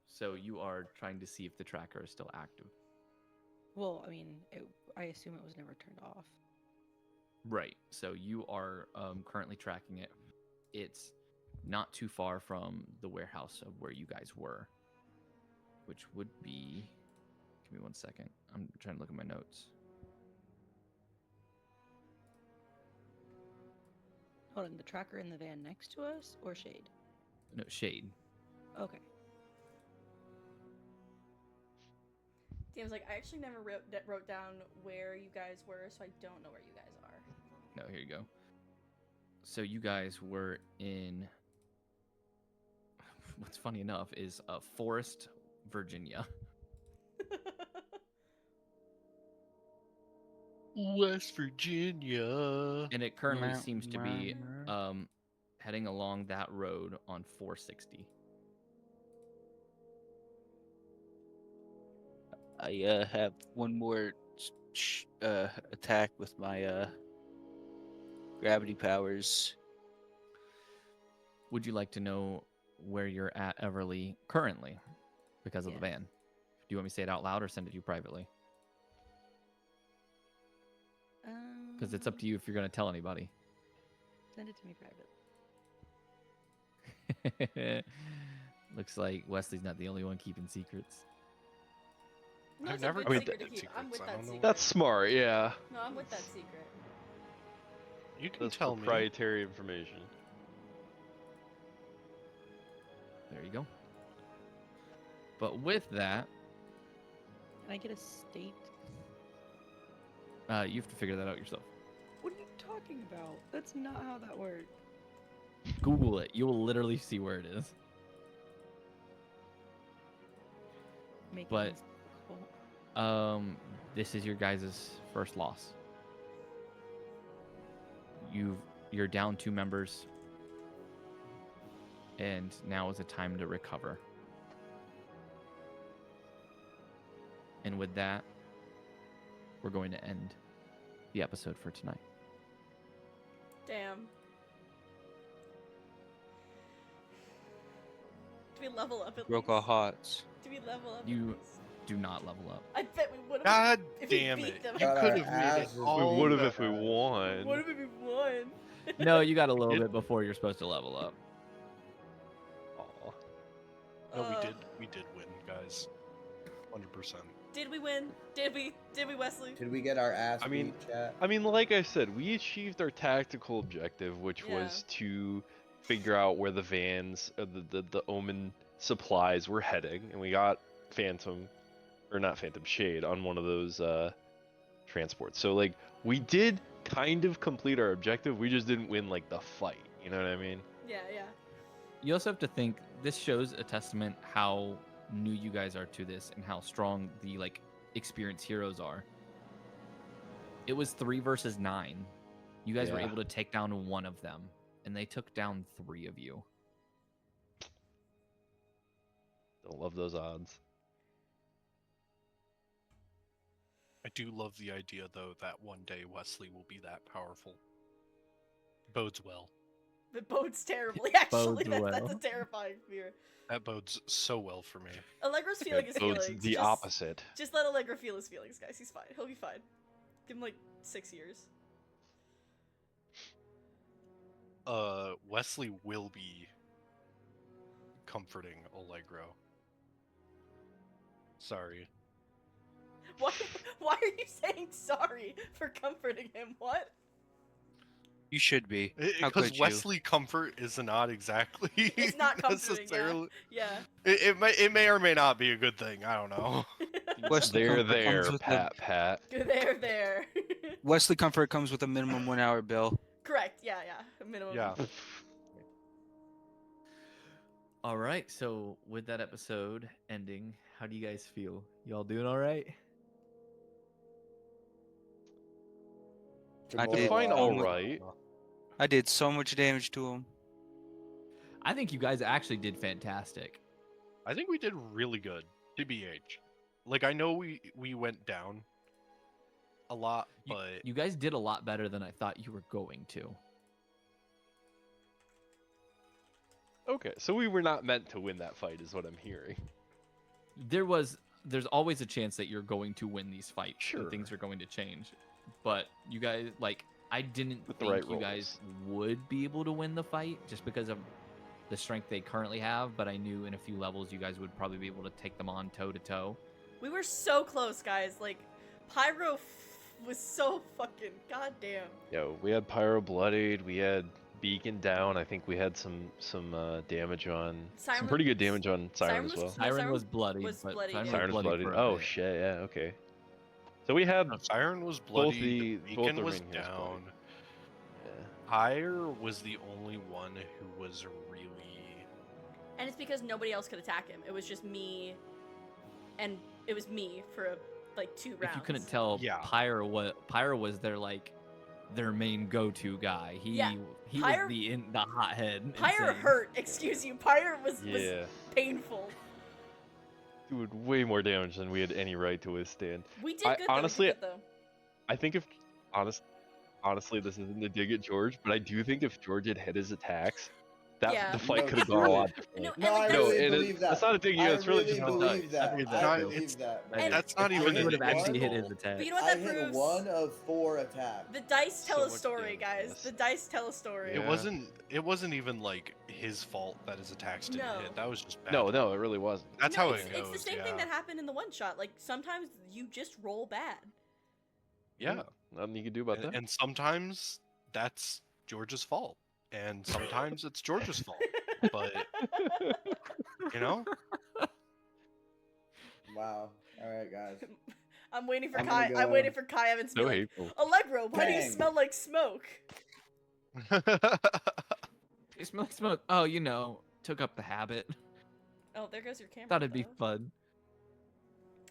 So you are trying to see if the tracker is still active. Well, I mean, I assume it was never turned off. Right. So you are currently tracking it. It's not too far from the warehouse of where you guys were, which would be. Give me 1 second. I'm trying to look at my notes. Hold on, the tracker in the van next to us or Shade? No, Shade. Okay. Dan's like, I actually never wrote down where you guys were, so I don't know where you guys are. No, here you go. So you guys were in. What's funny enough is Forest, Virginia. West Virginia. And it currently seems to be heading along that road on 460. I have one more attack with my gravity powers. Would you like to know where you're at, Everly, currently because of the van? Do you want me to say it out loud or send it to you privately? Because it's up to you if you're going to tell anybody. Send it to me private. Looks like Wesley's not the only one keeping secrets. No, I've it's a never good kept secret to keep. I'm with secrets. I that don't know. secret. That's smart, yeah. No, I'm with that secret. You can That's tell me. proprietary information. There you go. But with that, Can I get a state? you have to figure that out yourself. What are you talking about? That's not how that works. Google it. You will literally see where it is. Make But- things difficult. This is your guys' first loss. You're down 2 members, and now is a time to recover. And with that, we're going to end the episode for tonight. Damn. Do we level up at Broke least? our hearts. Do we level up You- at least? Do not level up. I bet we would have. God if we damn beat it! them. You God, could our have made it asses all We would have if we better. won. What if we won? No, you got a little Did- bit before you're supposed to level up. Aw. No, Uh, we did win, guys. 100%. Did we win? Did we, Wesley? Did we get our ass I mean- beat, chat? I mean, like I said, we achieved our tactical objective, which was to figure out where the vans, the Omen supplies were heading, and we got Shade on one of those transports. So like, we did kind of complete our objective. We just didn't win like the fight. You know what I mean? Yeah. You also have to think this shows a testament how new you guys are to this and how strong the experienced heroes are. It was 3 versus 9. You guys were Yeah. able to take down 1 of them, and they took down 3 of you. Don't love those odds. I do love the idea, though, that one day Wesley will be that powerful. Bodes well. It bodes terribly, actually. Bodes That's a well. terrifying fear. That bodes so well for me. Allegro's feeling his It bodes feelings. the just, opposite. Just let Allegro feel his feelings, guys. He's fine. He'll be fine. Give him 6 years. Wesley will be comforting Allegro. Sorry. Why are you saying sorry for comforting him? What? You should be. How Because could you? Wesley comfort is not exactly It's not comforting, necessarily. Yeah. It may or may not be a good thing. I don't know. Wesley There, Comfort comes there, with Pat. There. Wesley Comfort comes with a minimum 1 hour bill. Correct. Yeah. Minimum. Yeah. All right, so with that episode ending, how do you guys feel? Y'all doing all right? I did Define all all my- right. I did so much damage to him. I think you guys actually did fantastic. I think we did really good, TBH. Like, I know we went down a lot, but You guys did a lot better than I thought you were going to. Okay, so we were not meant to win that fight, is what I'm hearing. There's always a chance that you're going to win these fights. Sure. And things are going to change. But you guys, like, I didn't With the think right you guys would be able to win the fight just because of the strength they currently have. But I knew in a few levels you guys would probably be able to take them on toe to toe. We were so close, guys. Like, Pyro was so fucking goddamn. Yo, we had Pyro bloodied, we had Beacon down. I think we had some damage on some pretty good damage on Siren as well. Siren was bloody. was but bloody, Siren yeah. Siren was bloodied. for a Oh bit. shit, yeah, okay. So we had Siren was both bloody. the Beacon both was the ring heroes down. bloodied. Yeah. Pyre was the only one who was really. And it's because nobody else could attack him. It was just me, and it was me for like 2 rounds. If you couldn't tell, Yeah. Pyre was their main go-to guy. He Pyre- was the hothead. Pyre insane. hurt. Excuse you. Pyre was Yeah. painful. Doing way more damage than we had any right to withstand. We did I- good. honestly, though. We did good, though. I think if honestly, this isn't a dig at George, but I do think if George had hit his attacks, that Yeah. the fight No, could have gone a lot differently. No, No, and, I like, No, really it is- believe that. that's not a dig. I It's really really just believe that. agree with I that, too. believe that. And- That's not If even. George would have an actually hit his example. attack. But you know what I that hit proves? 1 of 4 attacks. The dice tell So a much story, damage, guys. yes. The dice tell a story. Yeah. It wasn't even like his fault that his attacks didn't No. hit. That was just bad. No, it really wasn't. That's No, how it's, it goes. it's the same thing that happened in the one shot. Like sometimes you just roll bad. Yeah, Nothing you can do about that. and sometimes that's George's fault, and sometimes it's George's fault. But you know, Wow. All right, guys. I'm waiting for I'm Kai. gonna I'm go- waiting for Kai Evans to So be like, hateful. Allegro, why do you Dang. smell like smoke? You smell like smoke. Oh, took up the habit. Oh, there goes your camera. Thought it'd be though. fun.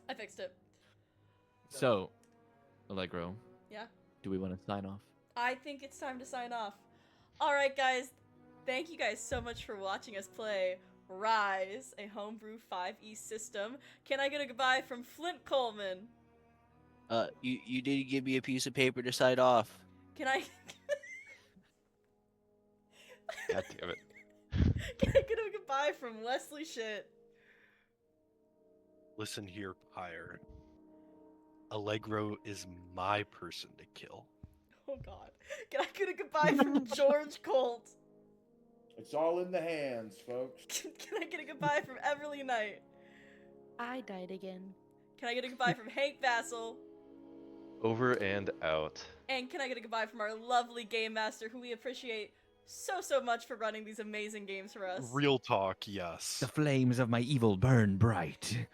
I fixed it. So, Allegro. Yeah? Do we want to sign off? I think it's time to sign off. All right, guys. Thank you guys so much for watching us play R.I.S.E, a homebrew 5e system. Can I get a goodbye from Flint Colman? You did give me a piece of paper to sign off. Can I? God damn it. Can I get a goodbye from Wesley Schidt? listen here, Pyre. Allegro is my person to kill. Oh God. Can I get a goodbye from George Colt? It's all in the hands, folks. Can I get a goodbye from Everly Knight? I died again. Can I get a goodbye from Hank Vassal? Over and out. And can I get a goodbye from our lovely game master, who we appreciate so much for running these amazing games for us? Real talk, yes. The flames of my evil burn bright.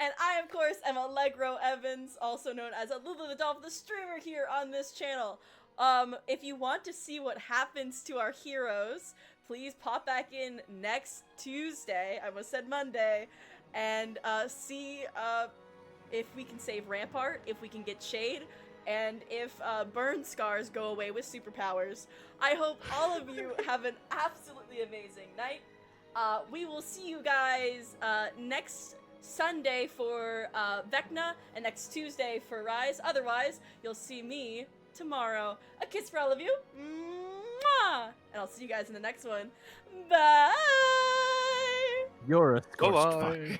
And I, of course, am Allegro Evans, also known as AlulaTheDolf, the streamer here on this channel. If you want to see what happens to our heroes, please pop back in next Tuesday, I almost said Monday, and see if we can save Rampart, if we can get Shade, and if burn scars go away with superpowers. I hope all of you have an absolutely amazing night. We will see you guys next Sunday for Vecna and next Tuesday for R.I.S.E. Otherwise, you'll see me tomorrow. A kiss for all of you. Mwah! And I'll see you guys in the next one. Bye! You're a scorched Bye-bye. fuck.